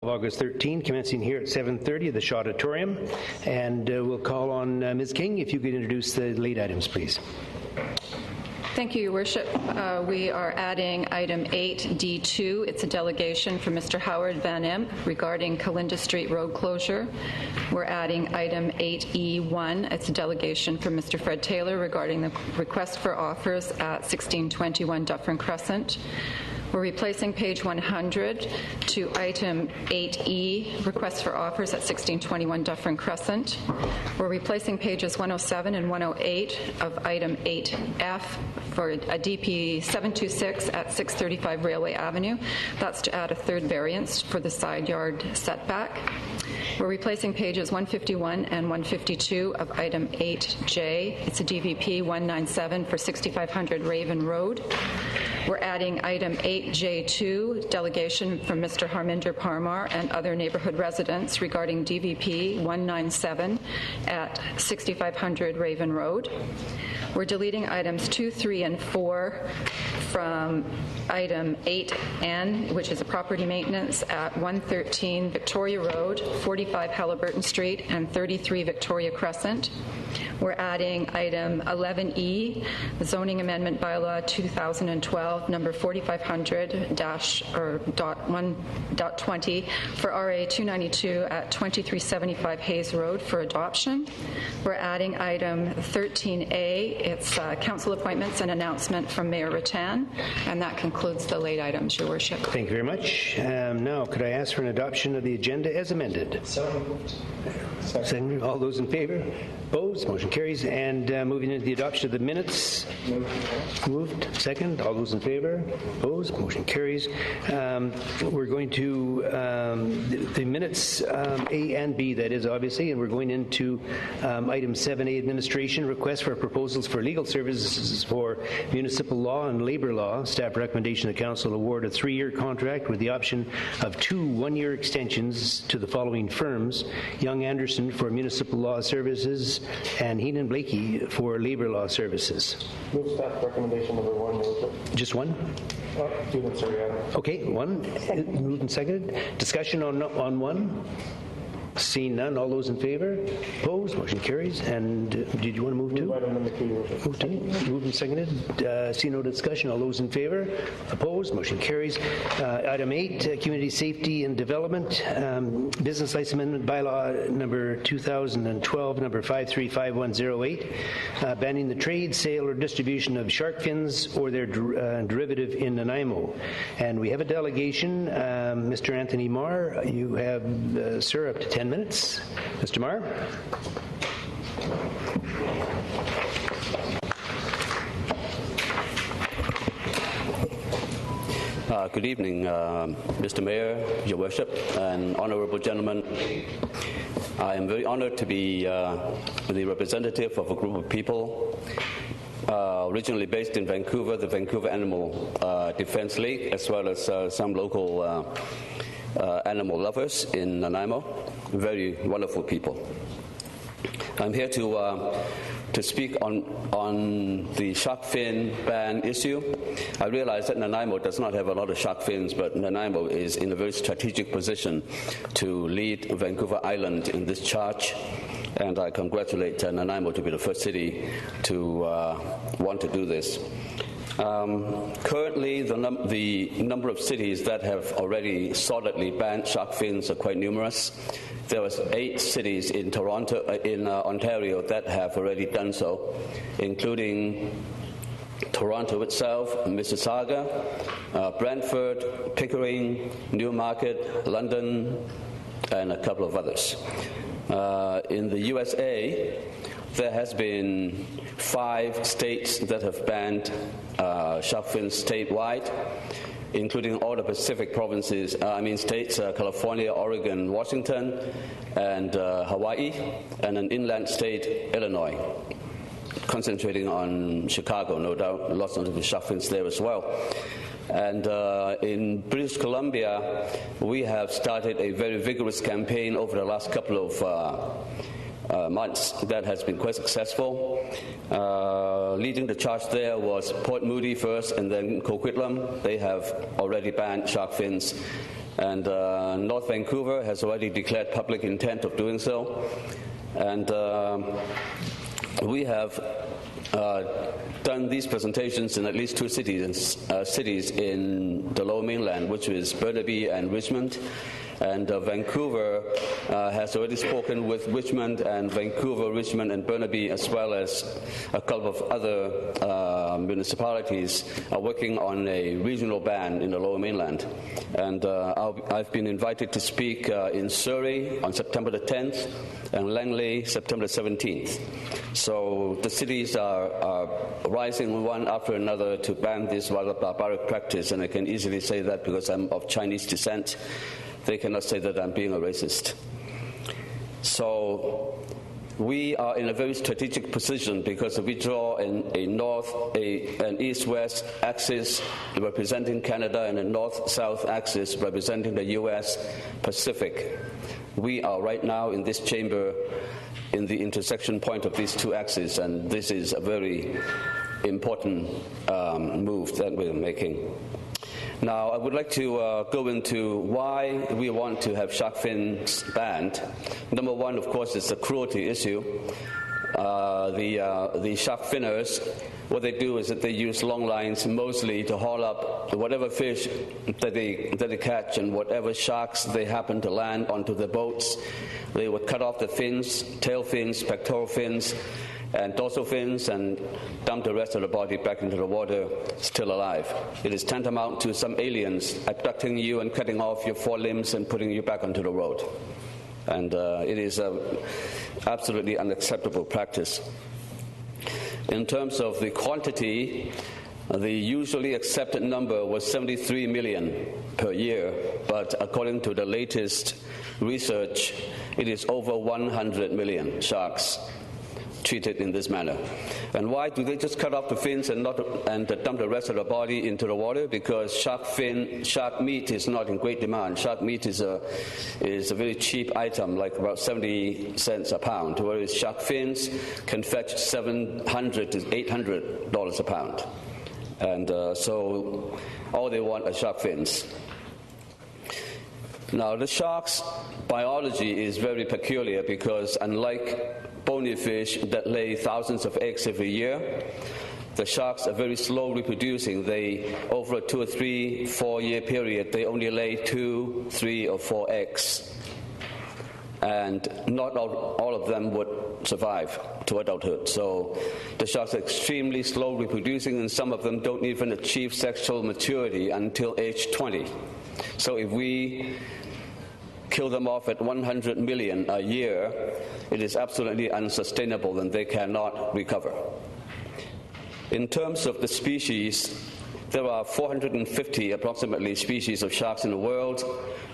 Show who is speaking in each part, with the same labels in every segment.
Speaker 1: August 13, commencing here at 7:30 at the Shaw Auditorium. And we'll call on Ms. King, if you could introduce the late items, please.
Speaker 2: Thank you, Your Worship. We are adding item 8D2. It's a delegation from Mr. Howard Van Imp regarding Calinda Street Road closure. We're adding item 8E1. It's a delegation from Mr. Fred Taylor regarding the request for offers at 1621 Dufferin Crescent. We're replacing page 100 to item 8E, request for offers at 1621 Dufferin Crescent. We're replacing pages 107 and 108 of item 8F for a DP 726 at 635 Railway Avenue. That's to add a third variance for the side yard setback. We're replacing pages 151 and 152 of item 8J. It's a DVP 197 for 6500 Raven Road. We're adding item 8J2, delegation from Mr. Harminder Parmar and other neighborhood residents regarding DVP 197 at 6500 Raven Road. We're deleting items 2, 3, and 4 from item 8N, which is a property maintenance at 113 Victoria Road, 45 Halliburton Street, and 33 Victoria Crescent. We're adding item 11E, the zoning amendment bylaw 2012, number 4500-1.20 for RA 292 at 2375 Hayes Road for adoption. We're adding item 13A. It's council appointments and announcement from Mayor Rattan, and that concludes the late items, Your Worship.
Speaker 1: Thank you very much. Now, could I ask for an adoption of the agenda as amended? Second. All those in favor? Opposed? Motion carries. And moving into the adoption of the minutes. Moved. Second. All those in favor? Opposed? Motion carries. We're going to the minutes A and B, that is, obviously, and we're going into item 7A, administration, request for proposals for legal services for municipal law and labor law. Staff recommendation the council award a 3-year contract with the option of 2 1-year extensions to the following firms: Young Anderson for municipal law services and Heenan Blakey for labor law services.
Speaker 3: Move staff recommendation number 1, Your Worship.
Speaker 1: Just one? Okay, one. Moved and seconded. Discussion on one? Seeing none, all those in favor? Opposed? Motion carries. And did you want to move to?
Speaker 3: Item number 2, Your Worship.
Speaker 1: Moved and seconded. See no discussion. All those in favor? Opposed? Motion carries. Item 8, community safety and development. Business license amendment bylaw number 2012, number 535108, banning the trade, sale, or distribution of shark fins or their derivative in Nanaimo. And we have a delegation. Mr. Anthony Marr, you have, sir, up to 10 minutes. Mr. Marr.
Speaker 4: Good evening, Mr. Mayor, Your Worship, and honorable gentlemen. I am very honored to be the representative of a group of people originally based in Vancouver, the Vancouver Animal Defense League, as well as some local animal lovers in Nanaimo. Very wonderful people. I'm here to speak on the shark fin ban issue. I realize that Nanaimo does not have a lot of shark fins, but Nanaimo is in a very strategic position to lead Vancouver Island in this charge. And I congratulate Nanaimo to be the first city to want to do this. Currently, the number of cities that have already solidly banned shark fins are quite numerous. There was 8 cities in Ontario that have already done so, including Toronto itself, Mississauga, Brantford, Pickering, Newmarket, London, and a couple of others. In the USA, there has been 5 states that have banned shark fins statewide, including all the Pacific provinces, states, California, Oregon, Washington, and Hawaii, and an inland state, Illinois, concentrating on Chicago, no doubt, lots of the shark fins there as well. And in British Columbia, we have started a very vigorous campaign over the last couple of months that has been quite successful. Leading the charge there was Port Moody first and then Coquitlam. They have already banned shark fins. And North Vancouver has already declared public intent of doing so. And we have done these presentations in at least two cities in the Lower Mainland, which is Burnaby and Richmond. And Vancouver has already spoken with Richmond, and Vancouver, Richmond, and Burnaby, as well as a couple of other municipalities, are working on a regional ban in the Lower Mainland. And I've been invited to speak in Surrey on September the 10th and Langley September the 17th. So the cities are rising one after another to ban this rather barbaric practice, and I can easily say that because I'm of Chinese descent. They cannot say that I'm being a racist. So we are in a very strategic position because if we draw an east-west axis representing Canada and a north-south axis representing the U.S. Pacific, we are right now in this chamber in the intersection point of these two axes, and this is a very important move that we're making. Now, I would like to go into why we want to have shark fins banned. Number one, of course, is the cruelty issue. The shark finners, what they do is that they use long lines mostly to haul up whatever fish that they catch and whatever sharks they happen to land onto the boats. They would cut off the fins, tail fins, pectoral fins, and dorsal fins, and dump the rest of the body back into the water still alive. It is tantamount to some aliens abducting you and cutting off your forelimbs and putting you back onto the road. And it is absolutely unacceptable practice. In terms of the quantity, the usually accepted number was 73 million per year, but according to the latest research, it is over 100 million sharks treated in this manner. And why do they just cut off the fins and dump the rest of the body into the water? Because shark meat is not in great demand. Shark meat is a very cheap item, like about 70 cents a pound, whereas shark fins can fetch $700 to $800 a pound. And so all they want are shark fins. Now, the shark's biology is very peculiar because unlike bony fish that lay thousands of eggs every year, the sharks are very slow reproducing. They, over a 2 or 3, 4 year period, they only lay 2, 3, or 4 eggs. And not all of them would survive to adulthood. So the sharks are extremely slow reproducing, and some of them don't even achieve sexual maturity until age 20. So if we kill them off at 100 million a year, it is absolutely unsustainable and they cannot recover. In terms of the species, there are 450 approximately species of sharks in the world,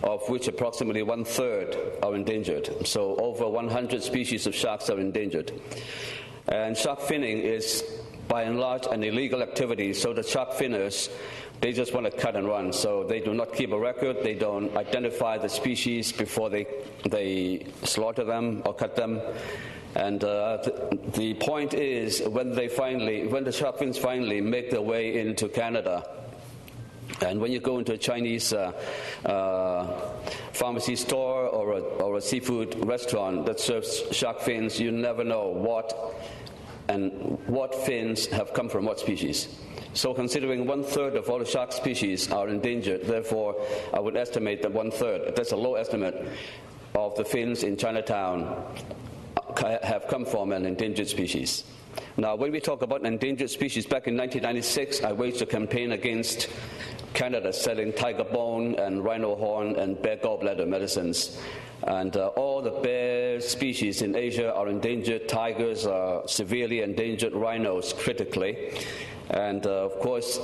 Speaker 4: of which approximately 1/3 are endangered. So over 100 species of sharks are endangered. And shark finning is by and large an illegal activity, so the shark finners, they just want to cut and run, so they do not keep a record. They don't identify the species before they slaughter them or cut them. And the point is, when the shark fins finally make their way into Canada, and when you go into a Chinese pharmacy store or a seafood restaurant that serves shark fins, you never know what fins have come from what species. So considering 1/3 of all the shark species are endangered, therefore I would estimate that 1/3, that's a low estimate, of the fins in Chinatown have come from an endangered species. Now, when we talk about endangered species, back in 1996, I waged a campaign against Canada selling tiger bone and rhino horn and bear gallbladder medicines. And all the bear species in Asia are endangered. Tigers are severely endangered, rhinos critically. And of course,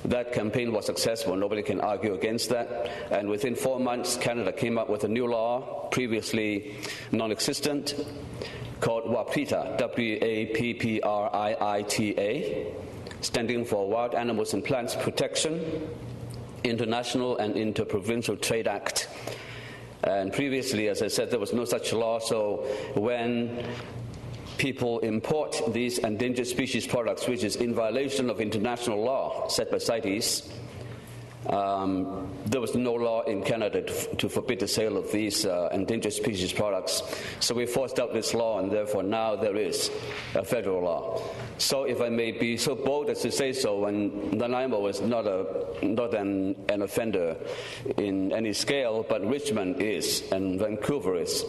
Speaker 4: that campaign was successful. Nobody can argue against that. And within 4 months, Canada came up with a new law, previously non-existent, called WAPPRITA, WAPPRIITA, standing for Wild Animals and Plants Protection, International and Interprovincial Trade Act. And previously, as I said, there was no such law, so when people import these endangered species products, which is in violation of international law set by CITES, there was no law in Canada to forbid the sale of these endangered species products. So we forced out this law, and therefore now there is a federal law. So if I may be so bold as to say so, when Nanaimo is not an offender in any scale, but Richmond is, and Vancouver is.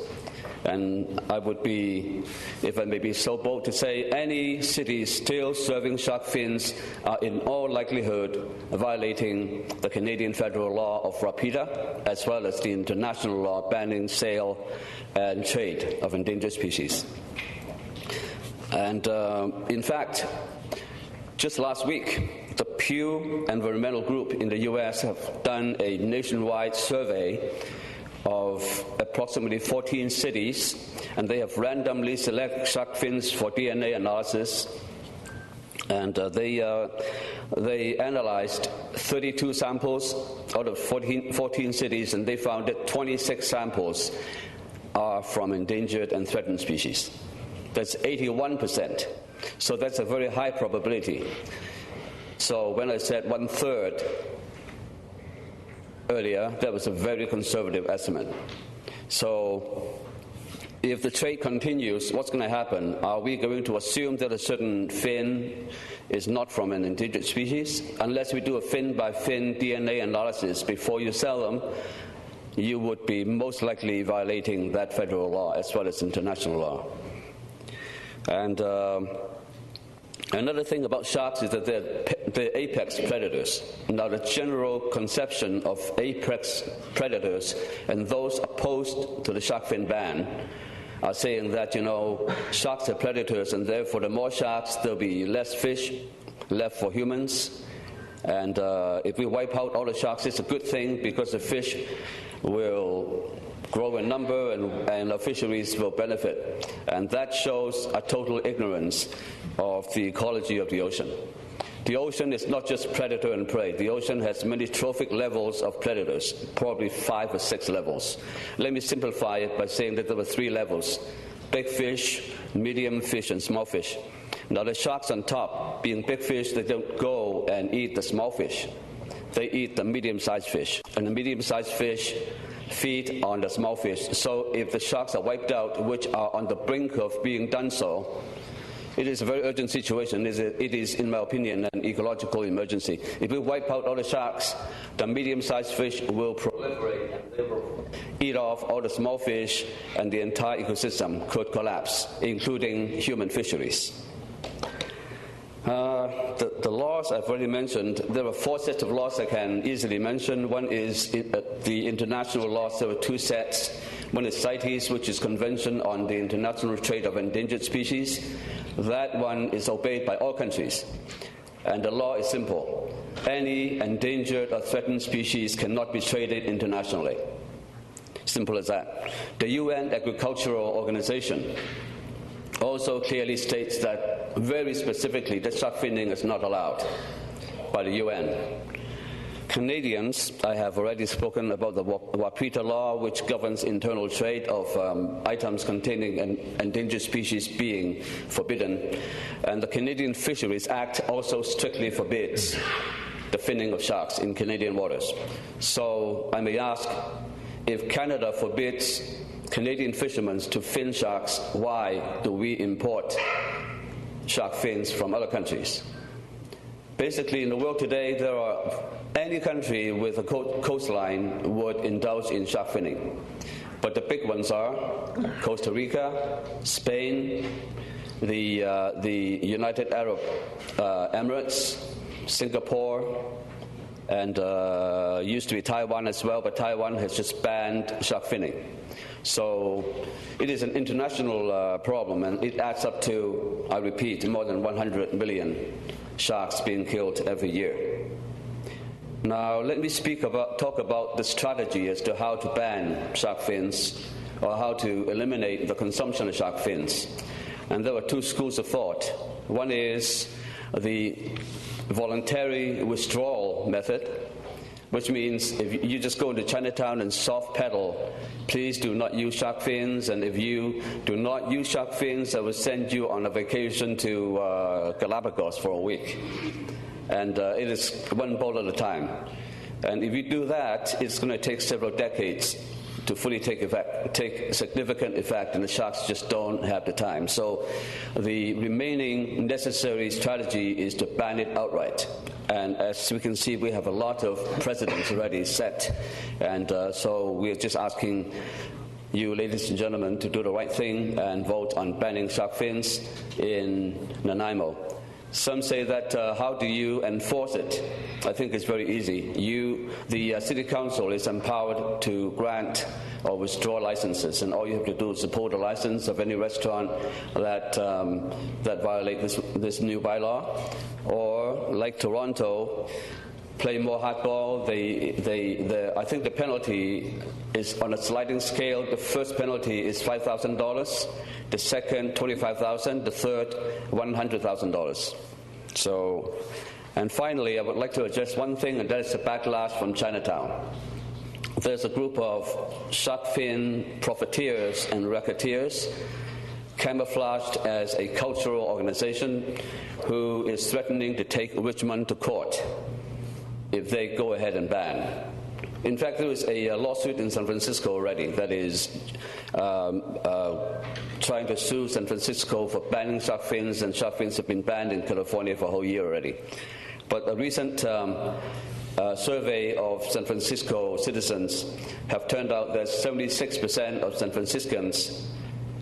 Speaker 4: And I would be, if I may be so bold to say, any city still serving shark fins are in all likelihood violating the Canadian federal law of RAPITA, as well as the international law banning sale and trade of endangered species. And in fact, just last week, the Pew Environmental Group in the US have done a nationwide survey of approximately 14 cities, and they have randomly selected shark fins for DNA analysis. And they analyzed 32 samples out of 14 cities, and they found that 26 samples are from endangered and threatened species. That's 81%. So that's a very high probability. So when I said 1/3 earlier, that was a very conservative estimate. So if the trade continues, what's going to happen? Are we going to assume that a certain fin is not from an endangered species? Unless we do a fin-by-fin DNA analysis before you sell them, you would be most likely violating that federal law as well as international law. And another thing about sharks is that they're apex predators. Now, the general conception of apex predators and those opposed to the shark fin ban are saying that, sharks are predators, and therefore the more sharks, there'll be less fish left for humans. And if we wipe out all the sharks, it's a good thing because the fish will grow in number and our fisheries will benefit. And that shows a total ignorance of the ecology of the ocean. The ocean is not just predator and prey. The ocean has many trophic levels of predators, probably 5 or 6 levels. Let me simplify it by saying that there were 3 levels: big fish, medium fish, and small fish. Now the sharks on top, being big fish, they don't go and eat the small fish. They eat the medium-sized fish, and the medium-sized fish feed on the small fish. So if the sharks are wiped out, which are on the brink of being done so, it is a very urgent situation. It is, in my opinion, an ecological emergency. If we wipe out all the sharks, the medium-sized fish will proliferate and they will eat off all the small fish, and the entire ecosystem could collapse, including human fisheries. The laws I've already mentioned, there are 4 sets of laws I can easily mention. One is the international laws. There are 2 sets. One is CITES, which is Convention on the International Trade of Endangered Species. That one is obeyed by all countries. And the law is simple. Any endangered or threatened species cannot be traded internationally. Simple as that. The UN Agricultural Organization also clearly states that, very specifically, that shark finning is not allowed by the UN. Canadians, I have already spoken about the WAPITA law, which governs internal trade of items containing endangered species being forbidden. And the Canadian Fisheries Act also strictly forbids the finning of sharks in Canadian waters. So I may ask, if Canada forbids Canadian fishermen to fin sharks, why do we import shark fins from other countries? Basically, in the world today, any country with a coastline would indulge in shark finning. But the big ones are Costa Rica, Spain, the United Arab Emirates, Singapore, and used to be Taiwan as well, but Taiwan has just banned shark finning. So it is an international problem, and it adds up to, I repeat, more than 100 million sharks being killed every year. Now let me talk about the strategy as to how to ban shark fins or how to eliminate the consumption of shark fins. And there are 2 schools of thought. One is the voluntary withdrawal method, which means if you just go into Chinatown and soft pedal, please do not use shark fins, and if you do not use shark fins, I will send you on a vacation to Galapagos for a week. And it is one boat at a time. And if you do that, it's going to take several decades to fully take significant effect, and the sharks just don't have the time. So the remaining necessary strategy is to ban it outright. And as we can see, we have a lot of precedents already set. And so we're just asking you, ladies and gentlemen, to do the right thing and vote on banning shark fins in Nanaimo. Some say that how do you enforce it? I think it's very easy. The City Council is empowered to grant or withdraw licenses, and all you have to do is pull the license of any restaurant that violate this new bylaw. Or, like Toronto, play more hardball. I think the penalty is on a sliding scale. The first penalty is $5,000. The second, $25,000. The third, $100,000. So, and finally, I would like to address one thing, and that is the backlash from Chinatown. There's a group of shark fin profiteers and racketeers camouflaged as a cultural organization who is threatening to take Richmond to court if they go ahead and ban. In fact, there was a lawsuit in San Francisco already that is trying to sue San Francisco for banning shark fins, and shark fins have been banned in California for a whole year already. But a recent survey of San Francisco citizens have turned out that 76% of San Franciscans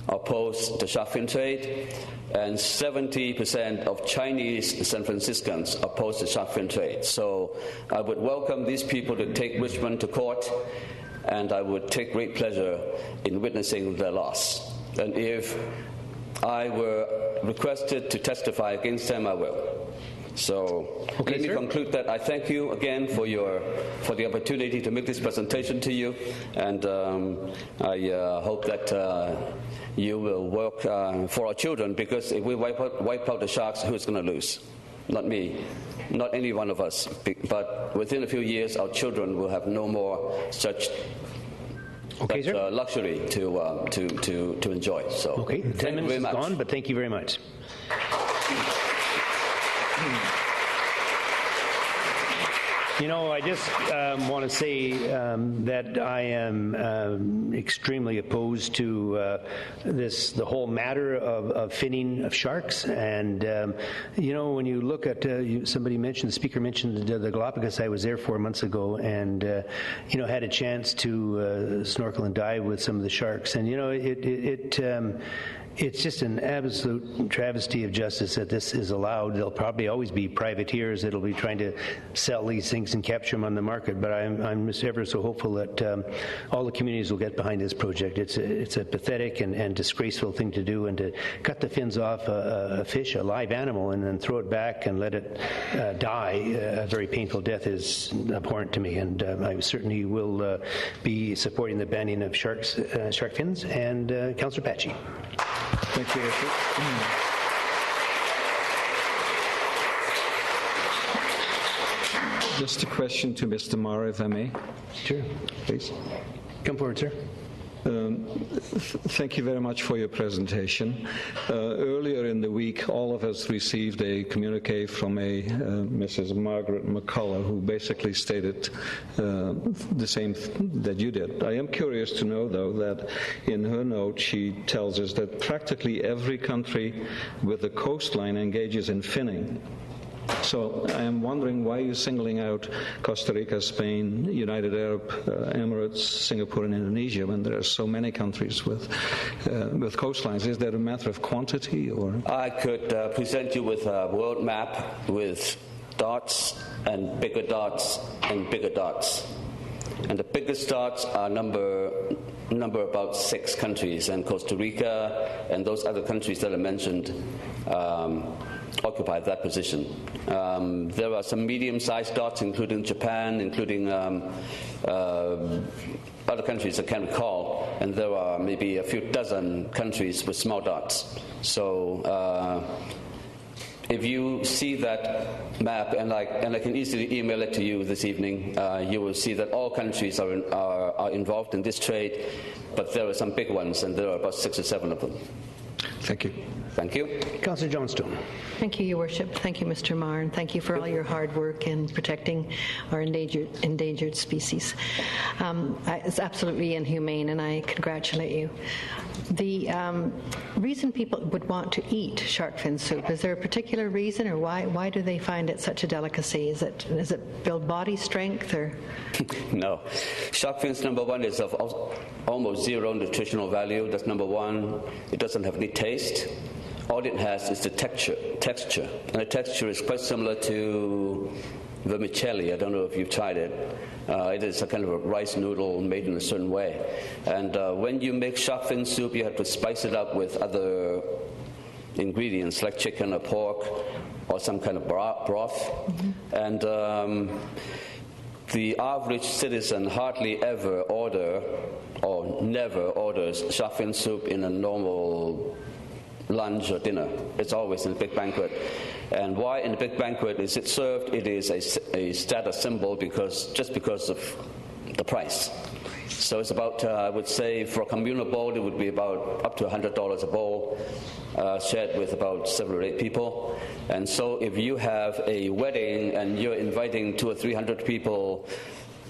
Speaker 4: oppose the shark fin trade, and 70% of Chinese San Franciscans oppose the shark fin trade. So I would welcome these people to take Richmond to court, and I would take great pleasure in witnessing their loss. And if I were requested to testify against them, I will. So let me conclude that I thank you again for the opportunity to make this presentation to you, and I hope that you will work for our children, because if we wipe out the sharks, who's going to lose? Not me, not any one of us. But within a few years, our children will have no more such luxury to enjoy. So,
Speaker 1: okay, 10 minutes is gone, but thank you very much. You know, I just want to say that I am extremely opposed to the whole matter of finning of sharks. And, you know, when you look at, the speaker mentioned the Galapagos. I was there 4 months ago and, you know, had a chance to snorkel and dive with some of the sharks. And, you know, it's just an absolute travesty of justice that this is allowed. There'll probably always be privateers that'll be trying to sell these things and capture them on the market. But I'm ever so hopeful that all the communities will get behind this project. It's a pathetic and disgraceful thing to do, and to cut the fins off a fish, a live animal, and then throw it back and let it die a very painful death is abhorrent to me. And I certainly will be supporting the banning of shark fins. And Councillor Patchy.
Speaker 5: Thank you, Richard. Just a question to Mr. Maher, if I may.
Speaker 1: Sure.
Speaker 5: Please.
Speaker 1: Come forward, sir.
Speaker 5: Thank you very much for your presentation. Earlier in the week, all of us received a communique from Mrs. Margaret McCullough, who basically stated the same that you did. I am curious to know, though, that in her note she tells us that practically every country with a coastline engages in finning. So I am wondering why you're singling out Costa Rica, Spain, United Arab Emirates, Singapore, and Indonesia when there are so many countries with coastlines. Is that a matter of quantity, or? I
Speaker 4: could present you with a world map with dots and bigger dots and bigger dots. And the biggest dots are number about 6 countries, and Costa Rica and those other countries that I mentioned occupy that position. There are some medium-sized dots, including Japan, including other countries I can't recall, and there are maybe a few dozen countries with small dots. So if you see that map, and I can easily email it to you this evening, you will see that all countries are involved in this trade, but there are some big ones, and there are about 6 or 7 of them.
Speaker 5: Thank you.
Speaker 4: Thank you.
Speaker 1: Councillor Johnstone.
Speaker 6: Thank you, Your Worship. Thank you, Mr. Marr, and thank you for all your hard work in protecting our endangered species. It's absolutely inhumane, and I congratulate you. The reason people would want to eat shark fin soup, is there a particular reason, or why do they find it such a delicacy? Is it build body strength, or?
Speaker 4: No. Shark fins, number one, is of almost zero nutritional value. That's number one. It doesn't have any taste. All it has is the texture. And the texture is quite similar to vermicelli. I don't know if you've tried it. It is a kind of a rice noodle made in a certain way. And when you make shark fin soup, you have to spice it up with other ingredients like chicken or pork or some kind of broth. Mm-hmm. And the average citizen hardly ever or never orders shark fin soup in a normal lunch or dinner. It's always in a big banquet. And why in a big banquet is it served? It is a status symbol just because of the price. So it's about, I would say, for a communal bowl, it would be about up to $100 a bowl, shared with about 7 or 8 people. And so if you have a wedding and you're inviting 200 or 300 people,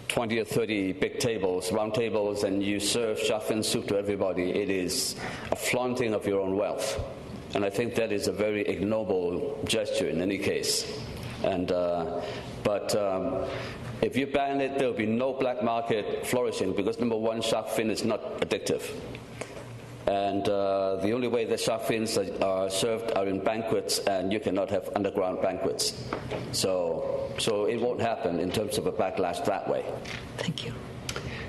Speaker 4: 20 or 30 big tables, round tables, and you serve shark fin soup to everybody, it is a flaunting of your own wealth. And I think that is a very ignoble gesture in any case. And but if you ban it, there will be no black market flourishing because, number one, shark fin is not addictive. And the only way that shark fins are served are in banquets, and you cannot have underground banquets. So it won't happen in terms of a backlash that way.
Speaker 6: Thank you.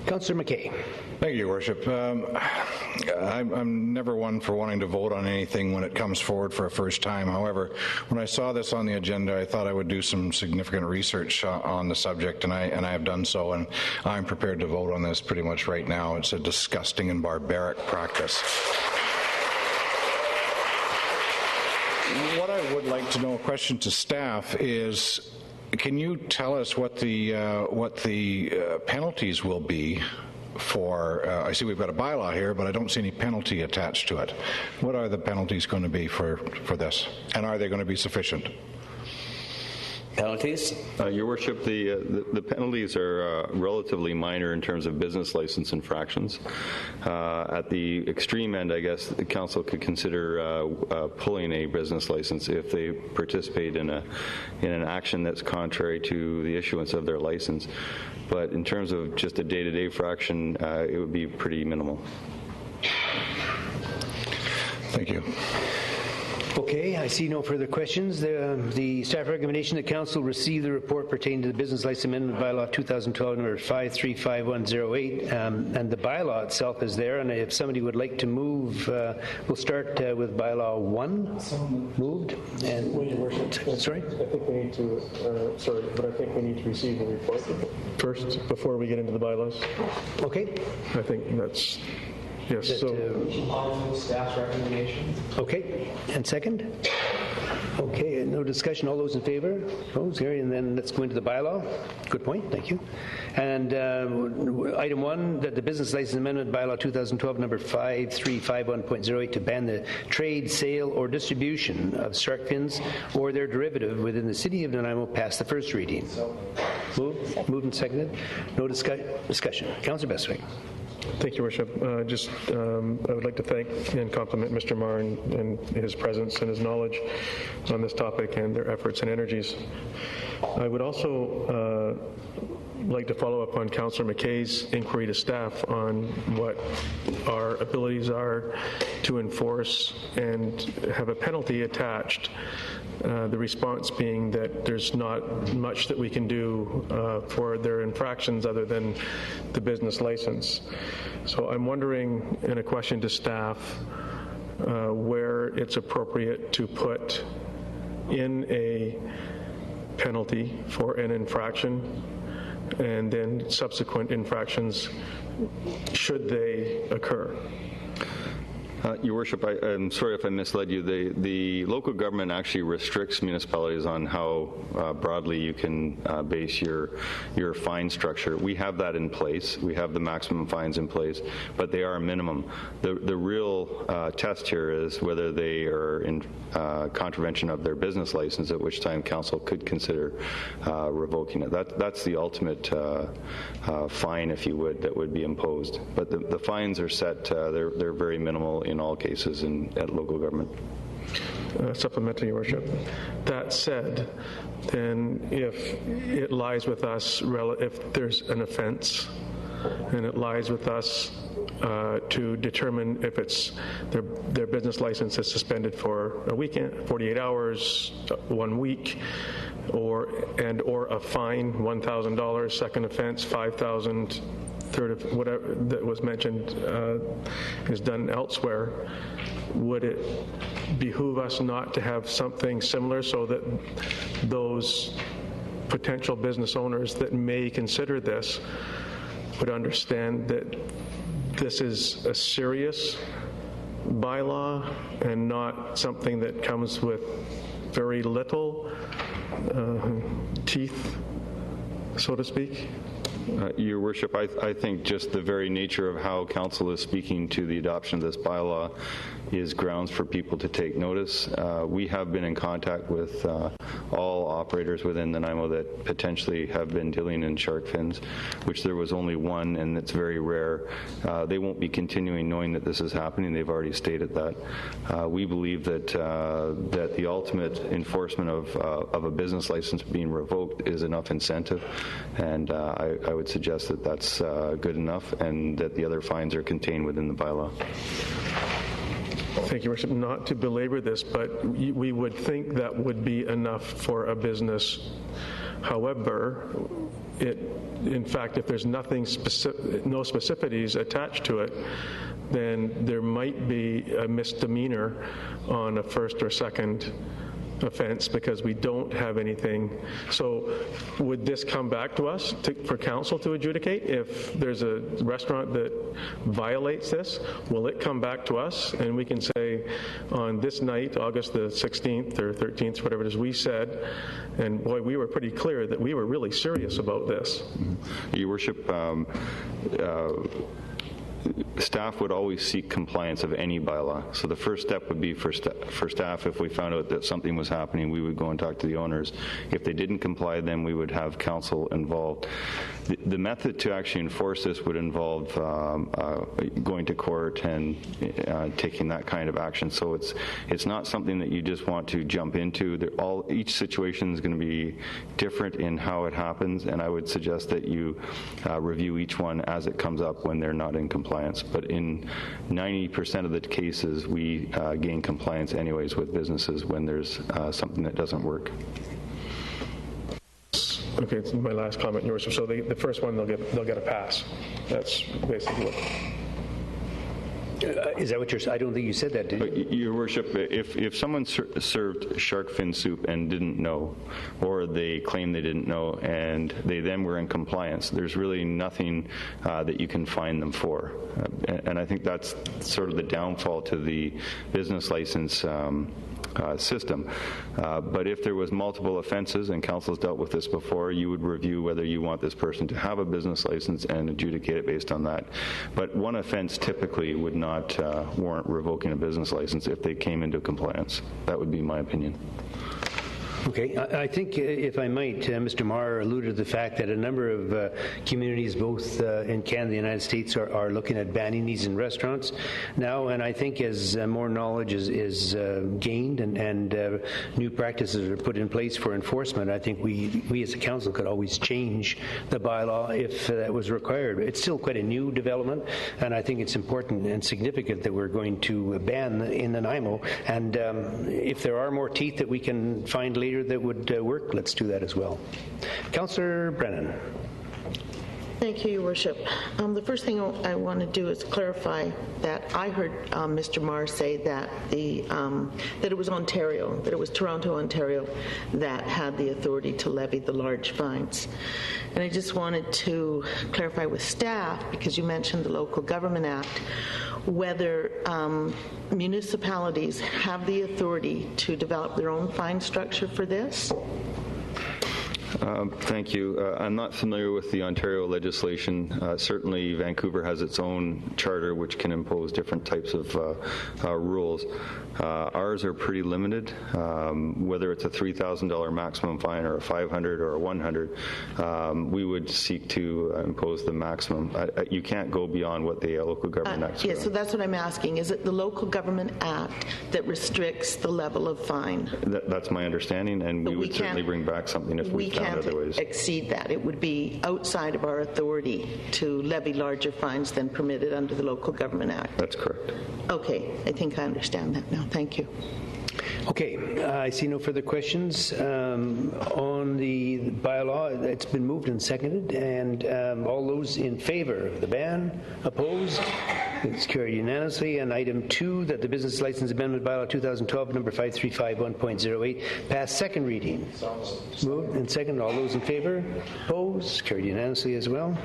Speaker 1: Councillor McKay.
Speaker 7: Thank you, Your Worship. I'm never one for wanting to vote on anything when it comes forward for a first time. However, when I saw this on the agenda, I thought I would do some significant research on the subject, and I have done so, and I'm prepared to vote on this pretty much right now. It's a disgusting and barbaric practice. What I would like to know, a question to staff, is can you tell us what the penalties will be for, I see we've got a bylaw here, but I don't see any penalty attached to it. What are the penalties going to be for this? And are they going to be sufficient?
Speaker 4: Penalties?
Speaker 8: Your Worship, the penalties are relatively minor in terms of business license infractions. At the extreme end, I guess the council could consider pulling a business license if they participate in an action that's contrary to the issuance of their license. But in terms of just a day-to-day infraction, it would be pretty minimal.
Speaker 7: Thank you.
Speaker 1: Okay, I see no further questions. The staff recommendation that council receive the report pertaining to the business license amendment bylaw 2012 number 535108, and the bylaw itself is there. And if somebody would like to move, we'll start with bylaw 1. Moved. And
Speaker 3: Well, Your Worship,
Speaker 1: sorry.
Speaker 3: I think we need to. But I think we need to receive the report first before we get into the bylaws.
Speaker 1: Okay.
Speaker 3: I think that's. Yes, so
Speaker 9: Staff's recommendation.
Speaker 1: Okay, and second? Okay, no discussion. All those in favor? Opposed? Carried. And then let's go into the bylaw. Good point. Thank you. And item 1, that the business license amendment bylaw 2012 number 5351.08 to ban the trade, sale, or distribution of shark fins or their derivative within the city of Nanaimo pass the first reading. Moved and seconded. No discussion. Councillor Bestwick.
Speaker 3: thank you, Worship. I would like to thank and compliment Mr. Marr and his presence and his knowledge on this topic and their efforts and energies. I would also like to follow up on Councillor McKay's inquiry to staff on what our abilities are to enforce and have a penalty attached. The response being that there's not much that we can do for their infractions other than the business license. So I'm wondering, in a question to staff, where it's appropriate to put in a penalty for an infraction and then subsequent infractions should they occur.
Speaker 8: Your Worship, I'm sorry if I misled you. The local government actually restricts municipalities on how broadly you can base your fine structure. We have that in place. We have the maximum fines in place, but they are a minimum. The real test here is whether they are in contravention of their business license, at which time council could consider revoking it. That's the ultimate fine, if you would, that would be imposed. But the fines are set, they're very minimal in all cases at local government.
Speaker 3: Supplementary, Your Worship. That said, then if it lies with us, if there's an offense, and it lies with us to determine if it's their business license is suspended for a weekend, 48 hours, 1 week, or a fine, $1,000, second offense, $5,000, third of whatever that was mentioned is done elsewhere, would it behoove us not to have something similar so that those potential business owners that may consider this would understand that this is a serious bylaw and not something that comes with very little teeth, so to speak?
Speaker 8: Your Worship, I think just the very nature of how council is speaking to the adoption of this bylaw is grounds for people to take notice. We have been in contact with all operators within Nanaimo that potentially have been dealing in shark fins, which there was only one, and it's very rare. They won't be continuing knowing that this is happening. They've already stated that. We believe that that the ultimate enforcement of a business license being revoked is enough incentive, and I would suggest that that's good enough, and that the other fines are contained within the bylaw.
Speaker 3: Thank you, Worship. Not to belabor this, but we would think that would be enough for a business. However, in fact, if there's nothing specific, no specificities attached to it, then there might be a misdemeanor on a first or second offense because we don't have anything. So would this come back to us for council to adjudicate? If there's a restaurant that violates this, will it come back to us and we can say on this night, August the 16th or 13th, whatever it is, we said, and boy, we were pretty clear that we were really serious about this.
Speaker 8: Your Worship, staff would always seek compliance of any bylaw. So the first step would be for staff, if we found out that something was happening, we would go and talk to the owners. If they didn't comply, then we would have council involved. The method to actually enforce this would involve going to court and taking that kind of action. So it's not something that you just want to jump into. Each situation is going to be different in how it happens, and I would suggest that you review each one as it comes up when they're not in compliance. But in 90% of the cases, we gain compliance anyways with businesses when there's something that doesn't work.
Speaker 3: Okay, it's my last comment, Your Worship. So the first one, they'll get a pass. That's basically what.
Speaker 1: Is that what you're saying? I don't think you said that, did you?
Speaker 8: Your Worship, if someone served shark fin soup and didn't know, or they claim they didn't know, and they then were in compliance, there's really nothing that you can fine them for. And I think that's sort of the downfall to the business license system. But if there was multiple offenses, and council's dealt with this before, you would review whether you want this person to have a business license and adjudicate it based on that. But one offense typically would not warrant revoking a business license if they came into compliance. That would be my opinion.
Speaker 1: Okay. I think, if I might, Mr. Maher alluded to the fact that a number of communities, both in Canada and the United States, are looking at banning these in restaurants now. And I think as more knowledge is gained and new practices are put in place for enforcement, I think we as a council could always change the bylaw if that was required. It's still quite a new development, and I think it's important and significant that we're going to ban in Nanaimo. And if there are more teeth that we can find later that would work, let's do that as well. Councillor Brennan.
Speaker 10: Thank you, Your Worship. The first thing I want to do is clarify that I heard Mr. Marr say that that it was Ontario, that it was Toronto, Ontario, that had the authority to levy the large fines. And I just wanted to clarify with staff, because you mentioned the Local Government Act, whether municipalities have the authority to develop their own fine structure for this.
Speaker 8: Thank you. I'm not familiar with the Ontario legislation. Certainly, Vancouver has its own charter which can impose different types of rules. Ours are pretty limited. Whether it's a $3,000 maximum fine or a $500 or a $100, we would seek to impose the maximum. You can't go beyond what the Local Government Act.
Speaker 10: Yes, so that's what I'm asking. Is it the Local Government Act that restricts the level of fine?
Speaker 8: That's my understanding, and we would certainly bring back something if we found otherwise.
Speaker 10: Exceed that. It would be outside of our authority to levy larger fines than permitted under the Local Government Act.
Speaker 8: That's correct.
Speaker 10: Okay, I think I understand that now. Thank you.
Speaker 1: Okay, I see no further questions. On the bylaw, it's been moved and seconded, and all those in favor of the ban, opposed? It's carried unanimously. And item 2, that the Business License Amendment Bylaw 2012, number 5351.08, pass second reading. Moved and seconded. All those in favor, opposed? Carried unanimously as well.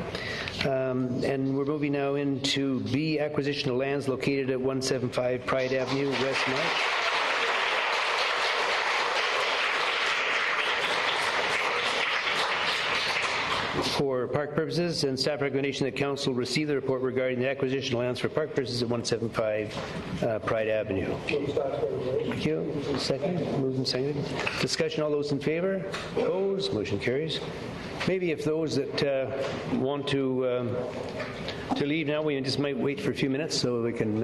Speaker 1: And we're moving now into B, acquisition of lands located at 175 Pride Avenue, West March. For park purposes, and staff recommendation that council receive the report regarding the acquisition of lands for park purposes at 175 Pride Avenue. Thank you. Second. Moved and seconded. Discussion. All those in favor? Opposed? Motion carries. Maybe if those that want to leave now, we just might wait for a few minutes so we can.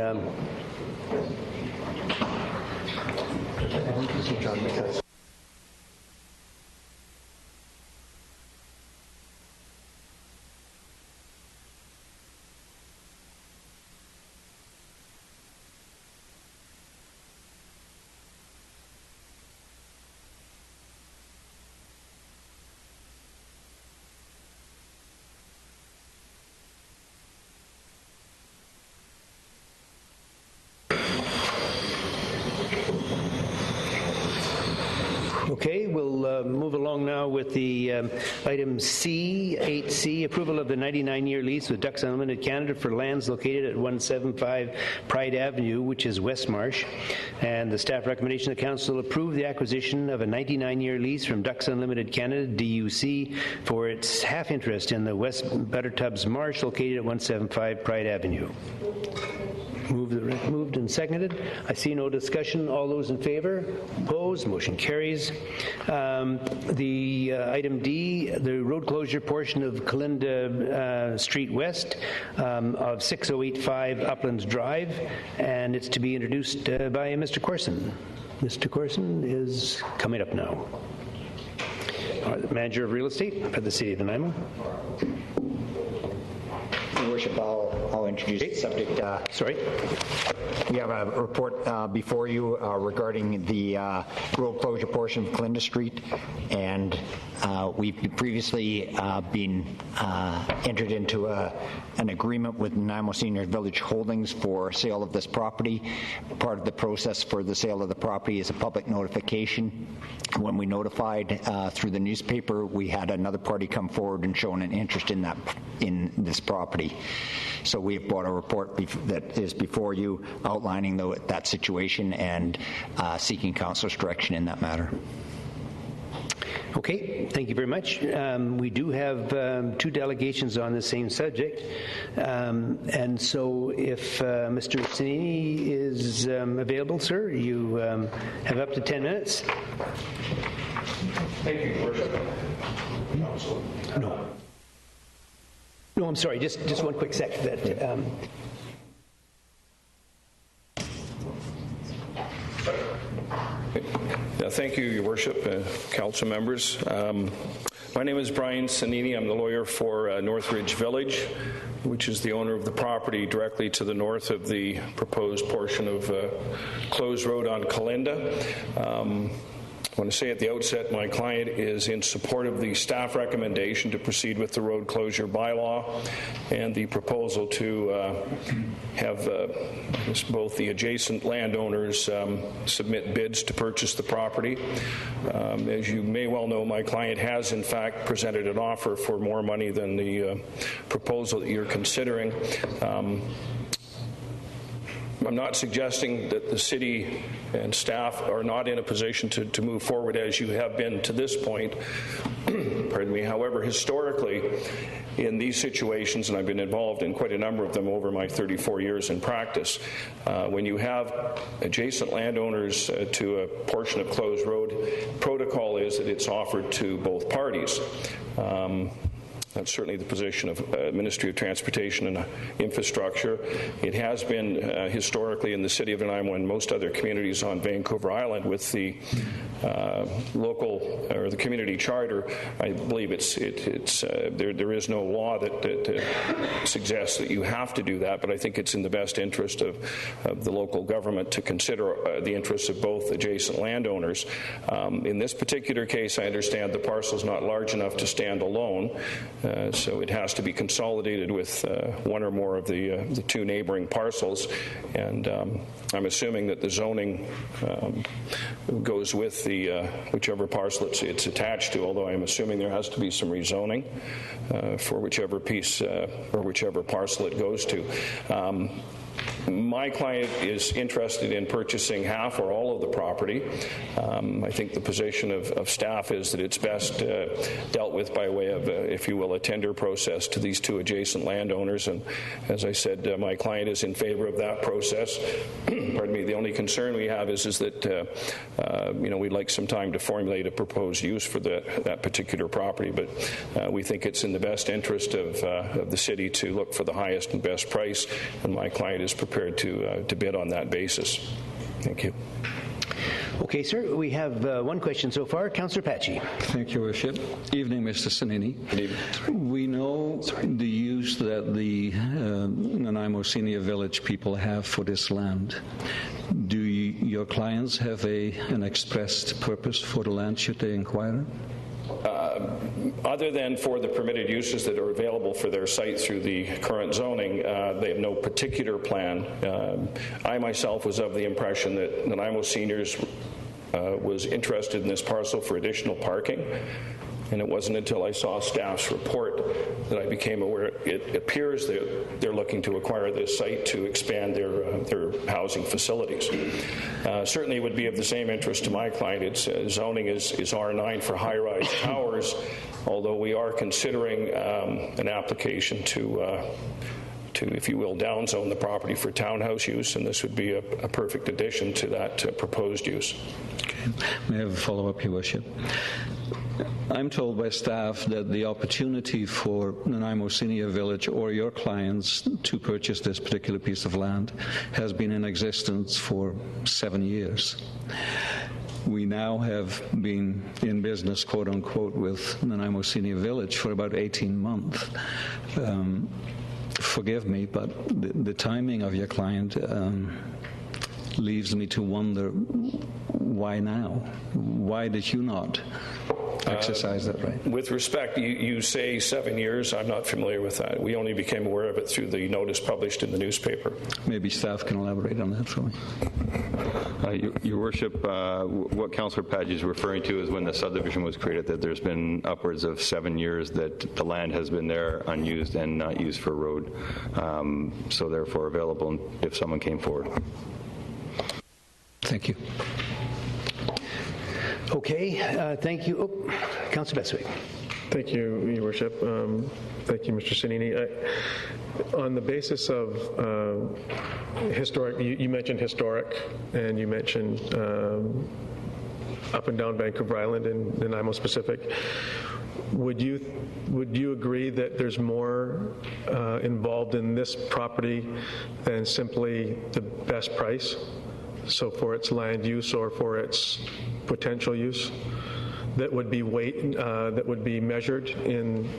Speaker 1: Okay, we'll move along now with the item C, 8C, approval of the 99-year lease with Ducks Unlimited Canada for lands located at 175 Pride Avenue, which is West Marsh. And the staff recommendation, the council approve the acquisition of a 99-year lease from Ducks Unlimited Canada, DUC, for its half interest in the West Buttertubs Marsh located at 175 Pride Avenue. Moved and seconded. I see no discussion. All those in favor? Opposed? Motion carries. The item D, the road closure portion of Kalinda Street West of 6085 Uplands Drive, and it's to be introduced by Mr. Corson. Mr. Corson is coming up now. The Manager of Real Estate for the City of Nanaimo.
Speaker 11: Your Worship, I'll introduce the subject.
Speaker 1: Sorry.
Speaker 11: We have a report before you regarding the road closure portion of Kalinda Street, and we've previously been entered into an agreement with Nanaimo Senior Village Holdings for sale of this property. Part of the process for the sale of the property is a public notification. When we notified through the newspaper, we had another party come forward and shown an interest in this property. So we have brought a report that is before you outlining that situation and seeking council's direction in that matter.
Speaker 1: Okay, thank you very much. We do have 2 delegations on the same subject. And so if Mr. Sanini is available, sir, you have up to 10 minutes.
Speaker 12: Thank you, Your Worship.
Speaker 1: No, I'm sorry, just one quick sec.
Speaker 12: Thank you, Your Worship, council members. My name is Brian Sanini. I'm the lawyer for Northridge Village, which is the owner of the property directly to the north of the proposed portion of Close Road on Kalinda. want to say at the outset, my client is in support of the staff recommendation to proceed with the road closure bylaw and the proposal to have both the adjacent landowners submit bids to purchase the property. As you may well know, my client has in fact presented an offer for more money than the proposal that you're considering. I'm not suggesting that the city and staff are not in a position to move forward as you have been to this point. Pardon me. However, historically, in these situations, and I've been involved in quite a number of them over my 34 years in practice, when you have adjacent landowners to a portion of closed road, protocol is that it's offered to both parties. That's certainly the position of Ministry of Transportation and Infrastructure. It has been historically in the City of Nanaimo and most other communities on Vancouver Island with the local or the community charter. I believe there is no law that suggests that you have to do that, but I think it's in the best interest of the local government to consider the interests of both adjacent landowners. In this particular case, I understand the parcel is not large enough to stand alone. So it has to be consolidated with one or more of the two neighboring parcels, and I'm assuming that the zoning goes with the whichever parcel it's attached to, although I'm assuming there has to be some rezoning for whichever piece or whichever parcel it goes to. My client is interested in purchasing half or all of the property. I think the position of staff is that it's best dealt with by way of, if you will, a tender process to these two adjacent landowners. And as I said, my client is in favor of that process. Pardon me. The only concern we have is that we'd like some time to formulate a proposed use for that particular property. But we think it's in the best interest of the city to look for the highest and best price, and my client is prepared to bid on that basis. Thank you.
Speaker 1: Okay, sir. We have one question so far. Councillor Patchy.
Speaker 5: Thank you, Worship. Evening, Mr. Sanini.
Speaker 12: Good evening.
Speaker 5: We know the use that the Nanaimo Senior Village people have for this land. Do your clients have an expressed purpose for the land should they inquire?
Speaker 12: Other than for the permitted uses that are available for their site through the current zoning, they have no particular plan. I myself was of the impression that Nanaimo Seniors was interested in this parcel for additional parking, and it wasn't until I saw staff's report that I became aware it appears that they're looking to acquire this site to expand their housing facilities. Certainly it would be of the same interest to my client. Its zoning is R9 for high-rise towers, although we are considering an application to, if you will, downzone the property for townhouse use, and this would be a perfect addition to that proposed use.
Speaker 5: Okay. May I have a follow-up, Your Worship? I'm told by staff that the opportunity for Nanaimo Senior Village or your clients to purchase this particular piece of land has been in existence for 7 years. We now have been in business, quote unquote, with Nanaimo Senior Village for about 18 months. Forgive me, but the timing of your client leaves me to wonder, why now? Why did you not exercise that right?
Speaker 12: With respect, you say 7 years. I'm not familiar with that. We only became aware of it through the notice published in the newspaper.
Speaker 5: Maybe staff can elaborate on that for me.
Speaker 8: Your Worship, what Councillor Padgett is referring to is when the subdivision was created, that there's been upwards of 7 years that the land has been there unused and not used for road, so therefore available if someone came forward.
Speaker 5: Thank you.
Speaker 1: Okay, thank you. Oh, Councillor Bestwick.
Speaker 3: Thank you, Your Worship. Thank you, Mr. Sanini. On the basis of historic, you mentioned historic, and you mentioned up and down Vancouver Island and Nanaimo specific. Would you agree that there's more involved in this property than simply the best price? So for its land use or for its potential use, that would be that would be measured in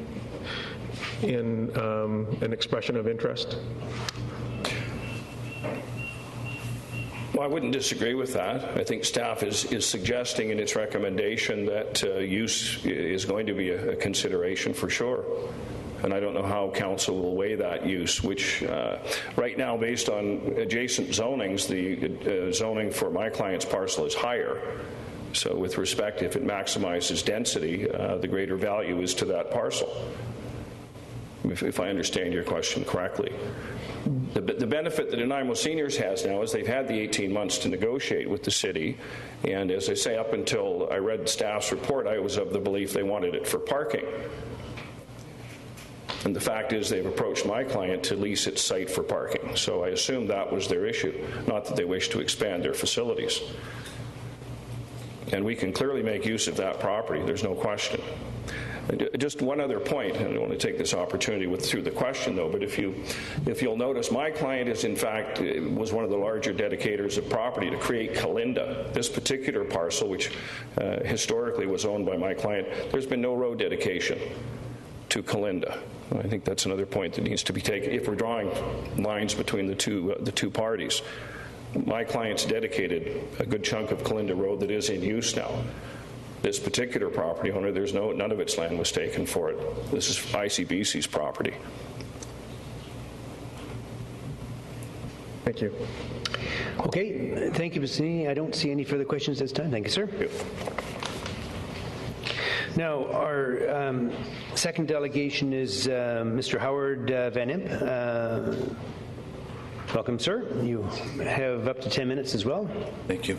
Speaker 3: an expression of interest?
Speaker 12: Well, I wouldn't disagree with that. I think staff is suggesting in its recommendation that use is going to be a consideration for sure. And I don't know how council will weigh that use, which right now, based on adjacent zonings, the zoning for my client's parcel is higher. So with respect, if it maximizes density, the greater value is to that parcel, if I understand your question correctly. The benefit that Nanaimo Seniors has now is they've had the 18 months to negotiate with the city, and as I say, up until I read staff's report, I was of the belief they wanted it for parking. And the fact is they've approached my client to lease its site for parking, so I assume that was their issue, not that they wish to expand their facilities. And we can clearly make use of that property, there's no question. Just one other point, and I don't want to take this opportunity through the question though, but if you'll notice, my client is in fact was one of the larger dedicators of property to create Kalinda. This particular parcel, which historically was owned by my client, there's been no road dedication to Kalinda. I think that's another point that needs to be taken if we're drawing lines between the two parties. My client's dedicated a good chunk of Kalinda Road that is in use now. This particular property owner, none of its land was taken for it. This is ICBC's property.
Speaker 3: Thank you.
Speaker 1: Okay, thank you, Mr. Nini. I don't see any further questions this time. Thank you, sir.
Speaker 12: Thank you.
Speaker 1: Now, our second delegation is Mr. Howard Van Imp. Welcome, sir. You have up to 10 minutes as well.
Speaker 13: Thank you.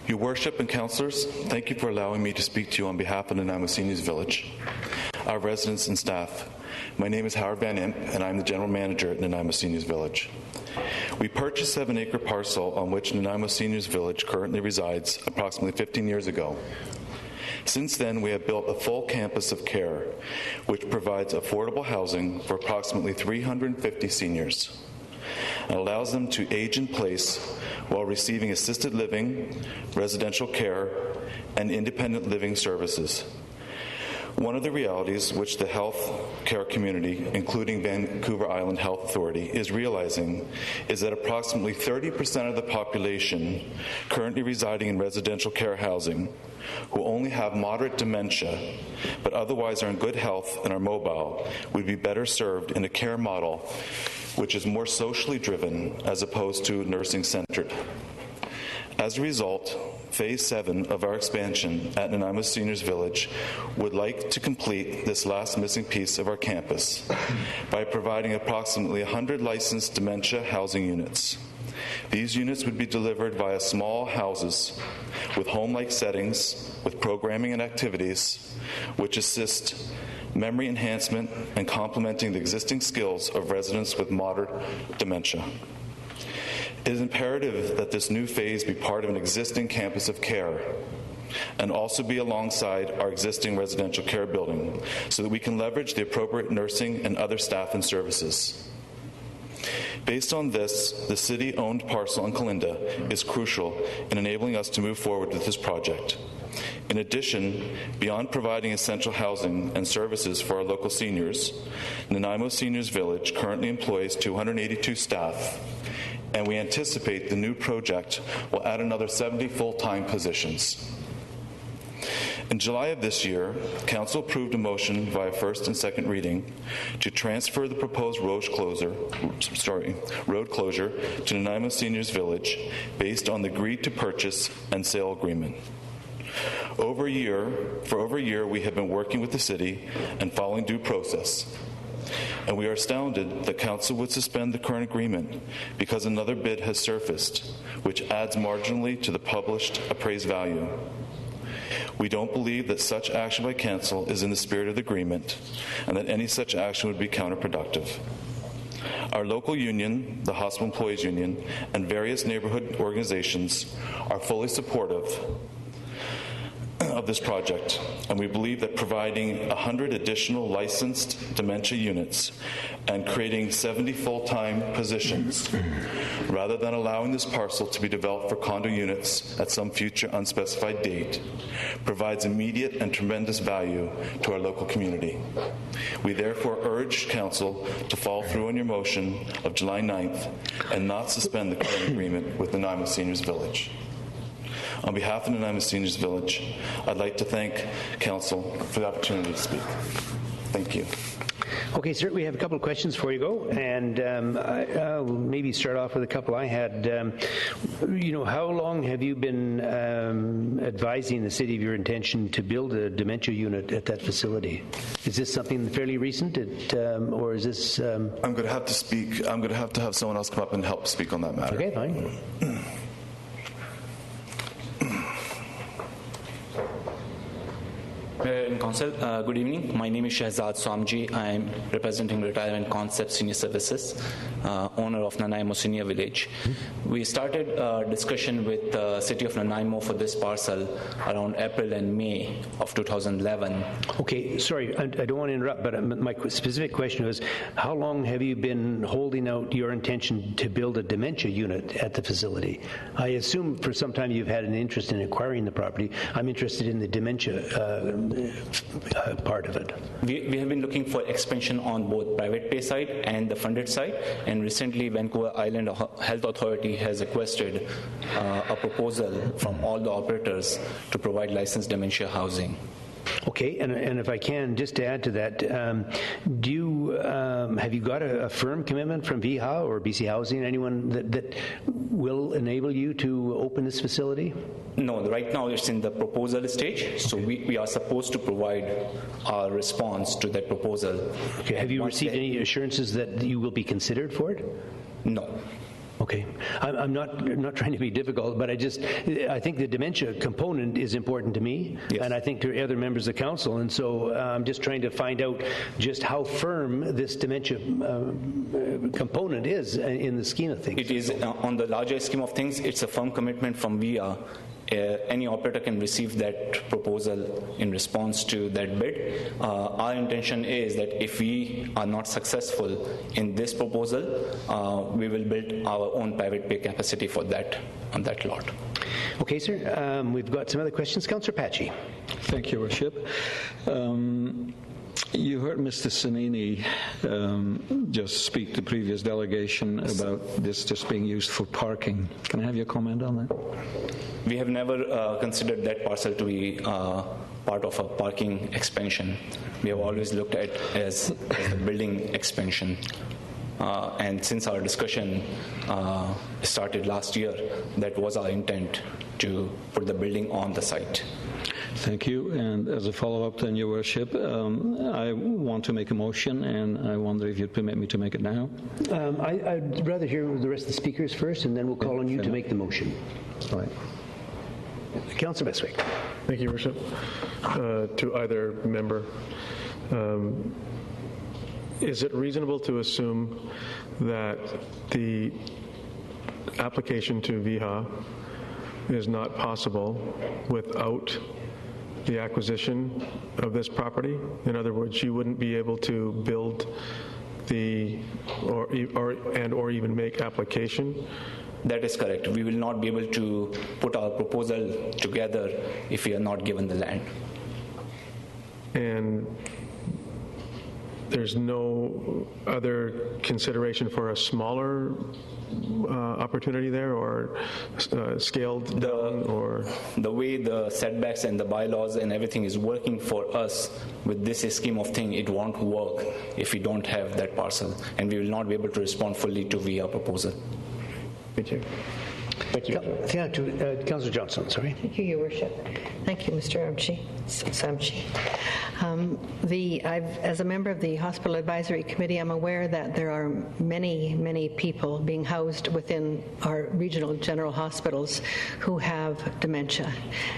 Speaker 13: Your Worship and Councillors, thank you for allowing me to speak to you on behalf of Nanaimo Seniors Village, our residents and staff. My name is Howard Van Imp, and I'm the General Manager at Nanaimo Seniors Village. We purchased a 7-acre parcel on which Nanaimo Seniors Village currently resides approximately 15 years ago. Since then, we have built a full campus of care, which provides affordable housing for approximately 350 seniors and allows them to age in place while receiving assisted living, residential care, and independent living services. One of the realities which the health care community, including Vancouver Island Health Authority, is realizing is that approximately 30% of the population currently residing in residential care housing who only have moderate dementia but otherwise are in good health and are mobile would be better served in a care model which is more socially driven as opposed to nursing-centered. As a result, Phase 7 of our expansion at Nanaimo Seniors Village would like to complete this last missing piece of our campus by providing approximately 100 licensed dementia housing units. These units would be delivered via small houses with home-like settings, with programming and activities, which assist memory enhancement and complementing the existing skills of residents with moderate dementia. It is imperative that this new phase be part of an existing campus of care and also be alongside our existing residential care building so that we can leverage the appropriate nursing and other staff and services. Based on this, the city-owned parcel in Kalinda is crucial in enabling us to move forward with this project. In addition, beyond providing essential housing and services for our local seniors, Nanaimo Seniors Village currently employs 282 staff, and we anticipate the new project will add another 70 full-time positions. In July of this year, Council approved a motion via first and second reading to transfer the proposed road closure to Nanaimo Seniors Village based on the agreed to purchase and sale agreement. For over a year, we have been working with the city and following due process. And we are astounded that Council would suspend the current agreement because another bid has surfaced, which adds marginally to the published appraised value. We don't believe that such action by Council is in the spirit of the agreement and that any such action would be counterproductive. Our local union, the Hospital Employees Union, and various neighborhood organizations are fully supportive of this project, and we believe that providing 100 additional licensed dementia units and creating 70 full-time positions, rather than allowing this parcel to be developed for condo units at some future unspecified date, provides immediate and tremendous value to our local community. We therefore urge Council to follow through on your motion of July 9th and not suspend the current agreement with Nanaimo Seniors Village. On behalf of Nanaimo Seniors Village, I'd like to thank Council for the opportunity to speak. Thank you.
Speaker 1: Okay, sir, we have a couple of questions before you go, and I'll maybe start off with a couple I had. How long have you been advising the city of your intention to build a dementia unit at that facility? Is this something fairly recent, or is this...
Speaker 13: I'm going to have to speak. I'm going to have someone else come up and help speak on that matter.
Speaker 1: Okay, fine.
Speaker 14: In Council, good evening. My name is Shahzad Swamji. I am representing Retirement Concept Senior Services, owner of Nanaimo Senior Village. We started a discussion with the City of Nanaimo for this parcel around April and May of 2011.
Speaker 1: Okay, sorry, I don't want to interrupt, but my specific question was, how long have you been holding out your intention to build a dementia unit at the facility? I assume for some time you've had an interest in acquiring the property. I'm interested in the dementia part of it.
Speaker 14: We have been looking for expansion on both private pay side and the funded side, and recently Vancouver Island Health Authority has requested a proposal from all the operators to provide licensed dementia housing.
Speaker 1: Okay, and if I can, just to add to that, have you got a firm commitment from VHA or BC Housing, anyone that will enable you to open this facility?
Speaker 14: No, right now it's in the proposal stage, so we are supposed to provide our response to that proposal.
Speaker 1: Okay, have you received any assurances that you will be considered for it?
Speaker 14: No.
Speaker 1: Okay. I'm not trying to be difficult, but I think the dementia component is important to me,
Speaker 14: yes,
Speaker 1: and I think to other members of council, and so I'm just trying to find out just how firm this dementia component is in the scheme of things.
Speaker 14: It is, on the larger scheme of things, it's a firm commitment from VIA. Any operator can receive that proposal in response to that bid. Our intention is that if we are not successful in this proposal, we will build our own private pay capacity for that on that lot.
Speaker 1: Okay, sir. We've got some other questions. Councillor Patchy.
Speaker 5: Thank you, Worship. You heard Mr. Sanini just speak to the previous delegation about this just being used for parking. Can I have your comment on that?
Speaker 14: We have never considered that parcel to be part of a parking expansion. We have always looked at it as a building expansion. And since our discussion started last year, that was our intent to put the building on the site.
Speaker 5: Thank you. And as a follow-up then, Your Worship, I want to make a motion, and I wonder if you'd permit me to make it now.
Speaker 1: I'd rather hear the rest of the speakers first, and then we'll call on you to make the motion.
Speaker 5: All right.
Speaker 1: Councillor Bestwick.
Speaker 3: Thank you, Your Worship. To either member, is it reasonable to assume that the application to VHA is not possible without the acquisition of this property? In other words, you wouldn't be able to build or even make application?
Speaker 14: That is correct. We will not be able to put our proposal together if we are not given the land.
Speaker 3: And there's no other consideration for a smaller opportunity there, or scaled down, or?
Speaker 14: The way the setbacks and the bylaws and everything is working for us with this scheme of thing, it won't work if we don't have that parcel, and we will not be able to respond fully to VIA proposal.
Speaker 3: Thank you. Thank you.
Speaker 1: Councillor Johnson, sorry.
Speaker 6: Thank you, Your Worship. Thank you, Mr. Samchi. As a member of the Hospital Advisory Committee, I'm aware that there are many, many people being housed within our regional general hospitals who have dementia,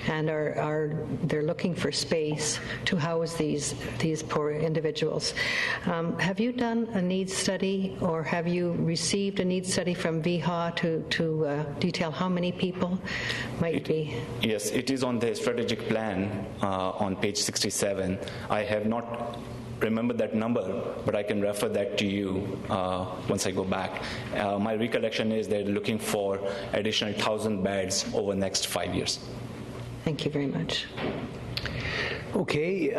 Speaker 6: and they're looking for space to house these poor individuals. Have you done a needs study, or have you received a needs study from VHA to detail detail how many people might be?
Speaker 14: Yes, it is on the strategic plan on page 67. I have not remembered that number, but I can refer that to you once I go back. My recollection is they're looking for additional 1,000 beds over the next 5 years.
Speaker 6: Thank you very much.
Speaker 1: Okay,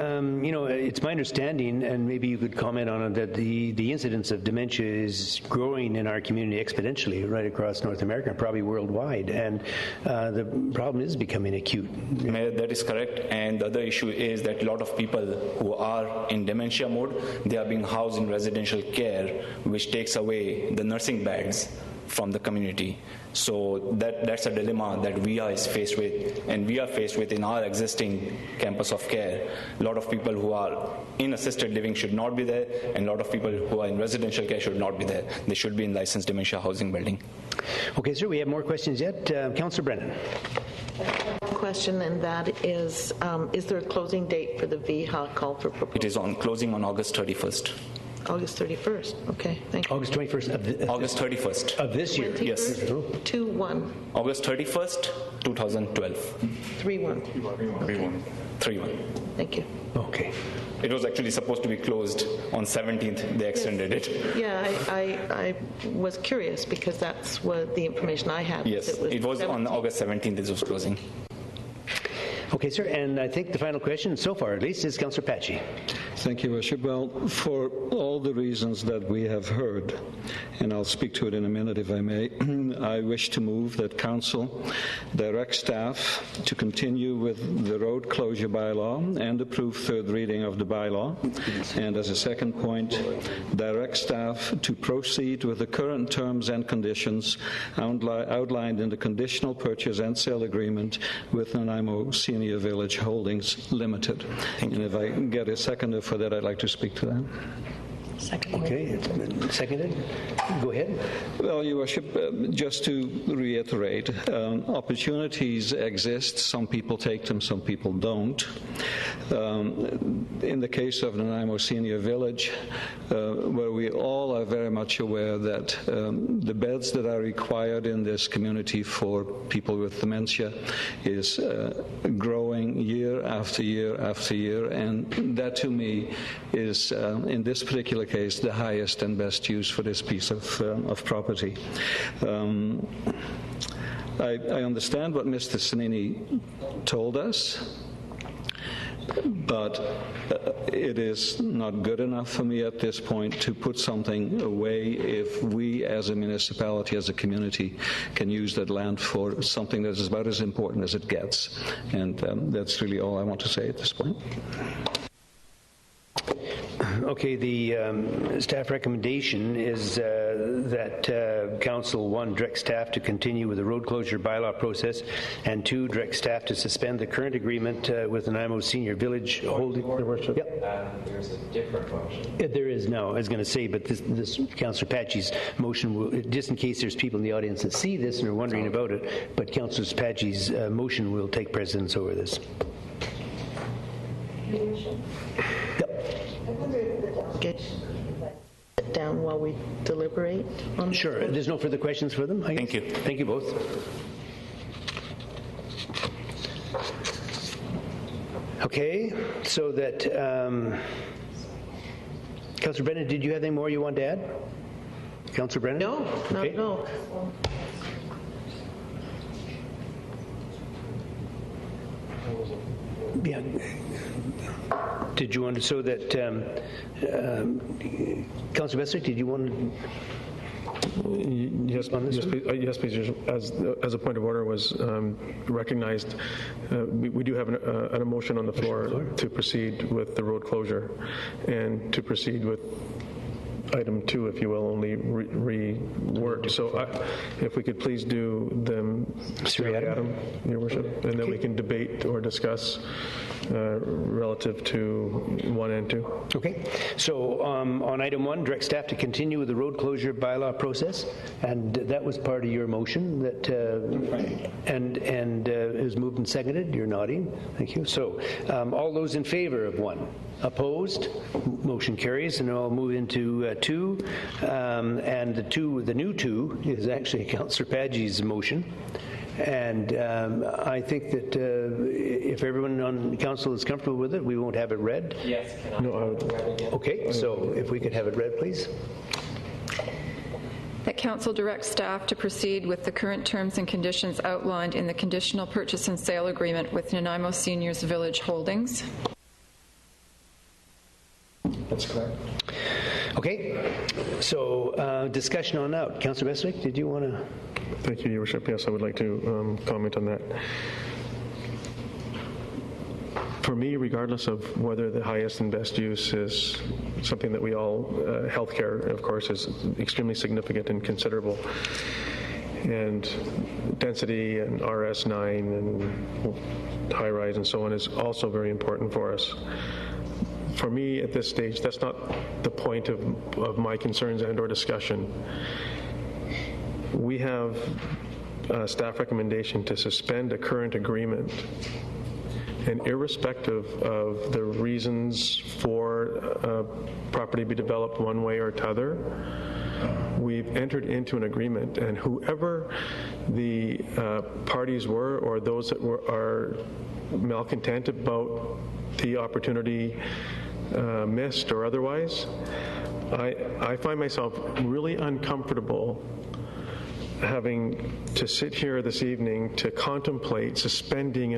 Speaker 1: it's my understanding, and maybe you could comment on it, that the incidence of dementia is growing in our community exponentially right across North America, probably worldwide, and the problem is becoming acute.
Speaker 14: Mayor, that is correct, and the other issue is that a lot of people who are in dementia mode, they are being housed in residential care, which takes away the nursing beds from the community. So that's a dilemma that we are faced with, and we are faced with in our existing campus of care. A lot of people who are in assisted living should not be there, and a lot of people who are in residential care should not be there. They should be in licensed dementia housing building.
Speaker 1: Okay, sir, we have more questions yet. Councillor Brennan.
Speaker 10: Question, and that is there a closing date for the VHA call for proposal?
Speaker 14: It is closing on August 31st.
Speaker 10: August 31st. Okay, thank you.
Speaker 1: August 21st
Speaker 14: August 31st.
Speaker 1: Of this year?
Speaker 14: Yes.
Speaker 10: 2-1.
Speaker 14: August 31st, 2012.
Speaker 10: 3-1.
Speaker 14: 3-1.
Speaker 10: Thank you.
Speaker 1: Okay.
Speaker 14: It was actually supposed to be closed on 17th. They extended it.
Speaker 10: Yeah, I was curious because that's what the information I had.
Speaker 14: Yes, it was on August 17th it was closing.
Speaker 1: Okay, sir, and I think the final question, so far at least, is Councillor Patchy.
Speaker 5: Thank you, Worship. Well, for all the reasons that we have heard, and I'll speak to it in a minute if I may, I wish to move that Council direct staff to continue with the road closure bylaw and approve third reading of the bylaw. And as a second point, direct staff to proceed with the current terms and conditions outlined in the conditional purchase and sale agreement with Nanaimo Senior Village Holdings Limited. And if I get a seconder for that, I'd like to speak to that.
Speaker 6: Second.
Speaker 1: Okay, it's been seconded. Go ahead.
Speaker 5: Well, Your Worship, just to reiterate, opportunities exist. Some people take them, some people don't. In the case of Nanaimo Senior Village, where we all are very much aware that the beds that are required in this community for people with dementia is growing year after year after year, and that to me is, in this particular case, the highest and best use for this piece of property. I understand what Mr. Sanini told us, but it is not good enough for me at this point to put something away if we as a municipality, as a community, can use that land for something that is about as important as it gets. And that's really all I want to say at this point.
Speaker 1: Okay, the staff recommendation is that Council, 1, direct staff to continue with the road closure bylaw process, and 2, direct staff to suspend the current agreement with the Nanaimo Senior Village Holding. Yep.
Speaker 9: There's a different motion.
Speaker 1: There is now, I was going to say, but this Councillor Patchy's motion, will, just in case there's people in the audience that see this and are wondering about it, but Councillor Patchy's motion will take precedence over this.
Speaker 10: Get down while we deliberate on this.
Speaker 1: Sure. There's no further questions for them?
Speaker 14: Thank you.
Speaker 1: Thank you both. Okay, so that Councillor Brennan, did you have anything more you want to add? Councillor Brennan?
Speaker 10: No, no.
Speaker 1: Yeah. Did you want to, so that, Councillor Bessick, did you want to?
Speaker 3: Yes, please. As a point of order was recognized, we do have a motion on the floor to proceed with the road closure and to proceed with item 2, if you will, only reworked. So if we could please do them seriatim, Your Worship, and then we can debate or discuss relative to 1 and 2.
Speaker 1: Okay. So on item 1, direct staff to continue with the road closure bylaw process, and that was part of your motion that and it was moved and seconded. You're nodding. Thank you. So all those in favor of 1, opposed, motion carries, and I'll move into 2, and the new 2 is actually Councillor Padgey's motion. And I think that if everyone on council is comfortable with it, we won't have it read.
Speaker 9: Yes, can I have it read again?
Speaker 1: Okay, so if we could have it read, please.
Speaker 2: That council directs staff to proceed with the current terms and conditions outlined in the conditional purchase and sale agreement with Nanaimo Seniors Village Holdings.
Speaker 9: That's correct.
Speaker 1: Okay, so discussion on that. Councillor Beswick, did you want to?
Speaker 3: Thank you, Your Worship. Yes, I would like to comment on that. For me, regardless of whether the highest and best use is something that we all, healthcare, of course, is extremely significant and considerable. And density and RS9 and high rise and so on is also very important for us. For me, at this stage, that's not the point of my concerns and or discussion. We have a staff recommendation to suspend a current agreement, and irrespective of the reasons for property be developed one way or t'other, we've entered into an agreement, and whoever the parties were or those that are malcontent about the opportunity missed or otherwise, I find myself really uncomfortable having to sit here this evening to contemplate suspending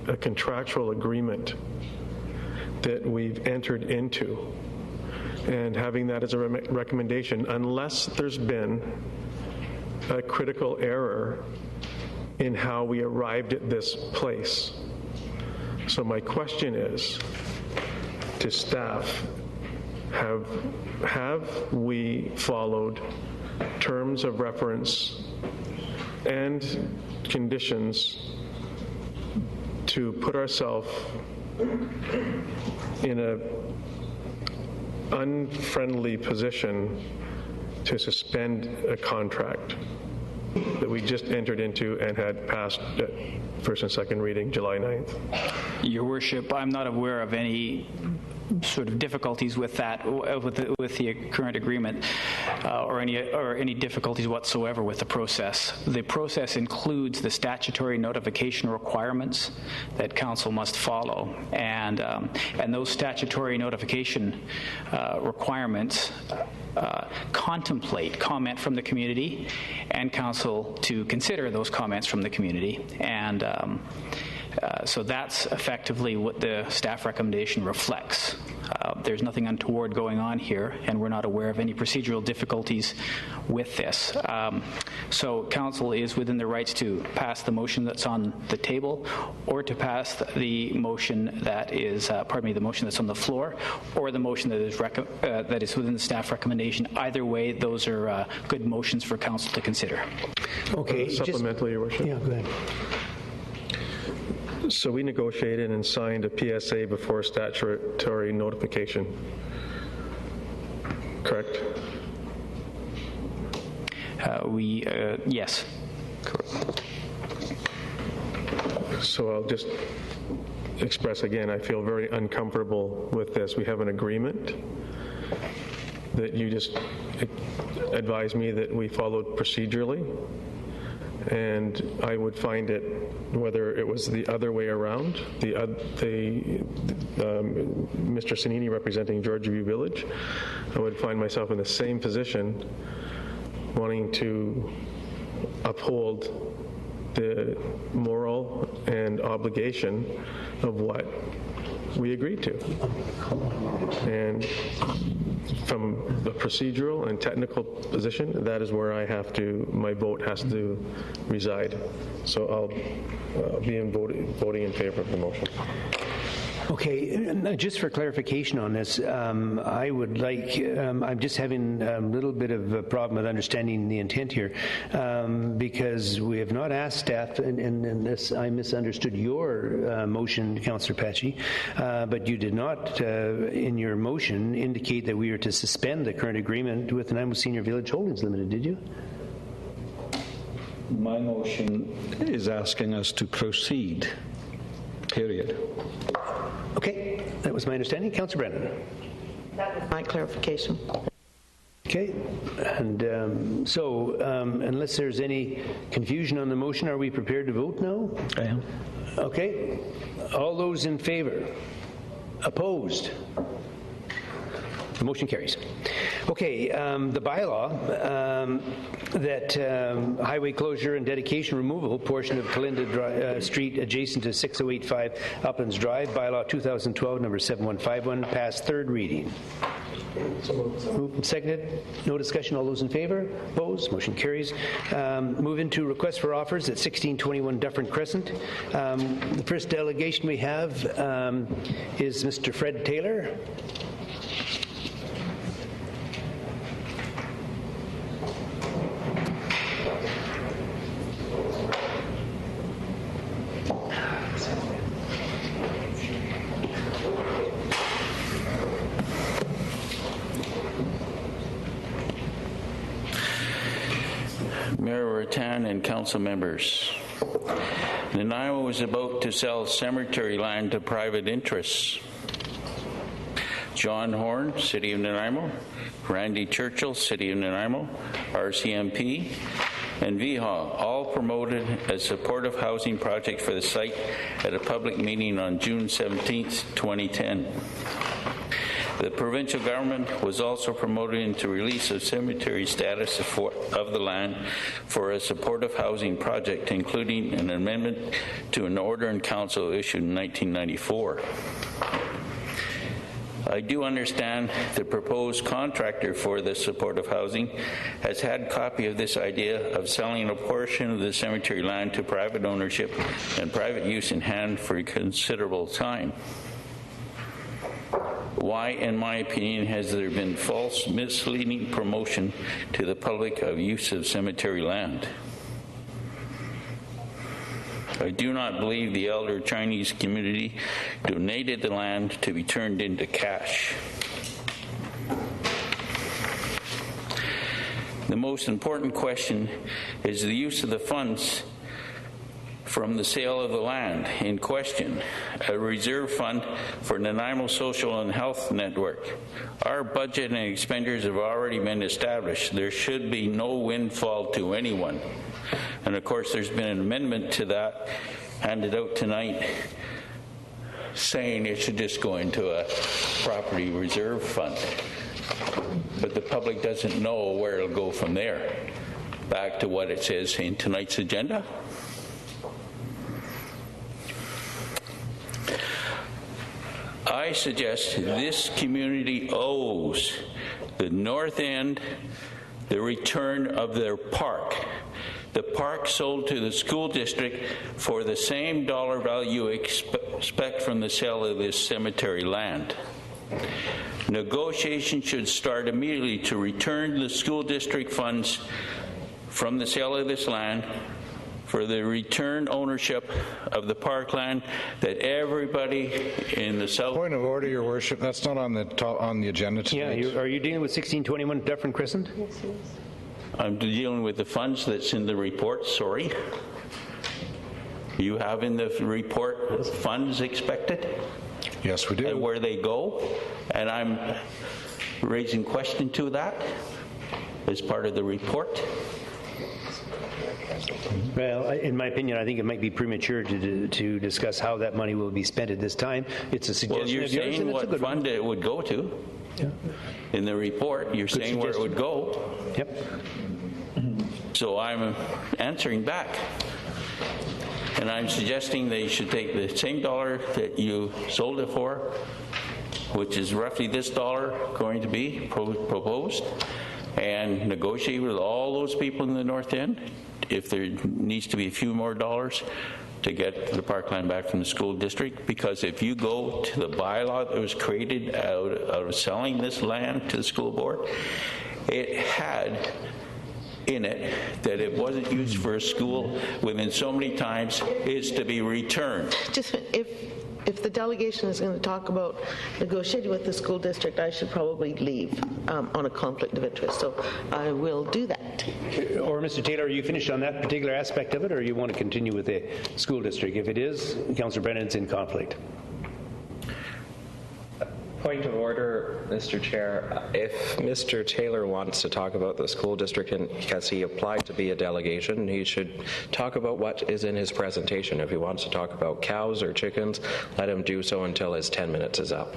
Speaker 3: a contractual agreement that we've entered into and having that as a recommendation unless there's been a critical error in how we arrived at this place. So my question is to staff, have we followed terms of reference and conditions to put ourselves in an unfriendly position to suspend a contract that we just entered into and had passed at first and second reading July 9th?
Speaker 15: Your Worship, I'm not aware of any sort of difficulties with that, with the current agreement, or any difficulties whatsoever with the process. The process includes the statutory notification requirements that council must follow, and those statutory notification requirements contemplate comment from the community, and council to consider those comments from the community, and so that's effectively what the staff recommendation reflects. There's nothing untoward going on here, and we're not aware of any procedural difficulties with this. So council is within their rights to pass the motion that's on the table, or to pass the motion that is, the motion that's on the floor, or the motion that is within the staff recommendation. Either way, those are good motions for council to consider.
Speaker 1: Okay.
Speaker 3: Supplementally, Your Worship.
Speaker 1: Yeah, go ahead.
Speaker 3: So we negotiated and signed a PSA before statutory notification, correct?
Speaker 15: Yes.
Speaker 3: Correct. So I'll just express again, I feel very uncomfortable with this. We have an agreement that you just advised me that we followed procedurally, and I would find it, whether it was the other way around, Mr. Sanini representing Georgiaview Village, I would find myself in the same position, wanting to uphold the moral and obligation of what we agreed to. And from the procedural and technical position, that is where my vote has to reside. So I'll be voting in favor of the motion.
Speaker 1: Okay, just for clarification on this, I would like, I'm just having a little bit of a problem with understanding the intent here, because we have not asked staff, and this, I misunderstood your motion, Councillor Padgey, but you did not, in your motion, indicate that we are to suspend the current agreement with Nanaimo Senior Village Holdings Limited, did you?
Speaker 5: My motion is asking us to proceed, period.
Speaker 1: Okay, that was my understanding. Councillor Brennan.
Speaker 10: That was my clarification.
Speaker 1: Okay, and so unless there's any confusion on the motion, are we prepared to vote now?
Speaker 5: I am.
Speaker 1: Okay, all those in favor? Opposed? The motion carries. Okay, the bylaw that highway closure and dedication removal portion of Kalinda Street adjacent to 6085 Uplands Drive, bylaw 2012 number 7151, passed third reading. Moved and seconded. No discussion. All those in favor? Opposed? Motion carries. Move into request for offers at 1621 Dufferin Crescent. The first delegation we have is Mr. Fred Taylor.
Speaker 16: Mayor Rattan and council members, Nanaimo was about to sell cemetery land to private interests. John Horn, City of Nanaimo, Randy Churchill, City of Nanaimo, RCMP, and VHA all promoted a supportive housing project for the site at a public meeting on June 17, 2010. The provincial government was also promoting the release of cemetery status of the land for a supportive housing project, including an amendment to an order in council issued in 1994. I do understand the proposed contractor for the supportive housing has had a copy of this idea of selling a portion of the cemetery land to private ownership and private use in hand for a considerable time. Why, in my opinion, has there been false, misleading promotion to the public of use of cemetery land? I do not believe the elder Chinese community donated the land to be turned into cash. The most important question is the use of the funds from the sale of the land in question, a reserve fund for Nanaimo Social and Health Network. Our budget and expenditures have already been established. There should be no windfall to anyone. And of course, there's been an amendment to that handed out tonight saying it should just go into a property reserve fund. But the public doesn't know where it'll go from there. Back to what it says in tonight's agenda. I suggest this community owes the North End the return of their park. The park sold to the school district for the same dollar value expect from the sale of this cemetery land. Negotiations should start immediately to return the school district funds from the sale of this land for the return ownership of the parkland that everybody in the south.
Speaker 7: Point of order, Your Worship. That's not on the agenda tonight.
Speaker 1: Yeah, are you dealing with 1621 Dufferin Crescent?
Speaker 6: Yes, yes.
Speaker 16: I'm dealing with the funds that's in the report. Sorry. You have in the report funds expected?
Speaker 7: Yes, we do.
Speaker 16: And where they go? And I'm raising question to that as part of the report.
Speaker 1: Well, in my opinion, I think it might be premature to discuss how that money will be spent at this time. It's a suggestion.
Speaker 16: Well, you're
Speaker 1: of yours,
Speaker 16: saying
Speaker 1: and it's a
Speaker 16: what
Speaker 1: good
Speaker 16: fund
Speaker 1: one.
Speaker 16: it would go to.
Speaker 1: Yeah.
Speaker 16: In the report, you're saying where it would go.
Speaker 1: Yep.
Speaker 16: So I'm answering back. And I'm suggesting they should take the same dollar that you sold it for, which is roughly this dollar going to be proposed, and negotiate with all those people in the North End if there needs to be a few more dollars to get the parkland back from the school district. Because if you go to the bylaw that was created out of selling this land to the school board, it had in it that it wasn't used for a school within so many times is to be returned.
Speaker 10: Just if the delegation is going to talk about negotiating with the school district, I should probably leave on a conflict of interest. So I will do that.
Speaker 1: Or, Mr. Taylor, are you finished on that particular aspect of it, or you want to continue with the school district? If it is, Councillor Brennan's in conflict.
Speaker 9: Point of order, Mr. Chair. If Mr. Taylor wants to talk about the school district and because he applied to be a delegation, he should talk about what is in his presentation. If he wants to talk about cows or chickens, let him do so until his 10 minutes is up.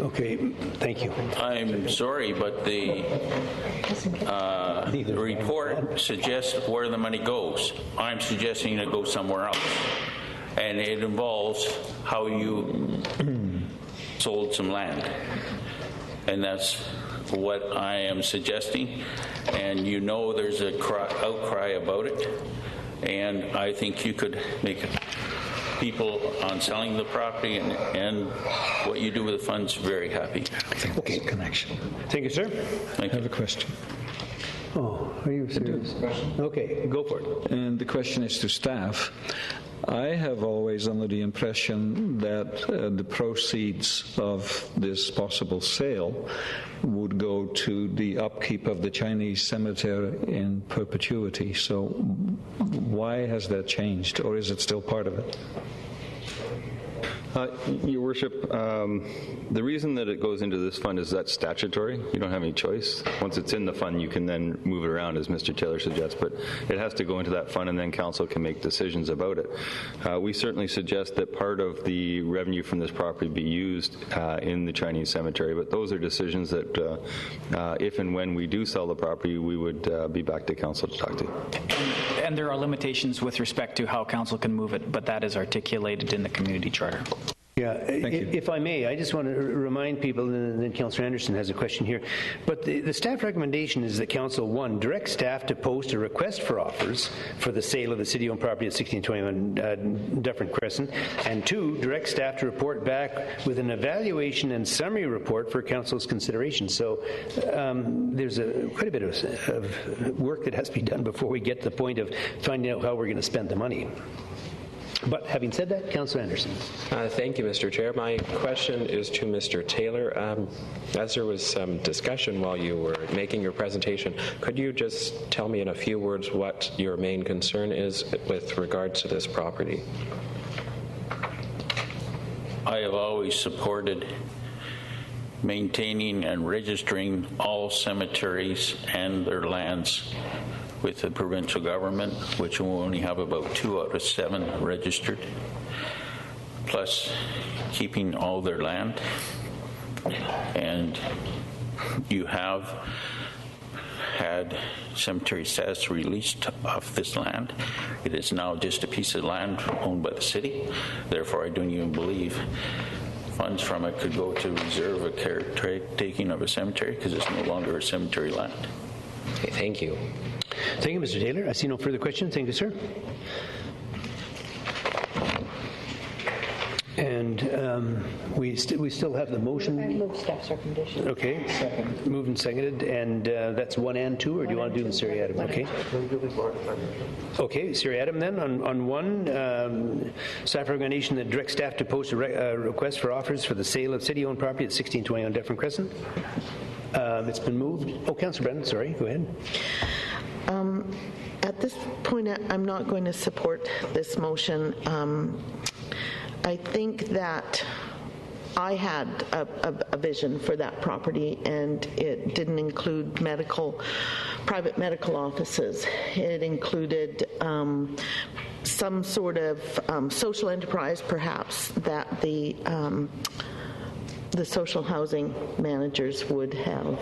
Speaker 1: Okay, thank you.
Speaker 16: I'm sorry, but the report suggests where the money goes. I'm suggesting it goes somewhere else. And it involves how you sold some land. And that's what I am suggesting. And you know there's a outcry about it. And I think you could make people on selling the property and what you do with the funds very happy.
Speaker 1: Okay.
Speaker 5: Connection.
Speaker 1: Thank you, sir.
Speaker 5: I have a question.
Speaker 1: Oh, are you serious? Okay, go for it.
Speaker 5: And the question is to staff. I have always under the impression that the proceeds of this possible sale would go to the upkeep of the Chinese cemetery in perpetuity. So why has that changed, or is it still part of it?
Speaker 8: Your Worship, the reason that it goes into this fund is that's statutory. You don't have any choice. Once it's in the fund, you can then move it around, as Mr. Taylor suggests, but it has to go into that fund and then council can make decisions about it. We certainly suggest that part of the revenue from this property be used in the Chinese cemetery, but those are decisions that if and when we do sell the property, we would be back to council to talk to.
Speaker 15: And there are limitations with respect to how council can move it, but that is articulated in the community charter.
Speaker 1: Yeah, if I may, I just want to remind people, and then Councillor Anderson has a question here, but the staff recommendation is that Council, 1, direct staff to post a request for offers for the sale of the city-owned property at 1621 Dufferin Crescent, and 2, direct staff to report back with an evaluation and summary report for Council's consideration. So there's quite a bit of work that has to be done before we get to the point of finding out how we're going to spend the money. But having said that, Councillor Anderson.
Speaker 9: Thank you, Mr. Chair. My question is to Mr. Taylor. As there was some discussion while you were making your presentation, could you just tell me in a few words what your main concern is with regards to this property?
Speaker 16: I have always supported maintaining and registering all cemeteries and their lands with the provincial government, which will only have about 2 out of 7 registered, plus keeping all their land. And you have had cemetery status released off this land. It is now just a piece of land owned by the city. Therefore, I don't even believe funds from it could go to reserve a caretaking of a cemetery, because it's no longer a cemetery land.
Speaker 9: Okay, thank you.
Speaker 1: Thank you, Mr. Taylor. I see no further questions. Thank you, sir. And we still have the motion.
Speaker 6: I move staff's recommendation.
Speaker 1: Okay. Second. Moved and seconded, and that's 1 and 2, or do you want to do the seriatim? Okay. Okay, seriatim then. On 1, staff recommendation that direct staff to post a request for offers for the sale of city-owned property at 1621 Dufferin Crescent. It's been moved. Oh, Councillor Brennan, sorry, go ahead.
Speaker 10: At this point, I'm not going to support this motion. I think that I had a vision for that property, and it didn't include private medical offices. It included some sort of social enterprise, perhaps, that the social housing managers would have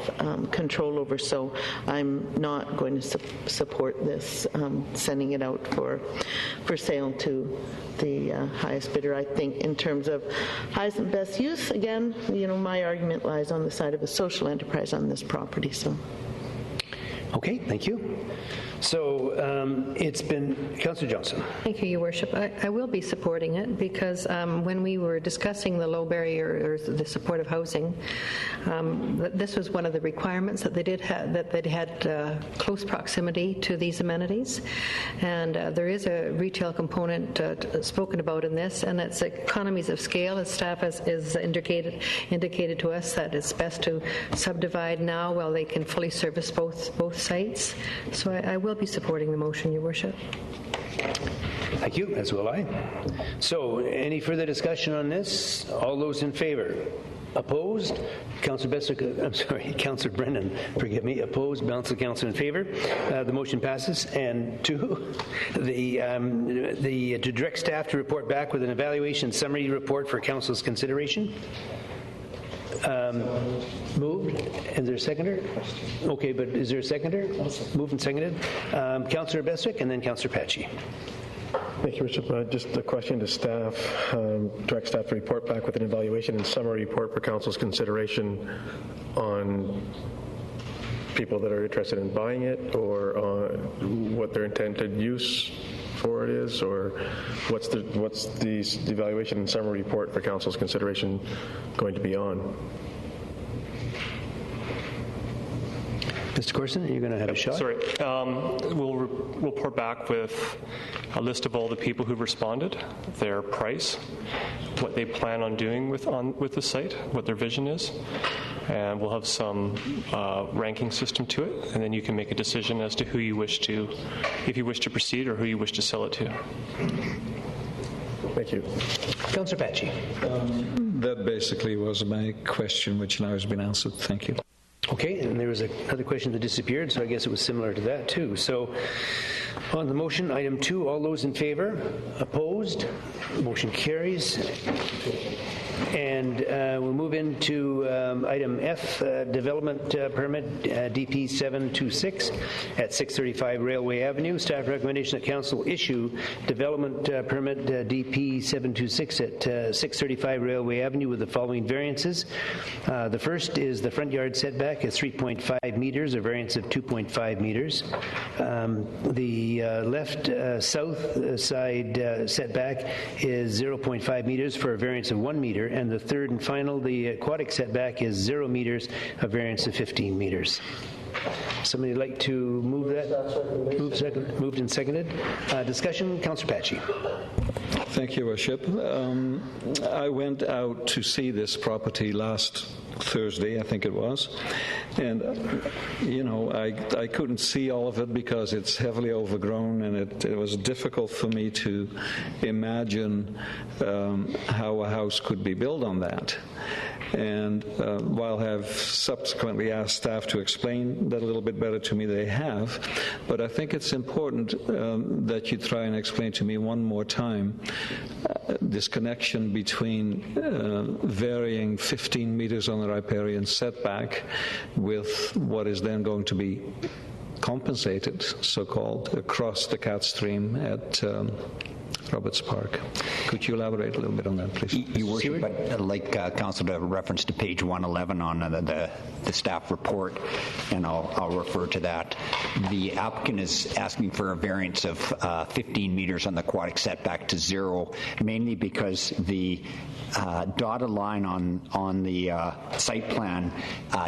Speaker 10: control over. So I'm not going to support this, sending it out for sale to the highest bidder. I think in terms of highest and best use, again, my argument lies on the side of a social enterprise on this property. So.
Speaker 1: Okay, thank you. So it's been Councillor Johnson.
Speaker 6: Thank you, Your Worship. I will be supporting it because when we were discussing the low barrier or the supportive housing, this was one of the requirements that they did have, that they had close proximity to these amenities, and there is a retail component spoken about in this, and it's economies of scale, as staff is indicated to us that it's best to subdivide now while they can fully service both sites. So I will be supporting the motion, Your Worship.
Speaker 1: Thank you, as will I. So, any further discussion on this? All those in favor? Opposed? Councillor Councillor Brennan, forgive me, opposed, balance of council in favor. The motion passes. And two, to direct staff to report back with an evaluation summary report for council's consideration. Moved. Is there a seconder? Okay, but is there a seconder? Moved and seconded. Councillor Bestwick and then Councillor Patchy.
Speaker 3: Thank you, Bishop. Just a question to staff. Direct staff to report back with an evaluation and summary report for council's consideration on people that are interested in buying it, or what their intended use for it is, or what's the evaluation and summary report for council's consideration going to be on?
Speaker 1: Mr. Corson, are you going to have a shot?
Speaker 17: Sorry. We'll report back with a list of all the people who responded, their price, what they plan on doing with the site, what their vision is, and we'll have some ranking system to it, and then you can make a decision as to who you wish to, if you wish to proceed or who you wish to sell it to.
Speaker 3: Thank you.
Speaker 1: Councillor Patchy.
Speaker 5: That basically was my question, which now has been answered. Thank you.
Speaker 1: Okay, and there was another question that disappeared, so I guess it was similar to that too. So on the motion, item 2, all those in favor? Opposed? Motion carries. And we'll move into item F, development permit DP 726 at 635 Railway Avenue. Staff recommendation that council issue development permit DP 726 at 635 Railway Avenue with the following variances. The first is the front yard setback at 3.5 meters, a variance of 2.5 meters. The left south side setback is 0.5 meters for a variance of 1 meter. And the third and final, the aquatic setback is 0 meters, a variance of 15 meters. Somebody like to move that? Moved and seconded. Discussion, Councillor Patchy.
Speaker 5: Thank you, Worship. I went out to see this property last Thursday, I think it was, and I couldn't see all of it because it's heavily overgrown, and it was difficult for me to imagine how a house could be built on that. And while I have subsequently asked staff to explain that a little bit better to me, they have. But I think it's important that you try and explain to me one more time this connection between varying 15 meters on the riparian setback with what is then going to be compensated, so-called, across the Cat Stream at Roberts Park. Could you elaborate a little bit on that, please?
Speaker 11: Your Worship, but like Council reference to page 111 on the staff report, and I'll refer to that. The applicant is asking for a variance of 15 meters on the aquatic setback to 0, mainly because the dotted line on the site plan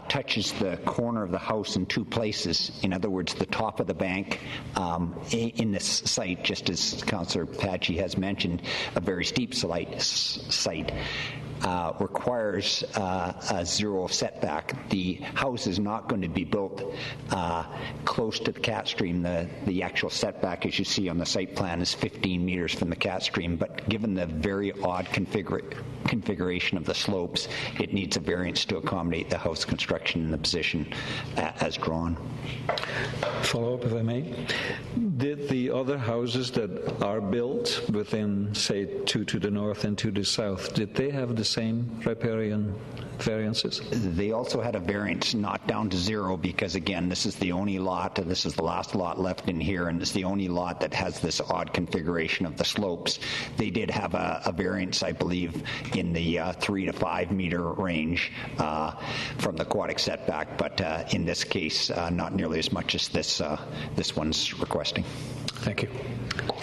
Speaker 11: touches the corner of the house in 2 places. In other words, the top of the bank in this site, just as Councillor Patchy has mentioned, a very steep site requires a 0 setback. The house is not going to be built close to the Cat Stream. The actual setback, as you see on the site plan, is 15 meters from the Cat Stream, but given the very odd configuration of the slopes, it needs a variance to accommodate the house construction in the position as drawn.
Speaker 5: Follow up, if I may. Did the other houses that are built within, say, 2 to the north and 2 to the south, did they have the same riparian variances?
Speaker 11: They also had a variance, not down to 0, because again, this is the only lot, this is the last lot left in here, and it's the only lot that has this odd configuration of the slopes. They did have a variance, I believe, in the 3 to 5 meter range from the aquatic setback, but in this case, not nearly as much as this one's requesting.
Speaker 1: Thank you.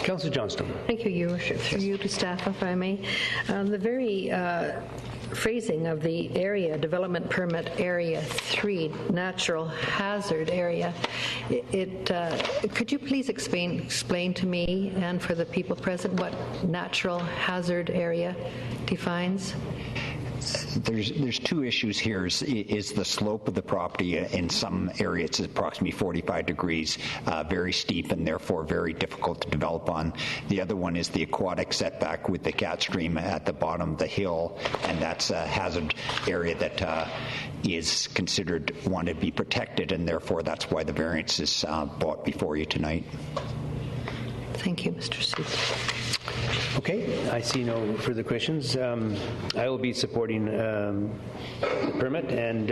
Speaker 1: Councillor Johnston.
Speaker 6: Thank you, Your Worship. Through you to staff, if I may. The very phrasing of the area, development permit area 3, natural hazard area, could you please explain to me and for the people present what natural hazard area defines?
Speaker 11: there's two issues here. Is the slope of the property in some areas is approximately 45 degrees, very steep and therefore very difficult to develop on. The other one is the aquatic setback with the cat stream at the bottom of the hill, and that's a hazard area that is considered wanted to be protected, and therefore that's why the variance is brought before you tonight.
Speaker 6: Thank you, Mr. Soup.
Speaker 1: Okay, I see no further questions. I will be supporting the permit, and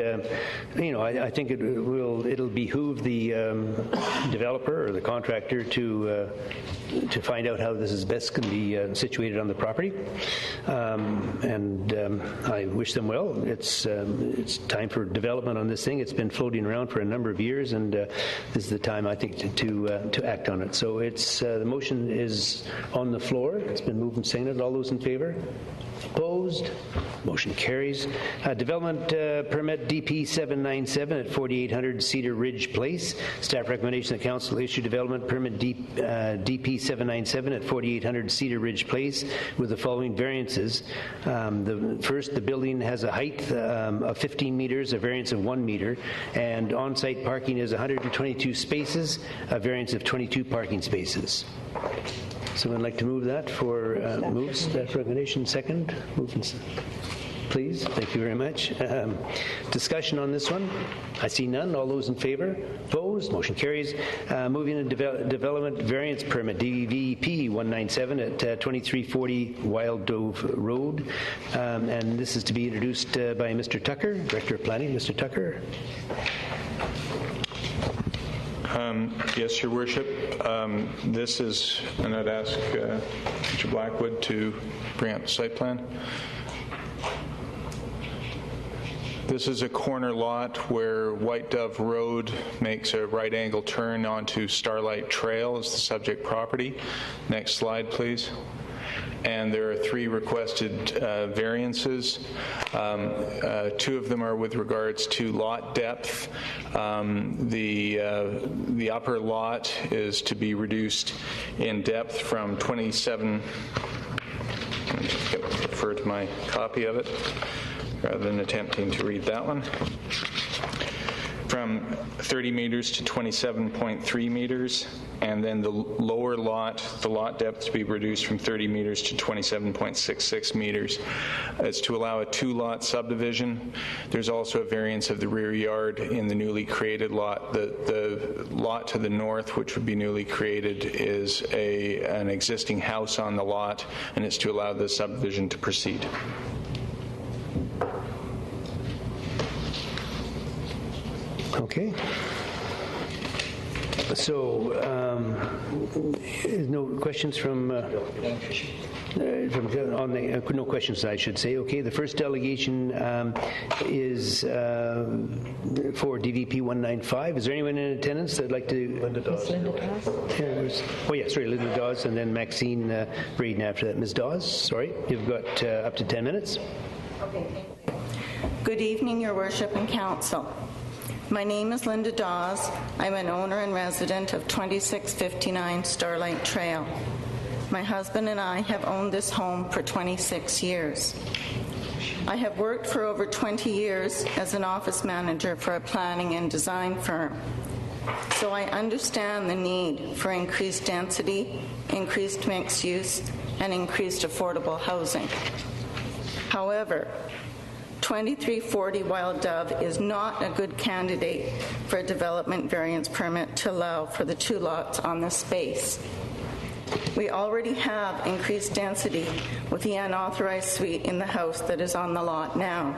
Speaker 1: I think it'll behoove the developer or the contractor to find out how this is best can be situated on the property, and I wish them well. It's time for development on this thing. It's been floating around for a number of years, and this is the time I think to act on it. So it's the motion is on the floor. It's been moved and seconded. All those in favor? Opposed? Motion carries. Development permit DP 797 at 4800 Cedar Ridge Place. Staff recommendation the council issue development permit DP 797 at 4800 Cedar Ridge Place with the following variances. The building has a height of 15 meters, a variance of 1 meter, and on-site parking is 122 spaces, a variance of 22 parking spaces. Someone like to move that for moves? Staff recommendation second? Please. Thank you very much. Discussion on this one? I see none. All those in favor? Opposed? Motion carries. Moving to development variance permit, DVP 197 at 2340 Wild Dove Road. And this is to be introduced by Mr. Tucker, Director of Planning. Mr. Tucker.
Speaker 17: Yes, Your Worship. This is, and I'd ask Mr. Blackwood to bring up the site plan. This is a corner lot where White Dove Road makes a right-angle turn onto Starlight Trail as the subject property. Next slide, please. And there are 3 requested variances. 2 of them are with regards to lot depth. The upper lot is to be reduced in depth from 27. Let me just refer to my copy of it rather than attempting to read that one. From 30 meters to 27.3 meters, and then the lower lot, the lot depth to be reduced from 30 meters to 27.66 meters. It's to allow a 2-lot subdivision. There's also a variance of the rear yard in the newly created lot. The lot to the north, which would be newly created, is an existing house on the lot, and it's to allow the subdivision to proceed.
Speaker 1: Okay. So, no questions from no questions, I should say. Okay, the first delegation is for DVP 195. Is there anyone in attendance that'd like to? Linda Dawes. Oh yeah, sorry, Linda Dawes, and then Maxine Braden after that. Ms. Dawes, sorry, you've got up to 10 minutes.
Speaker 18: Okay. Good evening, Your Worship and Council. My name is Linda Dawes. I'm an owner and resident of 2659 Starlight Trail. My husband and I have owned this home for 26 years. I have worked for over 20 years as an office manager for a planning and design firm. So I understand the need for increased density, increased mixed use, and increased affordable housing. However, 2340 Wild Dove is not a good candidate for a development variance permit to allow for the 2 lots on this space. We already have increased density with the unauthorized suite in the house that is on the lot now.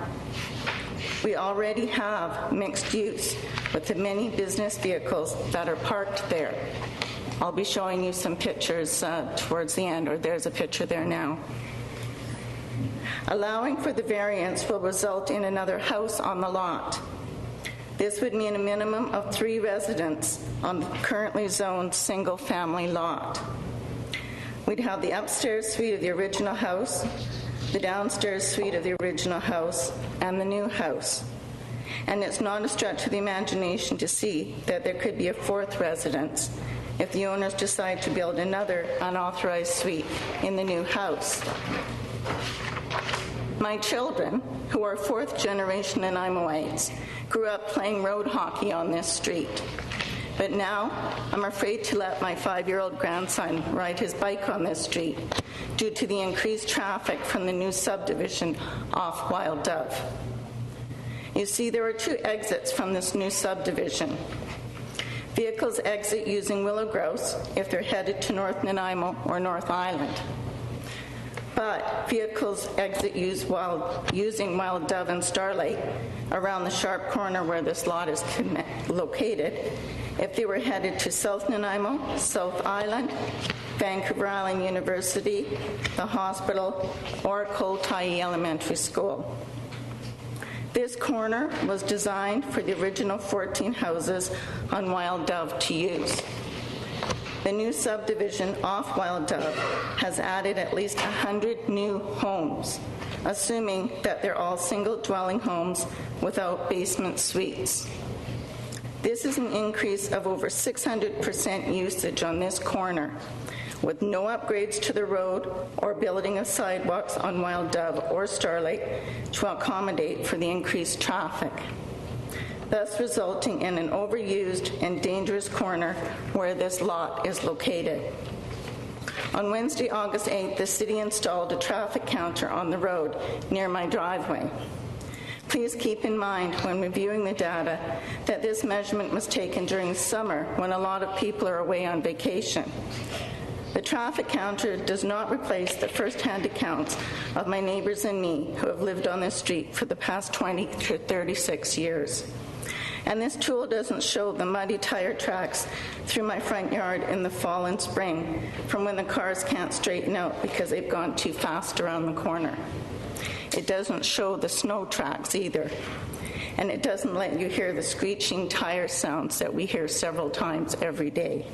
Speaker 18: We already have mixed use with the many business vehicles that are parked there. I'll be showing you some pictures towards the end, or there's a picture there now. Allowing for the variance will result in another house on the lot. This would mean a minimum of 3 residents on the currently zoned single-family lot. We'd have the upstairs suite of the original house, the downstairs suite of the original house, and the new house. And it's not a stretch of the imagination to see that there could be a 4th residence if the owners decide to build another unauthorized suite in the new house. My children, who are fourth-generation Nanaimoites, grew up playing road hockey on this street. But now, I'm afraid to let my 5-year-old grandson ride his bike on this street due to the increased traffic from the new subdivision off Wild Dove. You see, there are 2 exits from this new subdivision. Vehicles exit using Willow Grouse if they're headed to North Nanaimo or North Island. But vehicles exit using Wild Dove and Starlight around the sharp corner where this lot is located if they were headed to South Nanaimo, South Island, Vancouver Island University, the hospital, or Koltai Elementary School. This corner was designed for the original 14 houses on Wild Dove to use. The new subdivision off Wild Dove has added at least 100 new homes, assuming that they're all single-dwelling homes without basement suites. This is an increase of over 600% usage on this corner, with no upgrades to the road or building of sidewalks on Wild Dove or Starlight to accommodate for the increased traffic, thus resulting in an overused and dangerous corner where this lot is located. On Wednesday, August 8th, the city installed a traffic counter on the road near my driveway. Please keep in mind when reviewing the data that this measurement was taken during summer when a lot of people are away on vacation. The traffic counter does not replace the first-hand accounts of my neighbors and me who have lived on this street for the past 20 to 36 years. And this tool doesn't show the muddy tire tracks through my front yard in the fall and spring from when the cars can't straighten out because they've gone too fast around the corner. It doesn't show the snow tracks either. And it doesn't let you hear the screeching tire sounds that we hear several times every day.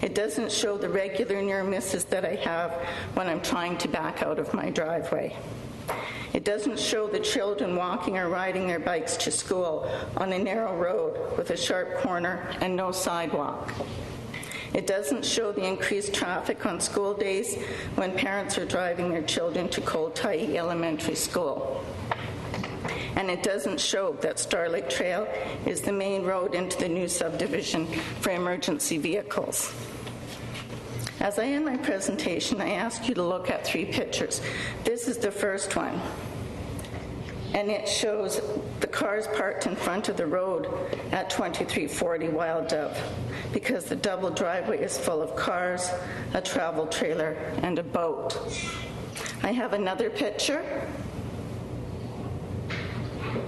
Speaker 18: It doesn't show the regular near misses that I have when I'm trying to back out of my driveway. It doesn't show the children walking or riding their bikes to school on a narrow road with a sharp corner and no sidewalk. It doesn't show the increased traffic on school days when parents are driving their children to Koltai Elementary School. And it doesn't show that Starlight Trail is the main road into the new subdivision for emergency vehicles. As I end my presentation, I ask you to look at 3 pictures. This is the first one, and it shows the cars parked in front of the road at 2340 Wild Dove because the double driveway is full of cars, a travel trailer, and a boat. I have another picture.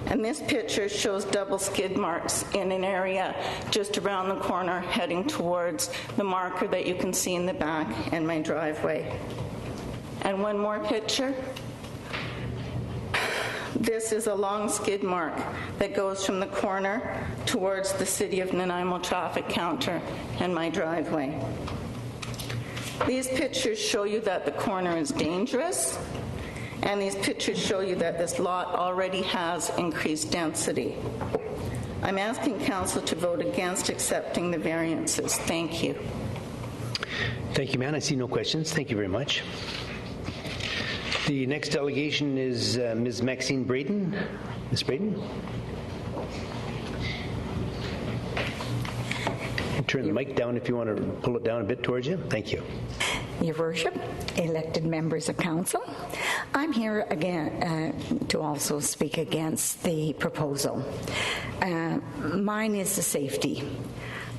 Speaker 18: And this picture shows double skid marks in an area just around the corner heading towards the marker that you can see in the back and my driveway. And one more picture. This is a long skid mark that goes from the corner towards the City of Nanaimo traffic counter and my driveway. These pictures show you that the corner is dangerous, and these pictures show you that this lot already has increased density. I'm asking Council to vote against accepting the variances. Thank you.
Speaker 1: Thank you, ma'am. I see no questions. Thank you very much. The next delegation is Ms. Maxine Braden. Ms. Braden? Turn the mic down if you want to pull it down a bit towards you. Thank you.
Speaker 19: Your Worship, elected members of Council, I'm here again to also speak against the proposal. Mine is the safety.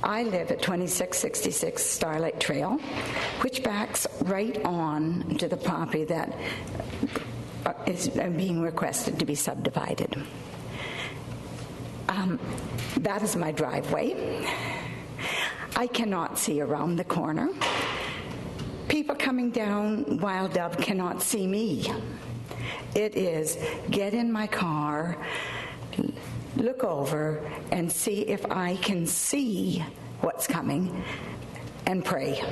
Speaker 19: I live at 2666 Starlight Trail, which backs right on to the property that is being requested to be subdivided. That is my driveway. I cannot see around the corner. People coming down Wild Dove cannot see me. It is get in my car, look over, and see if I can see what's coming, and pray.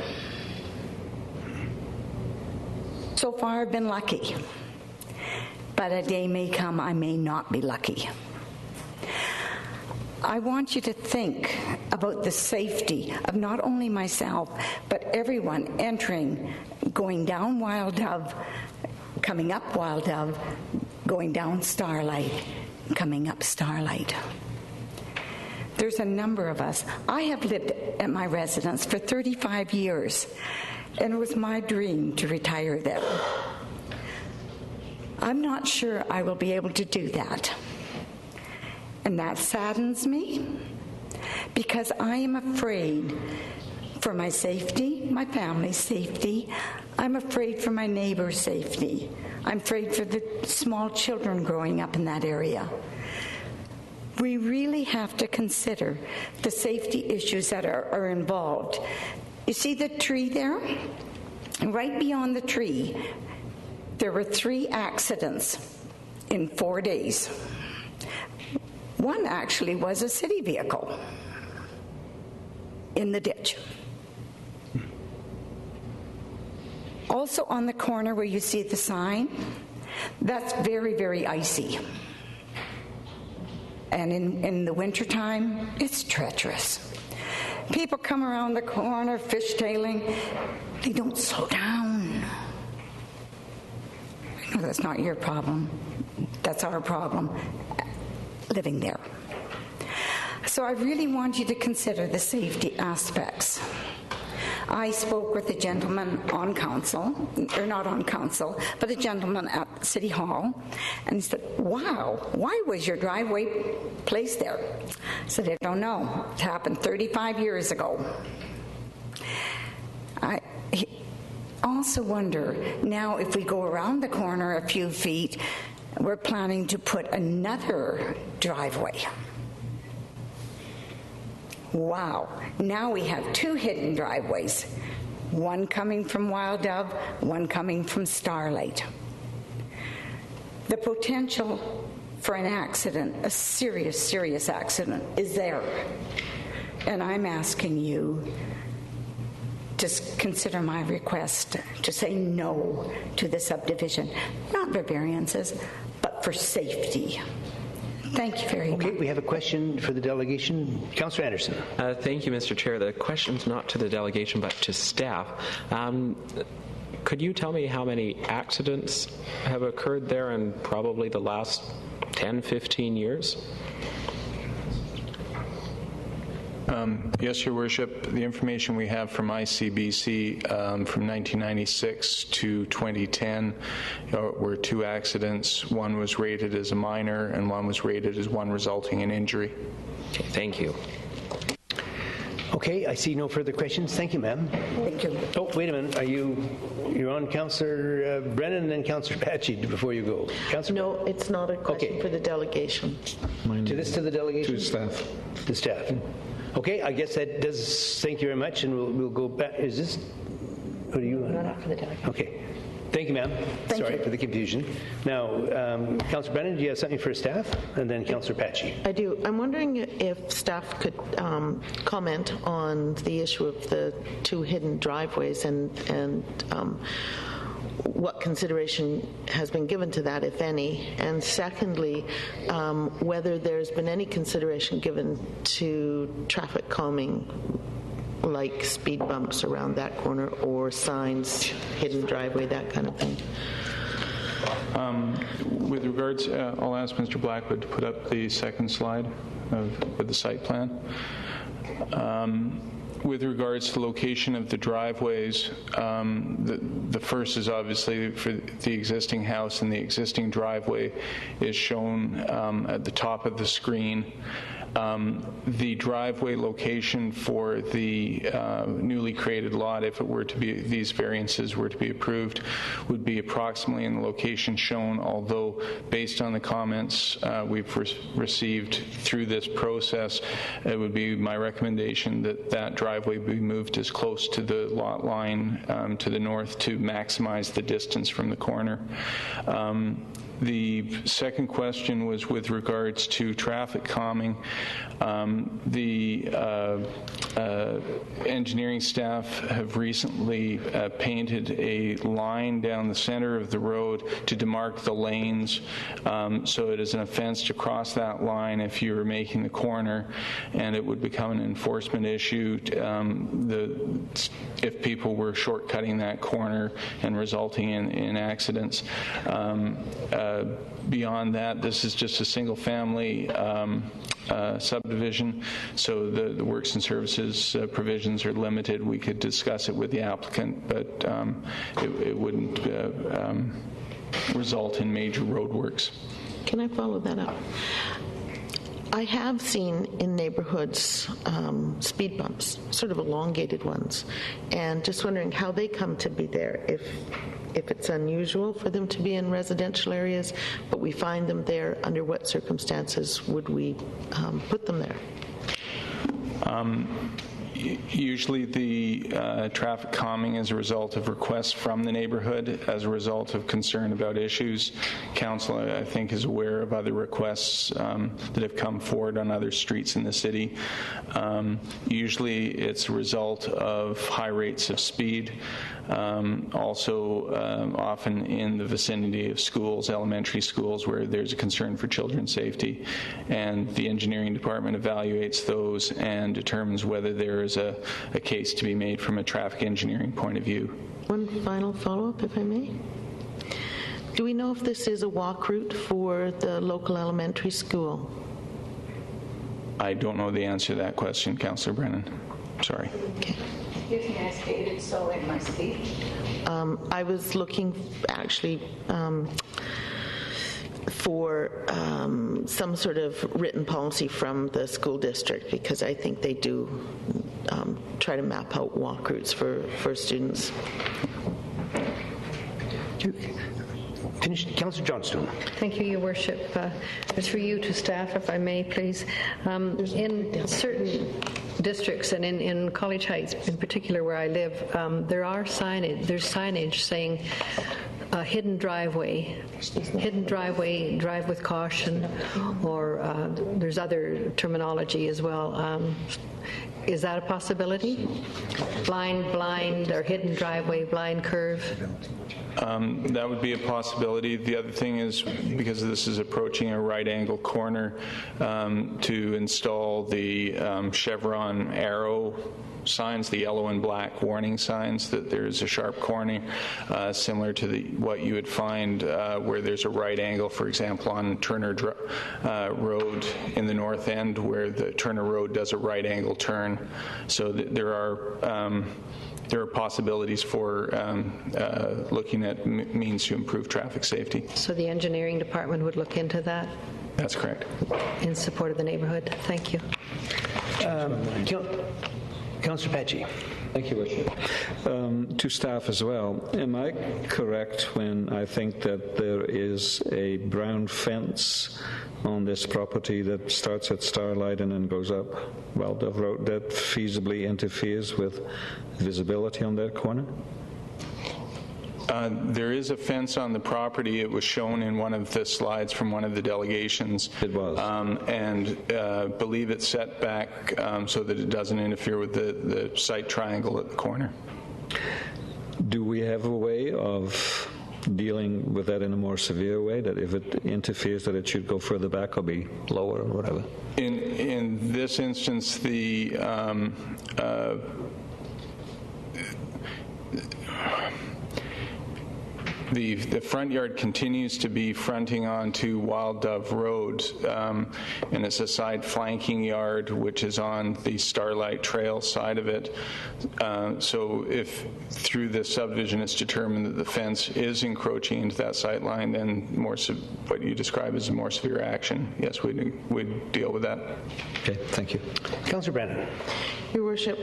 Speaker 19: So far, I've been lucky, but a day may come I may not be lucky. I want you to think about the safety of not only myself, but everyone entering, going down Wild Dove, coming up Wild Dove, going down Starlight, coming up Starlight. There's a number of us. I have lived at my residence for 35 years, and it was my dream to retire there. I'm not sure I will be able to do that. And that saddens me because I am afraid for my safety, my family's safety. I'm afraid for my neighbor's safety. I'm afraid for the small children growing up in that area. We really have to consider the safety issues that are involved. You see the tree there? And right beyond the tree, there were 3 accidents in 4 days. One actually was a city vehicle in the ditch. Also on the corner where you see the sign, that's very, very icy. And in the wintertime, it's treacherous. People come around the corner fishtailing. They don't slow down. I know that's not your problem. That's our problem, living there. So I really want you to consider the safety aspects. I spoke with a gentleman on council, or not on council, but a gentleman at City Hall, and he said, wow, why was your driveway placed there? I said, I don't know. It happened 35 years ago. I also wonder, now if we go around the corner a few feet, we're planning to put another driveway. Wow, now we have 2 hidden driveways, one coming from Wild Dove, one coming from Starlight. The potential for an accident, a serious, serious accident, is there. And I'm asking you to consider my request to say no to the subdivision, not for variances, but for safety. Thank you very much.
Speaker 1: Okay, we have a question for the delegation. Councillor Anderson.
Speaker 9: Thank you, Mr. Chair. The question's not to the delegation, but to staff. Could you tell me how many accidents have occurred there in probably the last 10, 15 years?
Speaker 20: Yes, Your Worship. The information we have from ICBC from 1996 to 2010 were 2 accidents. One was rated as a minor and one was rated as one resulting in injury.
Speaker 9: Okay, thank you.
Speaker 1: Okay, I see no further questions. Thank you, ma'am.
Speaker 19: Thank you.
Speaker 1: Oh, wait a minute. You're on Councillor Brennan and then Councillor Patchy before you go. Councillor?
Speaker 10: No, it's not a question for the delegation.
Speaker 1: To the delegation?
Speaker 5: To staff.
Speaker 1: To staff. Okay, I guess that does. Thank you very much, and we'll go back. Is this? What are you?
Speaker 6: Not for the delegation.
Speaker 1: Okay. Thank you, ma'am. Sorry for the confusion. Now, Councillor Brennan, do you have something for staff? And then Councillor Patchy.
Speaker 10: I do. I'm wondering if staff could comment on the issue of the 2 hidden driveways and what consideration has been given to that, if any. And secondly, whether there's been any consideration given to traffic calming, like speed bumps around that corner or signs, hidden driveway, that kind of thing.
Speaker 20: With regards, I'll ask Mr. Blackwood to put up the second slide with the site plan. With regards to the location of the driveways, the first is obviously for the existing house, and the existing driveway is shown at the top of the screen. The driveway location for the newly created lot, if it were to be, these variances were to be approved, would be approximately in the location shown, although based on the comments we've received through this process, it would be my recommendation that that driveway be moved as close to the lot line to the north to maximize the distance from the corner. The second question was with regards to traffic calming. The engineering staff have recently painted a line down the center of the road to demarc the lanes, so it is an offense to cross that line if you're making the corner, and it would become an enforcement issue if people were shortcutting that corner and resulting in accidents. Beyond that, this is just a single-family subdivision, so the works and services provisions are limited. We could discuss it with the applicant, but it wouldn't result in major road works.
Speaker 10: Can I follow that up? I have seen in neighborhoods speed bumps, sort of elongated ones, and just wondering how they come to be there. If it's unusual for them to be in residential areas, but we find them there, under what circumstances would we put them there?
Speaker 20: Usually the traffic calming is a result of requests from the neighborhood as a result of concern about issues. Council, I think, is aware of other requests that have come forward on other streets in the city. Usually it's a result of high rates of speed. Also often in the vicinity of schools, elementary schools, where there's a concern for children's safety, and the engineering department evaluates those and determines whether there is a case to be made from a traffic engineering point of view.
Speaker 10: One final follow-up, if I may. Do we know if this is a walk route for the local elementary school?
Speaker 20: I don't know the answer to that question, Councillor Brennan. Sorry.
Speaker 10: Okay.
Speaker 19: Excuse me, I stated so in my speech.
Speaker 10: I was looking actually for some sort of written policy from the school district, because I think they do try to map out walk routes for students.
Speaker 1: Councillor Johnstone.
Speaker 6: Thank you, Your Worship. It's for you to staff, if I may, please. In certain districts, and in College Heights in particular where I live, there's signage saying hidden driveway, drive with caution, or there's other terminology as well. Is that a possibility? Blind, or hidden driveway, blind curve?
Speaker 20: That would be a possibility. The other thing is, because this is approaching a right-angle corner, to install the chevron arrow signs, the yellow and black warning signs that there's a sharp corner, similar to what you would find where there's a right angle, for example, on Turner Road in the north end, where the Turner Road does a right angle turn. So there are possibilities for looking at means to improve traffic safety.
Speaker 6: So the engineering department would look into that?
Speaker 20: That's correct.
Speaker 6: In support of the neighborhood. Thank you.
Speaker 1: Councillor Pachi.
Speaker 5: Thank you, Worship. To staff as well, am I correct when I think that there is a brown fence on this property that starts at Starlight and then goes up Wild Dove Road that feasibly interferes with visibility on that corner?
Speaker 20: There is a fence on the property. It was shown in one of the slides from one of the delegations.
Speaker 5: It was.
Speaker 20: And believe it's set back so that it doesn't interfere with the site triangle at the corner.
Speaker 5: Do we have a way of dealing with that in a more severe way, that if it interferes that it should go further back or be lower or whatever?
Speaker 20: In this instance, the front yard continues to be fronting onto Wild Dove Road, and it's a side flanking yard which is on the Starlight Trail side of it. So if through the subdivision it's determined that the fence is encroaching into that sight line, then what you describe as a more severe action, yes, we'd deal with that.
Speaker 5: Okay, thank you.
Speaker 1: Councillor Brennan.
Speaker 10: Your Worship,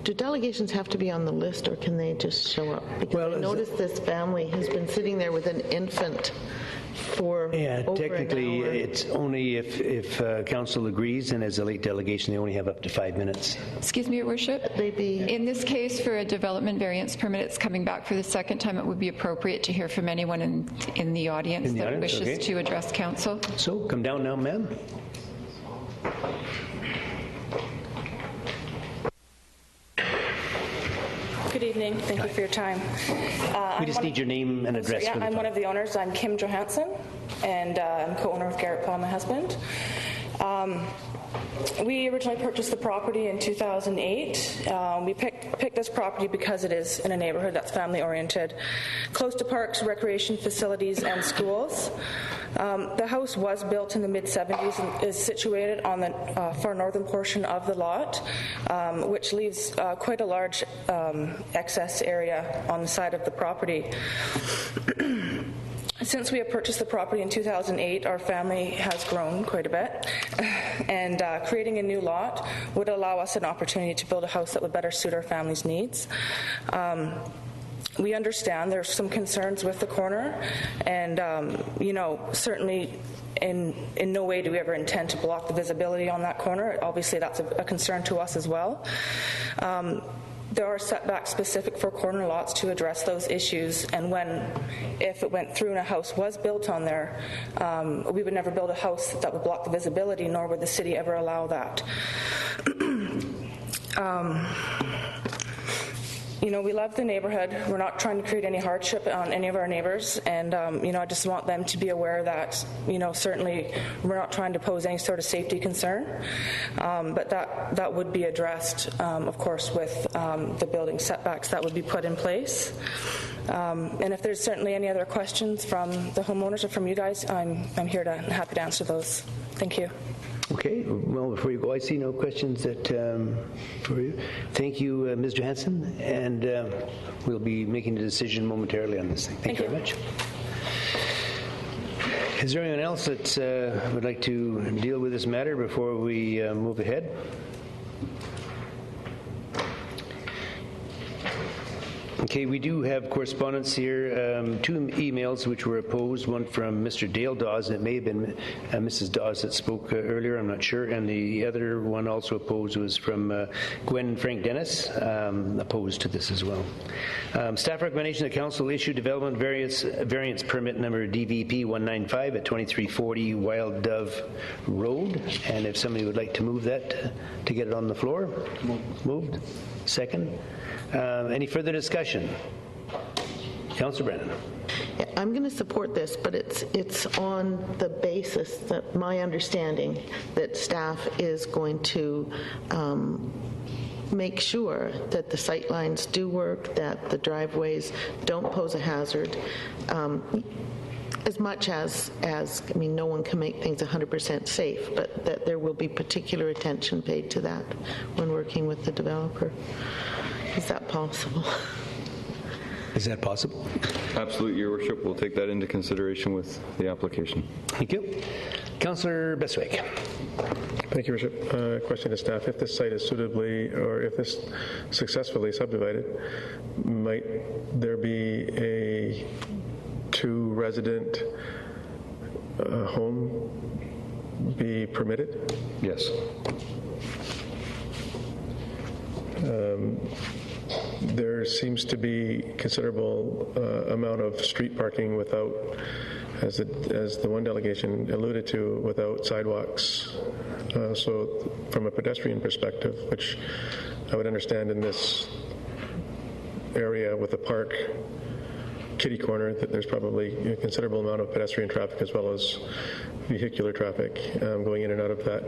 Speaker 10: do delegations have to be on the list, or can they just show up? Because I noticed this family has been sitting there with an infant for over
Speaker 1: technically,
Speaker 10: an hour.
Speaker 1: it's only if council agrees, and as a late delegation, they only have up to 5 minutes.
Speaker 2: Excuse me, Your Worship. In this case, for a development variance permit, it's coming back for the second time. It would be appropriate to hear from anyone in the audience that wishes to address council.
Speaker 1: So, come down now, ma'am.
Speaker 21: Good evening. Thank you for your time.
Speaker 1: We just need your name and address.
Speaker 21: Yeah, I'm one of the owners. I'm Kim Johansson, and I'm co-owner of Garrett Paul, my husband. We originally purchased the property in 2008. We picked this property because it is in a neighborhood that's family-oriented, close to parks, recreation facilities, and schools. The house was built in the mid-70s and is situated on the far northern portion of the lot, which leaves quite a large excess area on the side of the property. Since we have purchased the property in 2008, our family has grown quite a bit, and creating a new lot would allow us an opportunity to build a house that would better suit our family's needs. We understand there's some concerns with the corner, and certainly in no way do we ever intend to block the visibility on that corner. Obviously, that's a concern to us as well. There are setbacks specific for corner lots to address those issues, and if it went through and a house was built on there, we would never build a house that would block the visibility, nor would the city ever allow that. We love the neighborhood. We're not trying to create any hardship on any of our neighbors, and I just want them to be aware that certainly we're not trying to pose any sort of safety concern, but that would be addressed, of course, with the building setbacks that would be put in place. And if there's certainly any other questions from the homeowners or from you guys, I'm happy to answer those. Thank you.
Speaker 1: Okay, well, before you go, I see no questions for you. Thank you, Ms. Johansson, and we'll be making a decision momentarily on this thing. Thank you very much. Is there anyone else that would like to deal with this matter before we move ahead? Okay, we do have correspondence here, 2 emails which were opposed, one from Mr. Dale Dawes, and it may have been Mrs. Dawes that spoke earlier, I'm not sure, and the other one also opposed was from Gwen Frank Dennis, opposed to this as well. Staff recommendation that council issue development variance permit number DVP 195 at 2340 Wild Dove Road, and if somebody would like to move that to get it on the floor. Moved. Second. Any further discussion? Councillor Brennan.
Speaker 10: Yeah, I'm going to support this, but it's on the basis that my understanding that staff is going to make sure that the sight lines do work, that the driveways don't pose a hazard. As much as no one can make things 100% safe, but that there will be particular attention paid to that when working with the developer. Is that possible?
Speaker 1: Is that possible?
Speaker 8: Absolutely, Your Worship. We'll take that into consideration with the application.
Speaker 1: Thank you. Councillor Beswick.
Speaker 3: Thank you, Worship. Question to staff. If this site is suitably, or if this successfully subdivided, might there be a 2-resident home be permitted?
Speaker 8: Yes.
Speaker 3: There seems to be considerable amount of street parking without, as the one delegation alluded to, without sidewalks. So from a pedestrian perspective, which I would understand in this area with a park, kitty corner, that there's probably a considerable amount of pedestrian traffic as well as vehicular traffic going in and out of that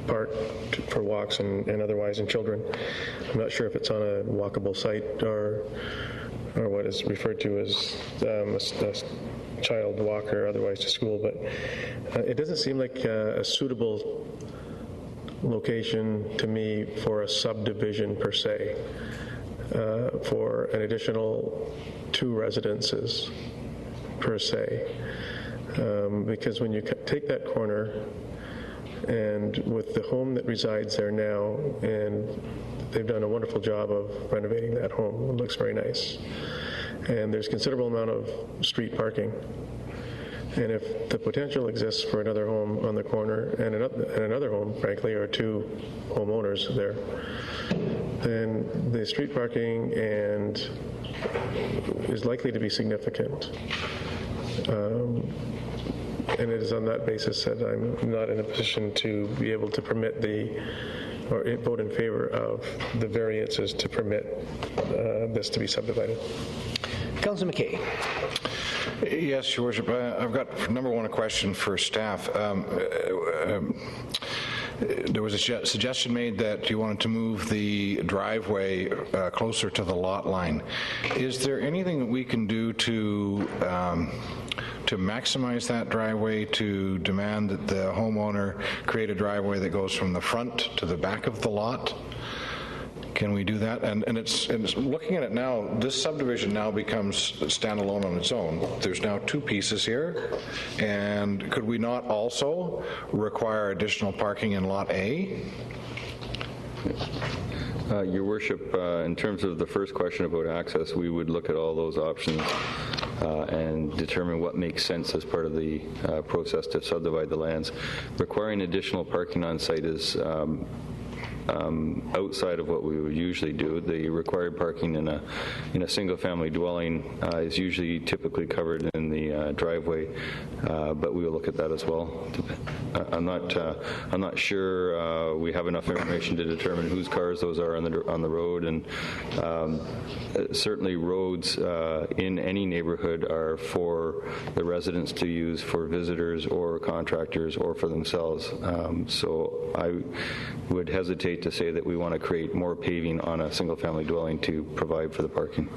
Speaker 3: park for walks and otherwise, and children. I'm not sure if it's on a walkable site or what is referred to as a child walker, otherwise to school, but it doesn't seem like a suitable location to me for a subdivision per se, for an additional 2 residences per se, because when you take that corner, and with the home that resides there now and they've done a wonderful job of renovating that home. It looks very nice. And there's considerable amount of street parking. And if the potential exists for another home on the corner and another home, frankly, or two homeowners there, then the street parking is likely to be significant. And it is on that basis that I'm not in a position to be able to permit or vote in favor of the variances to permit this to be subdivided.
Speaker 1: Councillor McKay.
Speaker 7: Yes, Your Worship. I've got, number one, a question for staff. There was a suggestion made that you wanted to move the driveway closer to the lot line. Is there anything that we can do to maximize that driveway, to demand that the homeowner create a driveway that goes from the front to the back of the lot? Can we do that? And it's looking at it now, this subdivision now becomes standalone on its own. There's now two pieces here. And could we not also require additional parking in Lot A?
Speaker 8: Your Worship, in terms of the first question about access, we would look at all those options and determine what makes sense as part of the process to subdivide the lands. Requiring additional parking on site is outside of what we would usually do. The required parking in a single-family dwelling is usually typically covered in the driveway, but we will look at that as well. I'm not sure we have enough information to determine whose cars those are on the road, and certainly roads in any neighborhood are for the residents to use, for visitors or contractors or for themselves. So I would hesitate to say that we want to create more paving on a single-family dwelling to provide for the parking.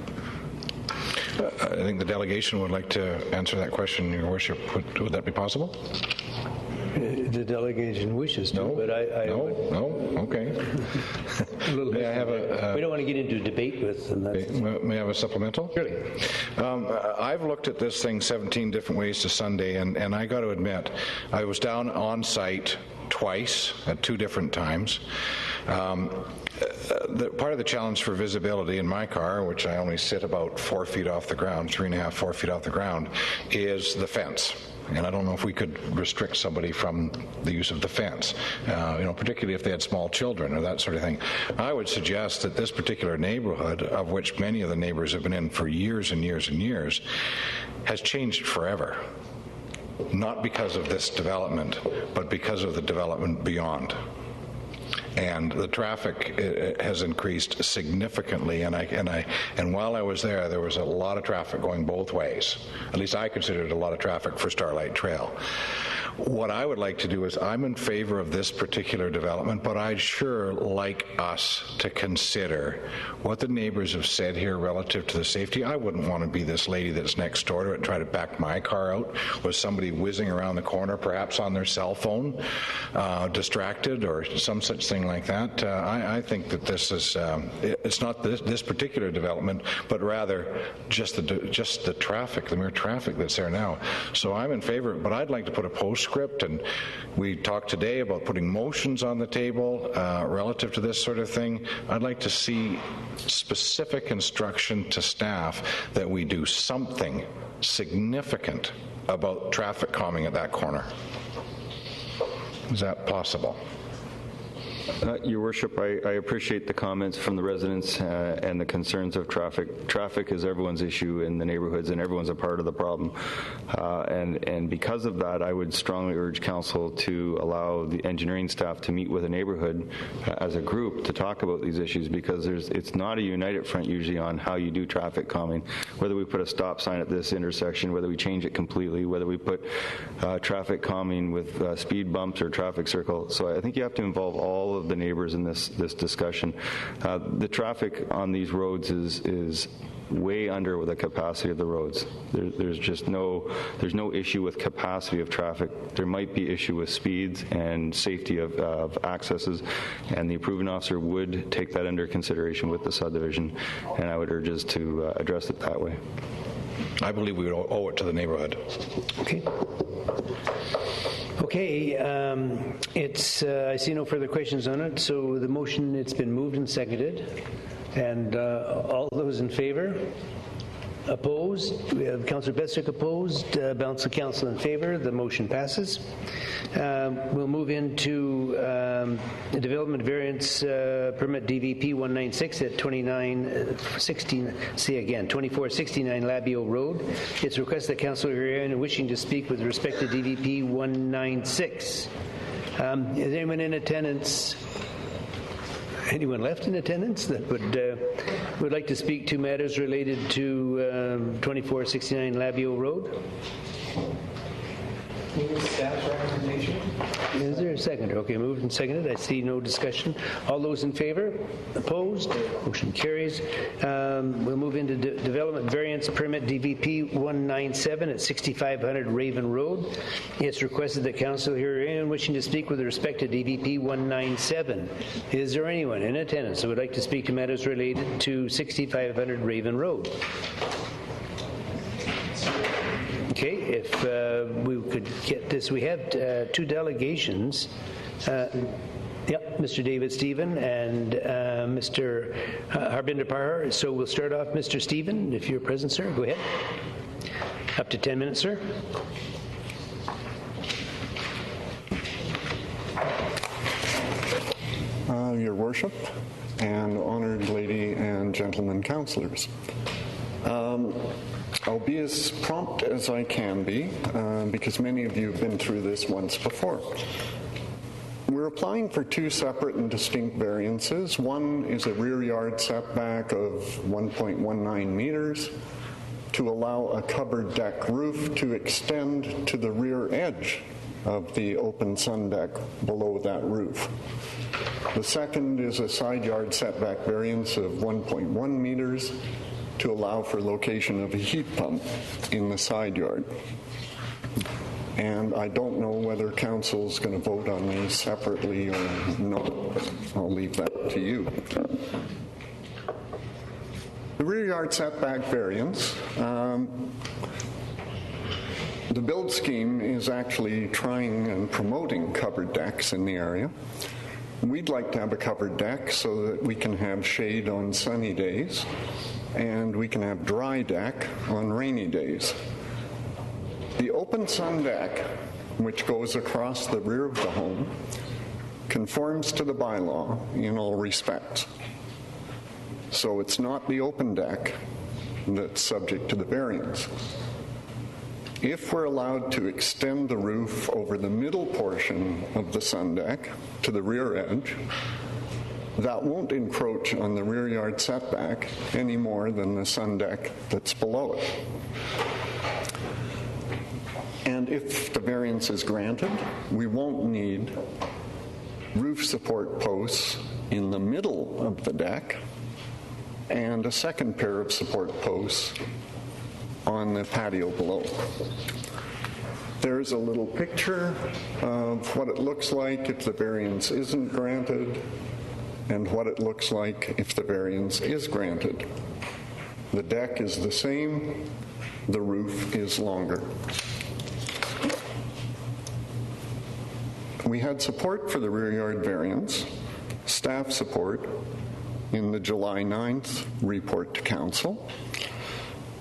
Speaker 7: I think the delegation would like to answer that question, Your Worship. Would that be possible?
Speaker 1: The delegation wishes to, but
Speaker 7: okay.
Speaker 1: May I have we don't want to get into a debate with them.
Speaker 7: May I have a supplemental?
Speaker 1: Surely.
Speaker 7: I've looked at this thing 17 different ways to Sunday, and I got to admit, I was down on site twice at two different times. Part of the challenge for visibility in my car, which I only sit about 4 feet off the ground, 3.5, 4 feet off the ground, is the fence. And I don't know if we could restrict somebody from the use of the fence, particularly if they had small children or that sort of thing. I would suggest that this particular neighborhood, of which many of the neighbors have been in for years and years and years, has changed forever. Not because of this development, but because of the development beyond. And the traffic has increased significantly, and while I was there was a lot of traffic going both ways. At least I considered a lot of traffic for Starlight Trail. What I would like to do is, I'm in favor of this particular development, but I'd sure like us to consider what the neighbors have said here relative to the safety. I wouldn't want to be this lady that's next door to it and try to back my car out with somebody whizzing around the corner, perhaps on their cell phone, distracted or some such thing like that. I think that this is, it's not this particular development, but rather just the traffic, the mere traffic that's there now. So I'm in favor, but I'd like to put a postscript, and we talked today about putting motions on the table relative to this sort of thing. I'd like to see specific instruction to staff that we do something significant about traffic calming at that corner. Is that possible?
Speaker 8: Your Worship, I appreciate the comments from the residents and the concerns of traffic. Traffic is everyone's issue in the neighborhoods, and everyone's a part of the problem. And because of that, I would strongly urge Council to allow the engineering staff to meet with a neighborhood as a group to talk about these issues, because it's not a united front usually on how you do traffic calming. Whether we put a stop sign at this intersection, whether we change it completely, whether we put traffic calming with speed bumps or traffic circle. So I think you have to involve all of the neighbors in this discussion. The traffic on these roads is way under the capacity of the roads. There's no issue with capacity of traffic. There might be issue with speeds and safety of accesses, and the approving officer would take that under consideration with the subdivision, and I would urge us to address it that way.
Speaker 7: I believe we would owe it to the neighborhood.
Speaker 1: Okay. Okay, I see no further questions on it, so the motion, it's been moved and seconded. And all those in favor? Opposed? We have Councillor Betsick opposed, balance of council in favor. The motion passes. We'll move into the development variance permit DVP 196 at 2469 Labio Road. It's requested that Councillor Herian wishing to speak with respect to DVP 196. Is anyone in attendance? Anyone left in attendance that would like to speak to matters related to 2469 Labio Road? Staff's recommendation. Is there a second? Okay, moved and seconded. I see no discussion. All those in favor? Opposed? Motion carries. We'll move into development variance permit DVP 197 at 6500 Raven Road. It's requested that council hear anyone wishing to speak with respect to DVP 197. Is there anyone in attendance that would like to speak to matters related to 6500 Raven Road? Okay, if we could get this, we have two delegations. Mr. David Stephen and Mr. Harbinder Pahar. So we'll start off, Mr. Stephen, if you're present, sir. Go ahead. Up to 10 minutes, sir.
Speaker 4: Your Worship, and honored lady and gentlemen councillors. I'll be as prompt as I can be, because many of you have been through this once before. We're applying for two separate and distinct variances. One is a rear yard setback of 1.19 meters to allow a covered deck roof to extend to the rear edge of the open sun deck below that roof. The second is a side yard setback variance of 1.1 meters to allow for location of a heat pump in the side yard. And I don't know whether council's going to vote on these separately or not. I'll leave that to you. The rear yard setback variance, the build scheme is actually trying and promoting covered decks in the area. We'd like to have a covered deck so that we can have shade on sunny days and we can have dry deck on rainy days. The open sun deck, which goes across the rear of the home, conforms to the bylaw in all respects. So it's not the open deck that's subject to the variance. If we're allowed to extend the roof over the middle portion of the sun deck to the rear edge, that won't encroach on the rear yard setback any more than the sun deck that's below it. And if the variance is granted, we won't need roof support posts in the middle of the deck and a second pair of support posts on the patio below. There's a little picture of what it looks like if the variance isn't granted and what it looks like if the variance is granted. The deck is the same, the roof is longer. We had support for the rear yard variance, staff support in the July 9th report to council,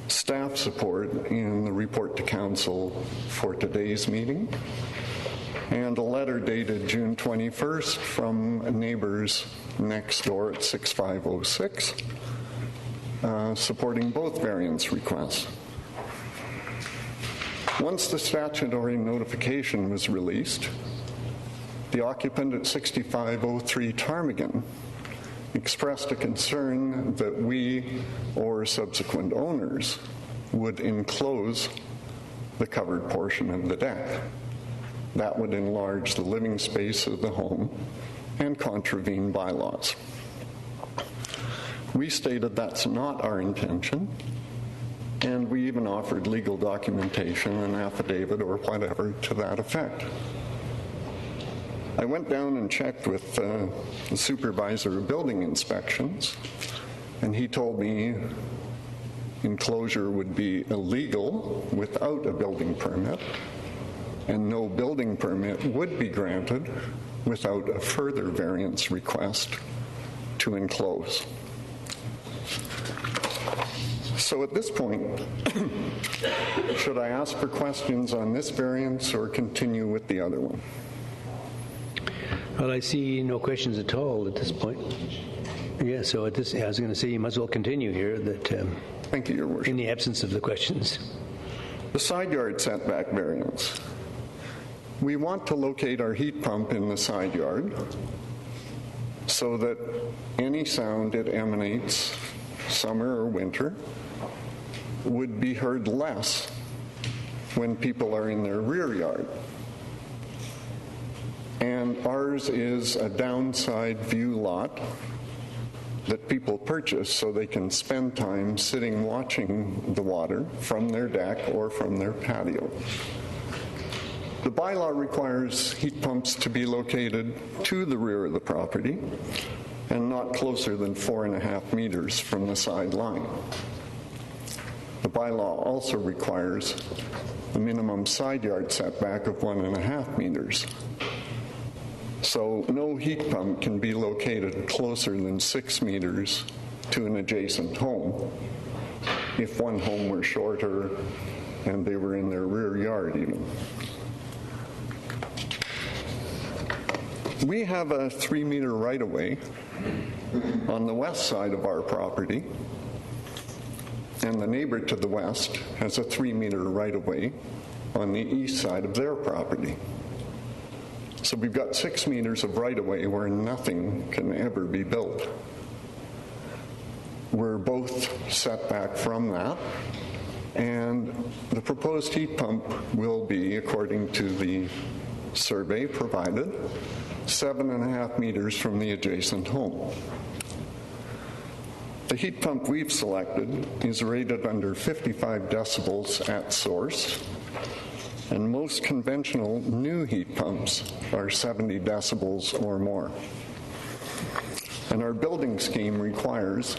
Speaker 4: staff support in the report to council for today's meeting, and a letter dated June 21st from neighbors next door at 6506 supporting both variance requests. Once the statutory notification was released, the occupant at 6503 Ptarmigan expressed a concern that we or subsequent owners would enclose the covered portion of the deck. That would enlarge the living space of the home and contravene bylaws. We stated that's not our intention, and we even offered legal documentation, an affidavit or whatever to that effect. I went down and checked with the supervisor of building inspections, and he told me enclosure would be illegal without a building permit, and no building permit would be granted without a further variance request to enclose. So at this point, should I ask for questions on this variance or continue with the other one?
Speaker 1: Well, I see no questions at all at this point. Yeah, so at this, I was going to say you might as well continue here. That
Speaker 4: thank you, Your Worship.
Speaker 1: In the absence of the questions.
Speaker 4: The side yard setback variance. We want to locate our heat pump in the side yard so that any sound it emanates, summer or winter, would be heard less when people are in their rear yard. And ours is a downside view lot that people purchase so they can spend time sitting watching the water from their deck or from their patio. The bylaw requires heat pumps to be located to the rear of the property and not closer than 4.5 meters from the side line. The bylaw also requires a minimum side yard setback of 1.5 meters. So no heat pump can be located closer than 6 meters to an adjacent home if one home were shorter and they were in their rear yard even. We have a 3-meter right-of-way on the west side of our property, and the neighbor to the west has a 3-meter right-of-way on the east side of their property. So we've got 6 meters of right-of-way where nothing can ever be built. We're both set back from that, and the proposed heat pump will be, according to the survey provided, 7.5 meters from the adjacent home. The heat pump we've selected is rated under 55 decibels at source, and most conventional new heat pumps are 70 decibels or more. And our building scheme requires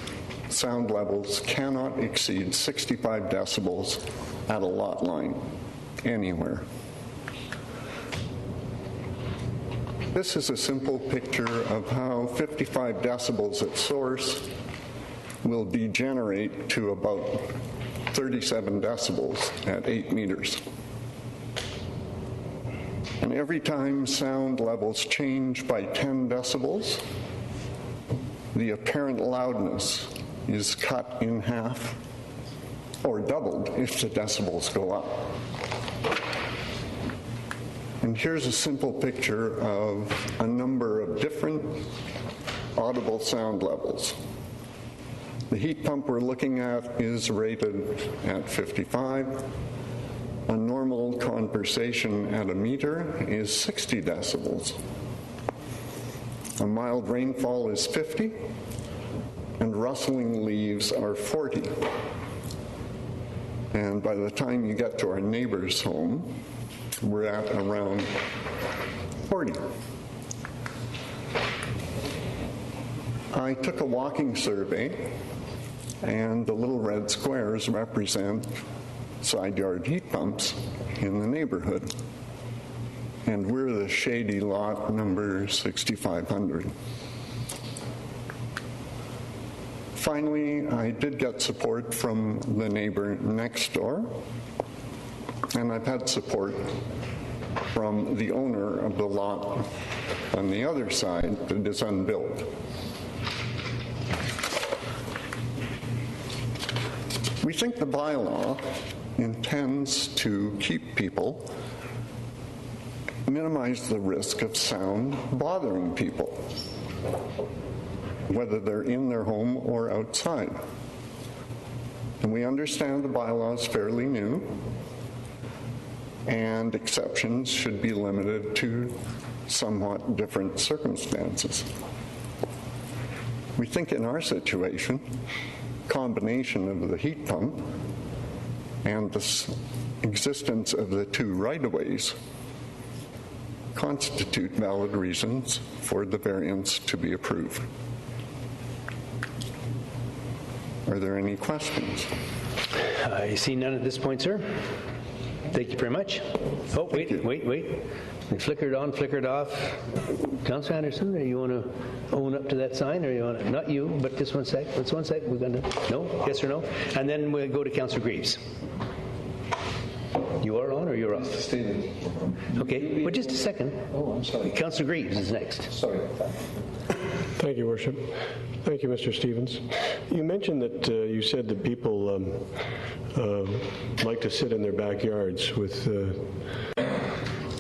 Speaker 4: sound levels cannot exceed 65 decibels at a lot line anywhere. This is a simple picture of how 55 decibels at source will degenerate to about 37 decibels at 8 meters. And every time sound levels change by 10 decibels, the apparent loudness is cut in half or doubled if the decibels go up. And here's a simple picture of a number of different audible sound levels. The heat pump we're looking at is rated at 55. A normal conversation at a meter is 60 decibels. A mild rainfall is 50, and rustling leaves are 40. And by the time you get to our neighbor's home, we're at around 40. I took a walking survey, and the little red squares represent side yard heat pumps in the neighborhood. And we're the shady lot number 6500. Finally, I did get support from the neighbor next door, and I've had support from the owner of the lot on the other side that is unbuilt. We think the bylaw intends to keep people, minimize the risk of sound bothering people, whether they're in their home or outside. And we understand the bylaw is fairly new, and exceptions should be limited to somewhat different circumstances. We think in our situation, combination of the heat pump and the existence of the two right-of-ways constitute valid reasons for the variance to be approved. Are there any questions?
Speaker 1: I see none at this point, sir. Thank you very much. Oh, wait. It flickered on, flickered off. Councillor Anderson, do you want to own up to that sign, or you want to, not you, but just one sec. Let's 1 sec. We're going to, no? Yes or no? And then we'll go to Councillor Greaves. You are on or you're off? Okay, well, just a second. Oh, I'm sorry. Councillor Greaves is next. Sorry.
Speaker 12: Thank you, Worship. Thank you, Mr. Stevens. You mentioned that you said that people like to sit in their backyards with a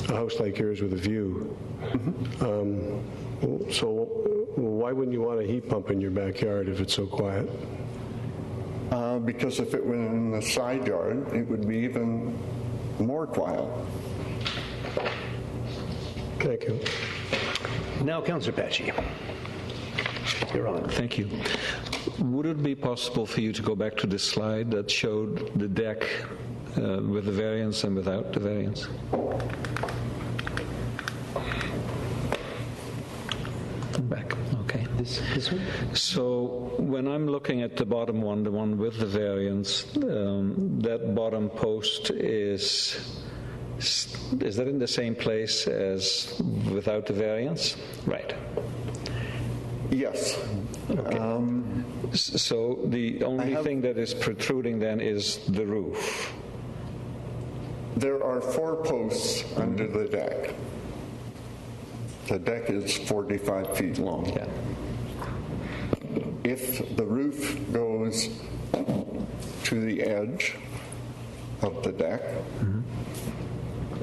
Speaker 12: house like yours with a view. So why wouldn't you want a heat pump in your backyard if it's so quiet?
Speaker 4: Because if it were in the side yard, it would be even more quiet.
Speaker 12: Thank you.
Speaker 1: Now, Councillor Patchy. You're on.
Speaker 5: Thank you. Would it be possible for you to go back to the slide that showed the deck with the variance and without the variance? Back. Okay.
Speaker 1: This one?
Speaker 5: So when I'm looking at the bottom one, the one with the variance, that bottom post is that in the same place as without the variance? Right.
Speaker 4: Yes.
Speaker 5: Okay. So the only thing that is protruding then is the roof.
Speaker 4: There are 4 posts under the deck. The deck is 45 feet long.
Speaker 5: Yeah.
Speaker 4: If the roof goes to the edge of the deck,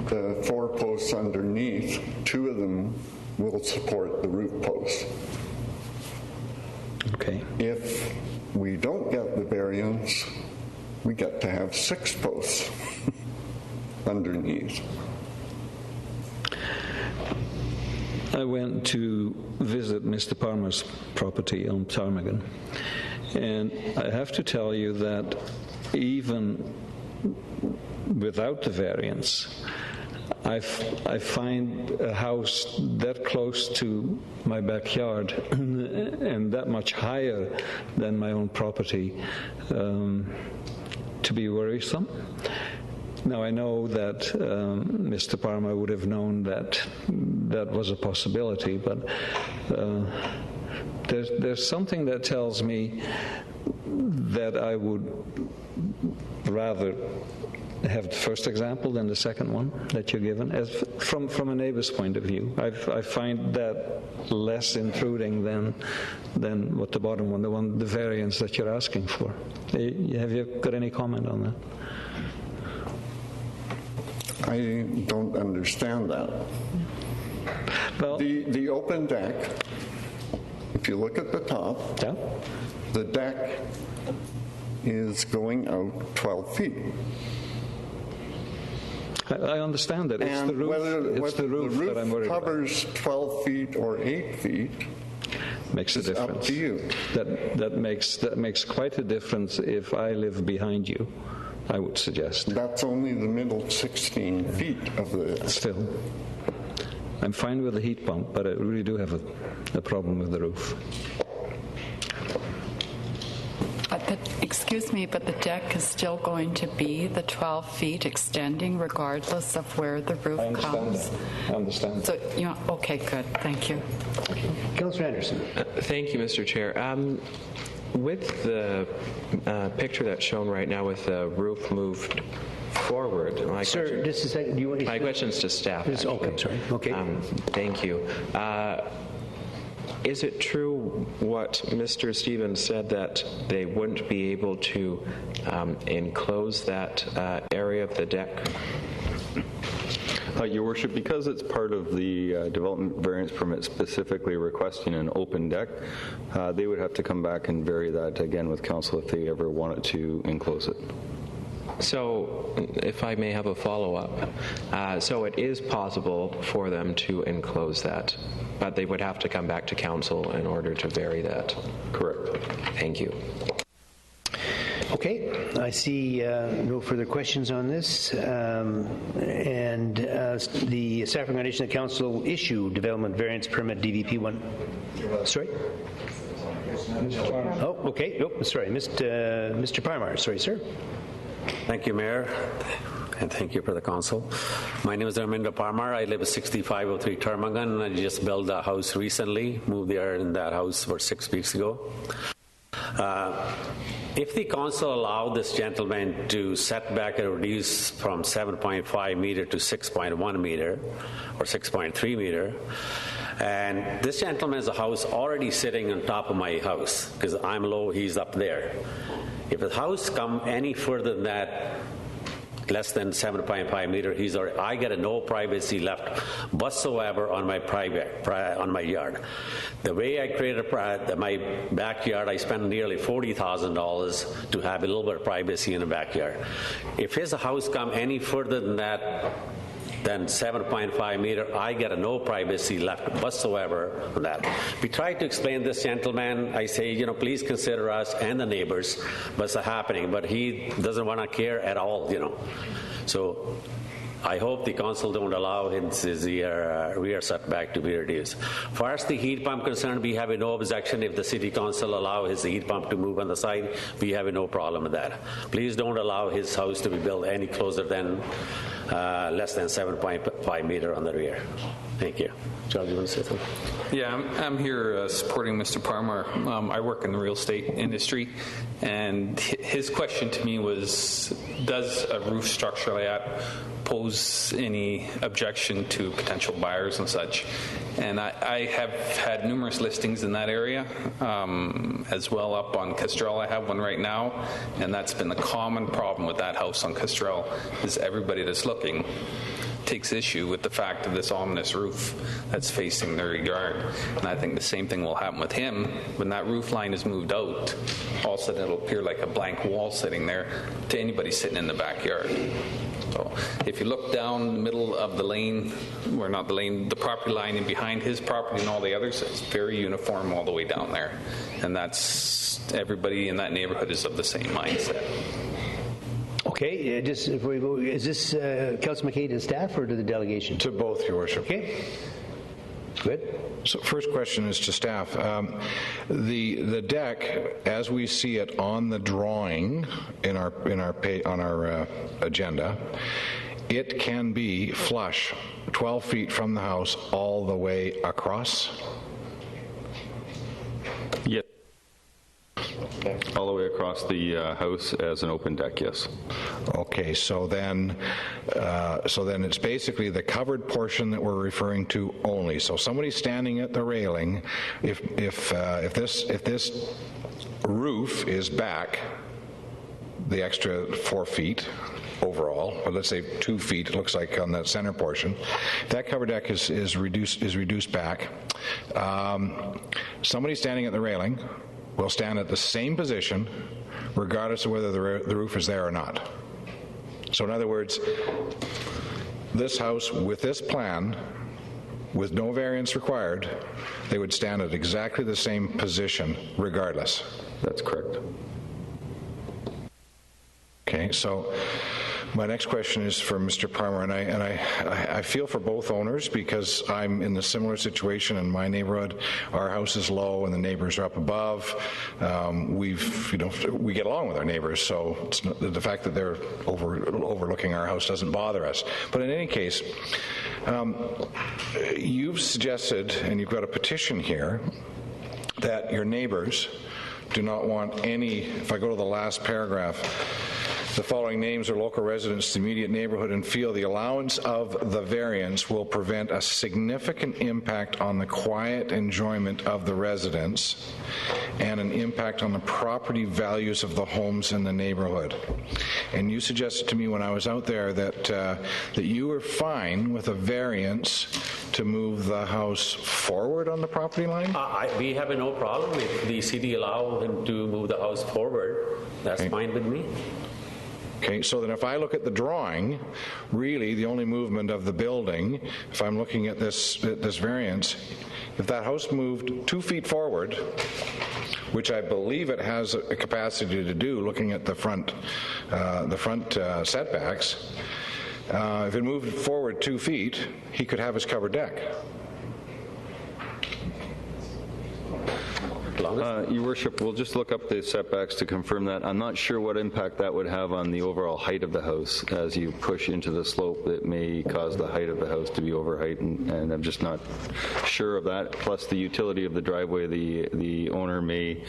Speaker 4: the 4 posts underneath, 2 of them will support the roof posts.
Speaker 5: Okay.
Speaker 4: If we don't get the variance, we get to have 6 posts underneath.
Speaker 5: I went to visit Mr. Palmer's property on Ptarmigan, and I have to tell you that even without the variance, I find a house that close to my backyard and that much higher than my own property to be worrisome. Now, I know that Mr. Palmer would have known that that was a possibility, but there's something that tells me that I would rather have the first example than the second one that you're given, as from a neighbor's point of view. I find that less intruding than what the bottom one, the variance that you're asking for. Have you got any comment on that?
Speaker 4: I don't understand that.
Speaker 5: Well,
Speaker 4: the open deck, if you look at the top, the deck is going out 12 feet.
Speaker 5: I understand that. It's
Speaker 4: and
Speaker 5: the roof,
Speaker 4: whether
Speaker 5: the roof that I'm worried
Speaker 4: covers 12 feet or 8 feet
Speaker 5: makes a difference.
Speaker 4: Up to you.
Speaker 5: That makes quite a difference if I live behind you, I would suggest.
Speaker 4: That's only the middle 16 feet of the...
Speaker 5: Still. I'm fine with the heat pump, but I really do have a problem with the roof.
Speaker 22: Excuse me, but the deck is still going to be the 12 feet extending regardless of where the roof comes?
Speaker 5: I understand.
Speaker 22: So, okay, good. Thank you.
Speaker 1: Councillor Anderson.
Speaker 9: Thank you, Mr. Chair. With the picture that's shown right now with the roof moved forward.
Speaker 1: Sir, just a second. Do you want to...
Speaker 9: My question's to staff.
Speaker 1: Okay, I'm sorry. Okay.
Speaker 9: Thank you. Is it true what Mr. Stevens said, that they wouldn't be able to enclose that area of the deck?
Speaker 8: Your Worship, because it's part of the development variance permit specifically requesting an open deck, they would have to come back and vary that again with council if they ever wanted to enclose it.
Speaker 9: So, if I may have a follow-up, so it is possible for them to enclose that, but they would have to come back to council in order to vary that?
Speaker 8: Correct.
Speaker 9: Thank you.
Speaker 1: Okay, I see no further questions on this, and the staff recommendation that council issue development variance permit DVP 1. Sorry? Oh, okay. Oh, sorry, Mr. Parmar. Sorry, sir.
Speaker 13: Thank you, Mayor, and thank you for the council. My name is Armindo Parmar. I live at 6503 Termagan. I just built a house recently, moved there in that house for 6 weeks ago. If the council allowed this gentleman to set back and reduce from 7.5 meter to 6.1 meter or 6.3 meter, and this gentleman has a house already sitting on top of my house because I'm low, he's up there. If the house come any further than that, less than 7.5 meter, I get no privacy left whatsoever on my on my yard. The way I created my backyard, I spent nearly $40,000 to have a little bit of privacy in the backyard. If his house come any further than that, than 7.5 meter, I get no privacy left whatsoever on that. We tried to explain this gentleman. I say, please consider us and the neighbors what's happening, but he doesn't want to care at all, So I hope the council don't allow his rear setback to be reduced. As far as the heat pump concerned, we have no objection if the city council allow his heat pump to move on the side. We have no problem with that. Please don't allow his house to be built any closer than less than 7.5 meter on the rear. Thank you. Charles, you want to say something?
Speaker 14: Yeah, I'm here supporting Mr. Parmar. I work in the real estate industry, and his question to me was, does a roof structure like that pose any objection to potential buyers and such? And I have had numerous listings in that area, as well up on Kestrel. I have one right now, and that's been the common problem with that house on Kestrel, is everybody that's looking takes issue with the fact of this ominous roof that's facing their yard. And I think the same thing will happen with him. When that roof line is moved out, all of a sudden it'll appear like a blank wall sitting there to anybody sitting in the backyard. So if you look down the middle of the lane, or not the lane, the property line and behind his property and all the others, it's very uniform all the way down there. And that's, everybody in that neighborhood is of the same mindset.
Speaker 1: Okay, just before we go, is this Councilor McKay to staff or to the delegation?
Speaker 7: To both, Your Worship.
Speaker 1: Okay, good.
Speaker 7: So first question is to staff. The deck, as we see it on the drawing on our agenda, it can be flush 12 feet from the house all the way across?
Speaker 8: Yes. All the way across the house as an open deck, yes.
Speaker 7: Okay, so then it's basically the covered portion that we're referring to only. So somebody standing at the railing, if this roof is back the extra 4 feet overall, or let's say 2 feet, it looks like on that center portion, if that cover deck is reduced back, somebody standing at the railing will stand at the same position regardless of whether the roof is there or not. So in other words, this house with this plan, with no variance required, they would stand at exactly the same position regardless.
Speaker 8: That's correct.
Speaker 7: Okay, so my next question is for Mr. Parmar, and I feel for both owners because I'm in a similar situation in my neighborhood. Our house is low and the neighbors are up above. We get along with our neighbors, so it's not, the fact that they're overlooking our house doesn't bother us. But in any case, you've suggested, and you've got a petition here, that your neighbors do not want any, if I go to the last paragraph, the following names are local residents to the immediate neighborhood and feel the allowance of the variance will prevent a significant impact on the quiet enjoyment of the residents and an impact on the property values of the homes in the neighborhood. And you suggested to me when I was out there that you were fine with a variance to move the house forward on the property line?
Speaker 13: We have no problem if the city allow him to move the house forward. That's fine with me.
Speaker 7: Okay, so then if I look at the drawing, really the only movement of the building, if I'm looking at this variance, if that house moved 2 feet forward, which I believe it has a capacity to do, looking at the front setbacks, if it moved forward 2 feet, he could have his covered deck.
Speaker 8: Your Worship, we'll just look up the setbacks to confirm that. I'm not sure what impact that would have on the overall height of the house. As you push into the slope, it may cause the height of the house to be over height, and I'm just not sure of that. Plus the utility of the driveway, the owner may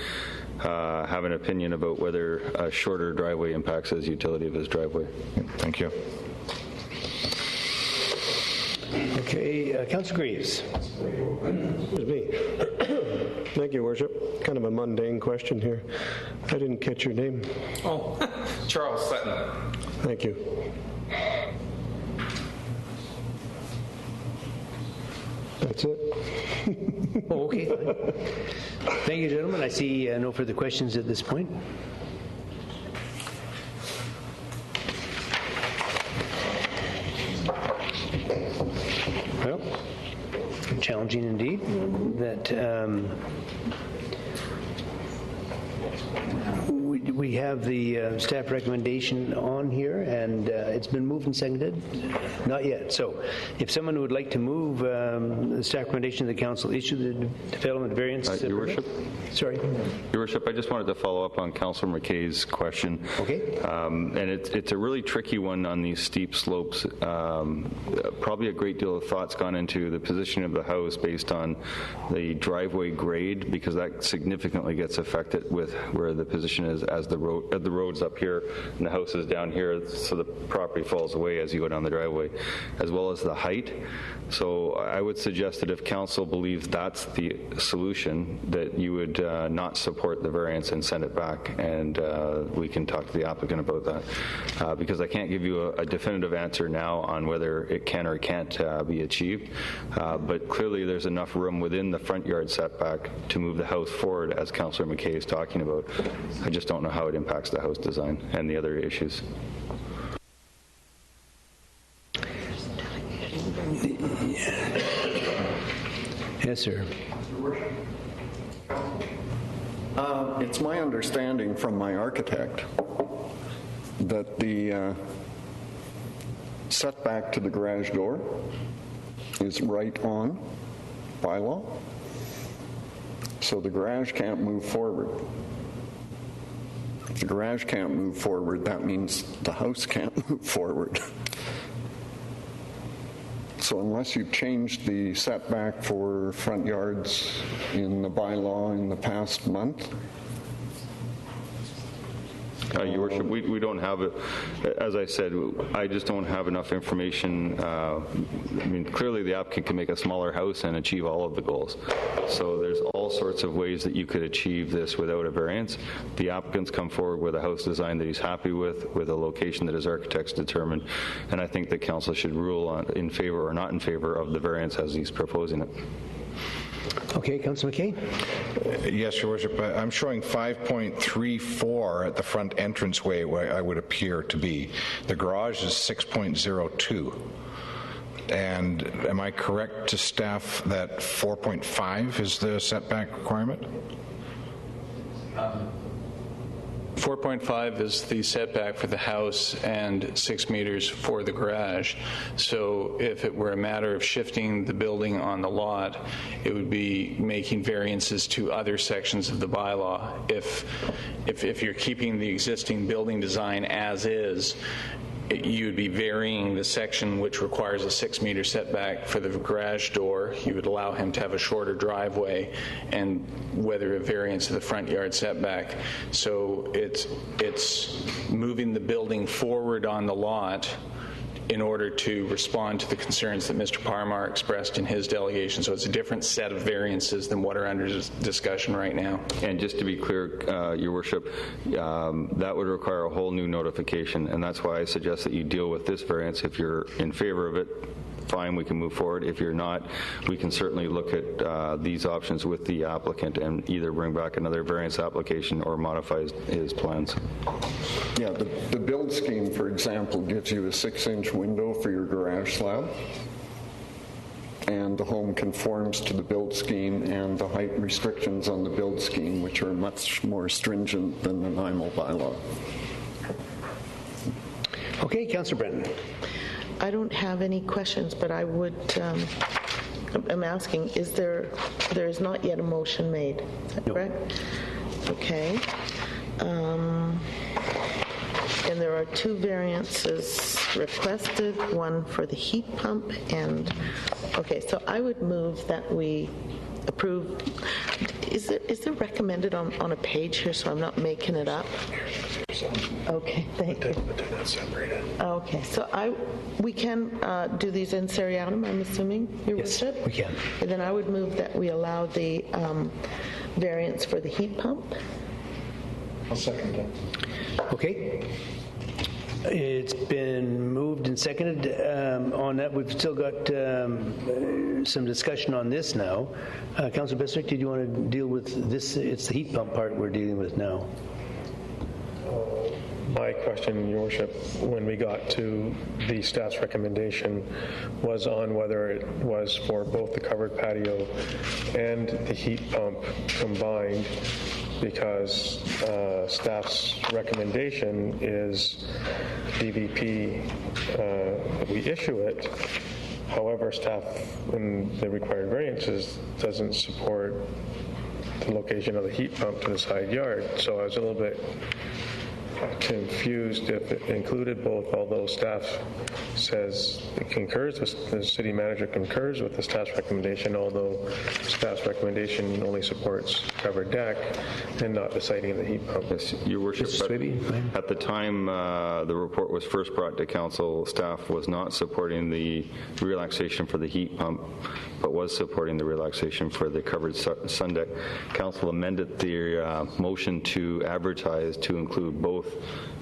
Speaker 8: have an opinion about whether a shorter driveway impacts his utility of his driveway.
Speaker 7: Thank you.
Speaker 1: Okay, Councillor Greaves.
Speaker 12: Excuse me. Thank you, Worship. Kind of a mundane question here. I didn't catch your name.
Speaker 14: Oh, Charles Sutton.
Speaker 12: Thank you. That's it.
Speaker 1: Oh, okay. Fine. Thank you, gentlemen. I see no further questions at this point. Well, challenging indeed. That we have the staff recommendation on here, and it's been moved and seconded. Not yet. So, if someone would like to move the staff recommendation of the council issue the development variance.
Speaker 8: Your Worship.
Speaker 1: Sorry.
Speaker 8: Your Worship, I just wanted to follow up on Councillor McKay's question.
Speaker 1: Okay.
Speaker 8: And it's a really tricky one on these steep slopes. Probably a great deal of thought's gone into the position of the house based on the driveway grade, because that significantly gets affected with where the position is as the road's up here and the house is down here, so the property falls away as you go down the driveway, as well as the height. So I would suggest that if council believes that's the solution, that you would not support the variance and send it back, and we can talk to the applicant about that, because I can't give you a definitive answer now on whether it can or can't be achieved, but clearly there's enough room within the front yard setback to move the house forward, as Councillor McKay is talking about. I just don't know how it impacts the house design and the other issues.
Speaker 1: Yes, sir.
Speaker 4: It's my understanding from my architect that the setback to the garage door is right on bylaw, so the garage can't move forward. If the garage can't move forward, that means the house can't move forward. So unless you've changed the setback for front yards in the bylaw in the past month.
Speaker 8: Your Worship, we don't have it. As I said, I just don't have enough information. I mean, clearly the applicant can make a smaller house and achieve all of the goals. So there's all sorts of ways that you could achieve this without a variance. The applicant's come forward with a house design that he's happy with a location that his architect's determined, and I think the council should rule in favor or not in favor of the variance as he's proposing it.
Speaker 1: Okay, Councillor McKay.
Speaker 7: Yes, Your Worship. I'm showing 5.34 at the front entranceway where I would appear to be. The garage is 6.02. And am I correct to staff that 4.5 is the setback requirement?
Speaker 20: 4.5 is the setback for the house and 6 meters for the garage. So if it were a matter of shifting the building on the lot, it would be making variances to other sections of the bylaw. If you're keeping the existing building design as is, you would be varying the section which requires a 6-meter setback for the garage door. You would allow him to have a shorter driveway and whether a variance of the front yard setback. So it's moving the building forward on the lot in order to respond to the concerns that Mr. Parmar expressed in his delegation. So it's a different set of variances than what are under discussion right now.
Speaker 8: And just to be clear, Your Worship, that would require a whole new notification, and that's why I suggest that you deal with this variance. If you're in favor of it, fine, we can move forward. If you're not, we can certainly look at these options with the applicant and either bring back another variance application or modify his plans.
Speaker 4: Yeah, the build scheme, for example, gives you a 6-inch window for your garage slab, and the home conforms to the build scheme and the height restrictions on the build scheme, which are much more stringent than the NIMO bylaw.
Speaker 1: Okay, Councillor Brenton.
Speaker 10: I don't have any questions, but I would I'm asking, there is not yet a motion made, is that correct? Okay. And there are two variances requested, one for the heat pump and, okay, so I would move that we approve. Is there recommended on a page here, so I'm not making it up? Okay, thank you.
Speaker 12: But they're not separated.
Speaker 10: Okay, so we can do these in seriatim, I'm assuming, Your Worship?
Speaker 1: We can.
Speaker 10: And then I would move that we allow the variance for the heat pump.
Speaker 12: I'll second that.
Speaker 1: Okay. It's been moved and seconded on that. We've still got some discussion on this now. Councillor Beswick, did you want to deal with this? It's the heat pump part we're dealing with now.
Speaker 3: My question, Your Worship, when we got to the staff's recommendation was on whether it was for both the covered patio and the heat pump combined, because staff's recommendation is DVP, we issue it. However, staff in the required variances doesn't support the location of the heat pump to the side yard. So I was a little bit confused if it included both, although staff says it concurs with, the city manager concurs with the staff's recommendation, although staff's recommendation only supports covered deck and not the siting of the heat pump.
Speaker 8: Yes, Your Worship, at the time the report was first brought to council, staff was not supporting the relaxation for the heat pump, but was supporting the relaxation for the covered sun deck. Council amended the motion to advertise to include both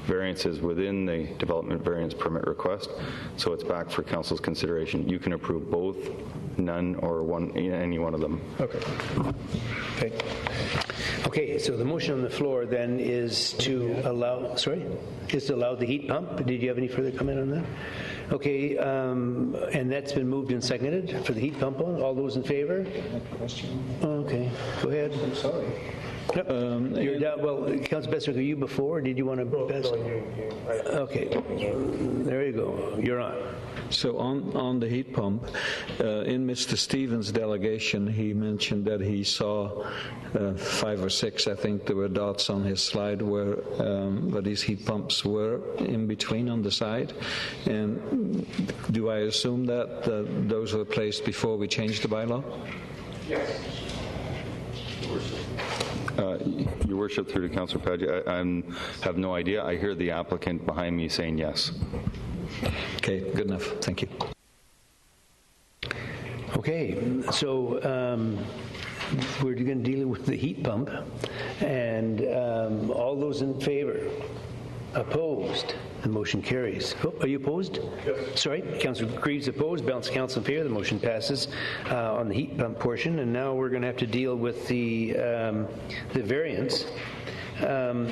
Speaker 8: variances within the development variance permit request. So it's back for council's consideration. You can approve both, none, or any one of them.
Speaker 3: Okay.
Speaker 1: Okay, so the motion on the floor then is to allow, is to allow the heat pump. Did you have any further comment on that? Okay, and that's been moved and seconded for the heat pump on. All those in favor? Okay, go ahead. I'm sorry. Yep. You're down. Well, Councillor Beswick, were you before? Or did you want to pass? Okay, there you go. You're on.
Speaker 5: So on the heat pump, in Mr. Stevens' delegation, he mentioned that he saw 5 or 6, I think there were dots on his slide where these heat pumps were in between on the side. And do I assume that those were placed before we changed the bylaw?
Speaker 3: Yes.
Speaker 8: Your Worship, through to Councillor Padgett, I have no idea. I hear the applicant behind me saying yes.
Speaker 5: Okay, good enough. Thank you.
Speaker 1: Okay, so we're going to deal with the heat pump, and all those in favor? Opposed? The motion carries. Oh, are you opposed? Yes. Sorry, Councillor Greaves opposed. Balance of council in favor. The motion passes on the heat pump portion, and now we're going to have to deal with the variance. That's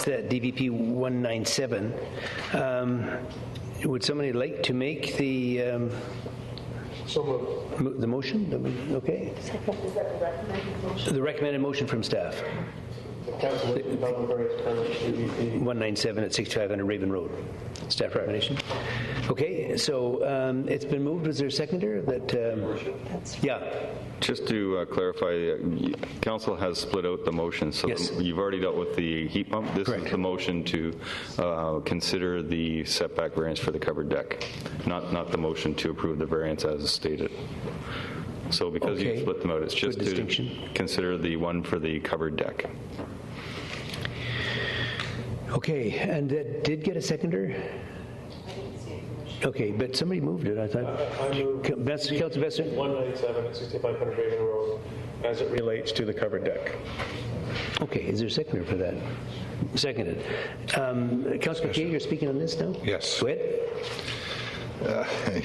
Speaker 1: that DVP 197. Would somebody like to make the motion? Okay.
Speaker 10: Is that the recommended motion?
Speaker 1: The recommended motion from staff. 197 at 6500 Raven Road. Staff recommendation. Okay, so it's been moved. Was there a seconder? Yeah.
Speaker 8: Just to clarify, council has split out the motion. So
Speaker 1: yes.
Speaker 8: You've already dealt with the heat pump. This Correct. Is the motion to consider the setback variance for the covered deck, not the motion to approve the variance as stated. So because you split them out, it's just to consider the one for the covered deck.
Speaker 1: Okay, and that did get a seconder? Okay, but somebody moved it, I thought.
Speaker 3: I moved
Speaker 1: Councillor Beswick?
Speaker 3: 197 at 6500 Raven Road as it relates to the covered deck.
Speaker 1: Okay, is there a seconder for that? Seconded. Councillor McKay, you're speaking on this now?
Speaker 7: Yes.
Speaker 1: Go ahead.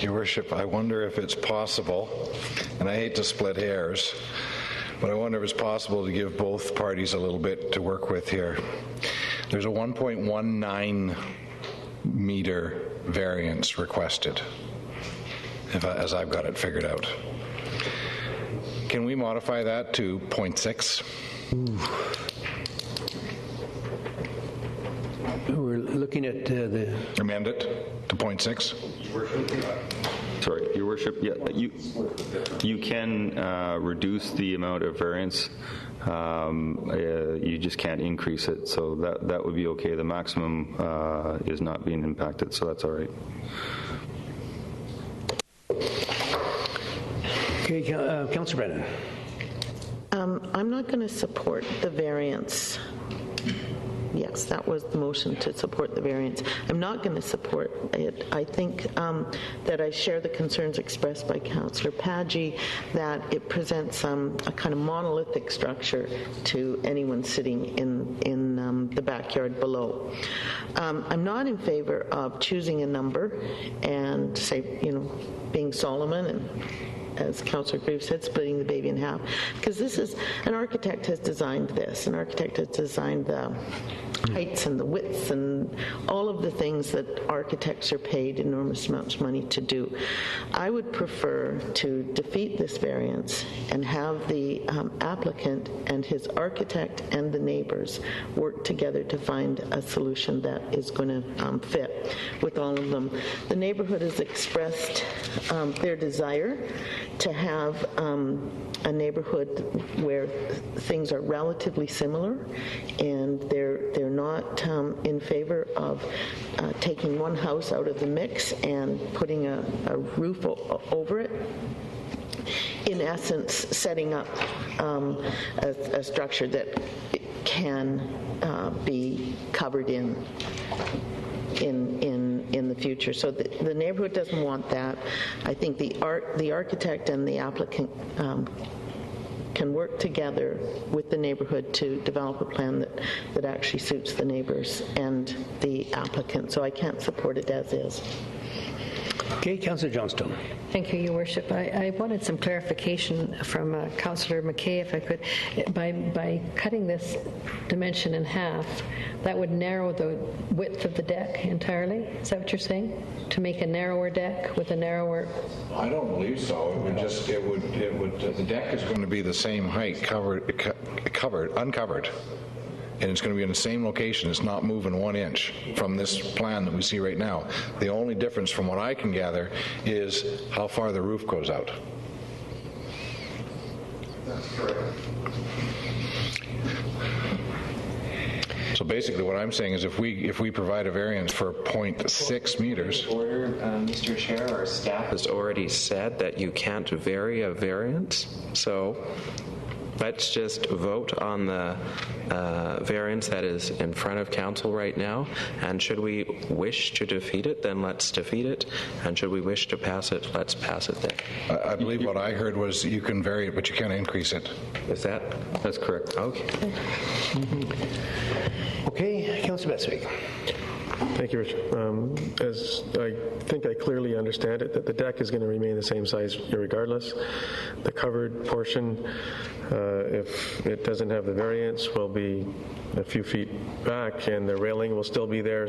Speaker 7: Your Worship, I wonder if it's possible, and I hate to split hairs, but I wonder if it's possible to give both parties a little bit to work with here. There's a 1.19 meter variance requested, as I've got it figured out. Can we modify that to 0.6?
Speaker 1: We're looking at the...
Speaker 7: Amend it to point 6?
Speaker 8: Sorry, Your Worship, yeah, you can reduce the amount of variance. You just can't increase it, so that would be okay. The maximum is not being impacted, so that's all right.
Speaker 1: Okay, Councillor Brennan.
Speaker 10: I'm not going to support the variance. Yes, that was the motion, to support the variance. I'm not going to support it. I think that I share the concerns expressed by Councillor Paggi that it presents a kind of monolithic structure to anyone sitting in the backyard below. I'm not in favor of choosing a number and, say, being Solomon and, as Councillor Graves said, splitting the baby in half, because an architect has designed this. An architect has designed the heights and the widths and all of the things that architects are paid enormous amounts of money to do. I would prefer to defeat this variance and have the applicant and his architect and the neighbors work together to find a solution that is going to fit with all of them. The neighborhood has expressed their desire to have a neighborhood where things are relatively similar, and they're not in favor of taking one house out of the mix and putting a roof over it. In essence, setting up a structure that can be covered in the future. So the neighborhood doesn't want that. I think the architect and the applicant can work together with the neighborhood to develop a plan that actually suits the neighbors and the applicant. So I can't support it as is.
Speaker 1: Okay, Councillor Johnstone.
Speaker 6: Thank you, Your Worship. I wanted some clarification from Councillor McKay, if I could. By cutting this dimension in half, that would narrow the width of the deck entirely? Is that what you're saying? To make a narrower deck with a narrower...
Speaker 7: I don't believe so. The deck is going to be the same height, uncovered. And it's going to be in the same location. It's not moving 1 inch from this plan that we see right now. The only difference from what I can gather is how far the roof goes out. That's correct. So basically what I'm saying is if we provide a variance for 0.6 meters...
Speaker 9: Order, Mr. Chair, our staff has already said that you can't vary a variance, so let's just vote on the variance that is in front of council right now, and should we wish to defeat it, then let's defeat it, and should we wish to pass it, let's pass it then.
Speaker 7: I believe what I heard was you can vary it, but you can't increase it.
Speaker 9: Is that?
Speaker 8: That's correct.
Speaker 9: Okay.
Speaker 1: Okay, Councillor Beswick.
Speaker 3: Thank you, Richard. As I think I clearly understand it, that the deck is going to remain the same size regardless. The covered portion, if it doesn't have the variance, will be a few feet back, and the railing will still be there.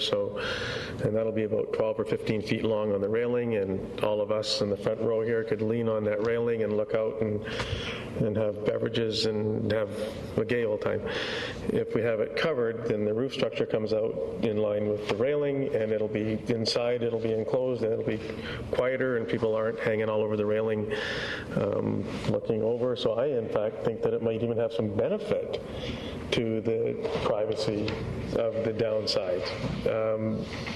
Speaker 3: And that'll be about 12 or 15 feet long on the railing, and all of us in the front row here could lean on that railing and look out and have beverages and have a gay old time. If we have it covered, then the roof structure comes out in line with the railing, and it'll be inside, it'll be enclosed, and it'll be quieter, and people aren't hanging all over the railing looking over. So I, in fact, think that it might even have some benefit to the privacy of the downside,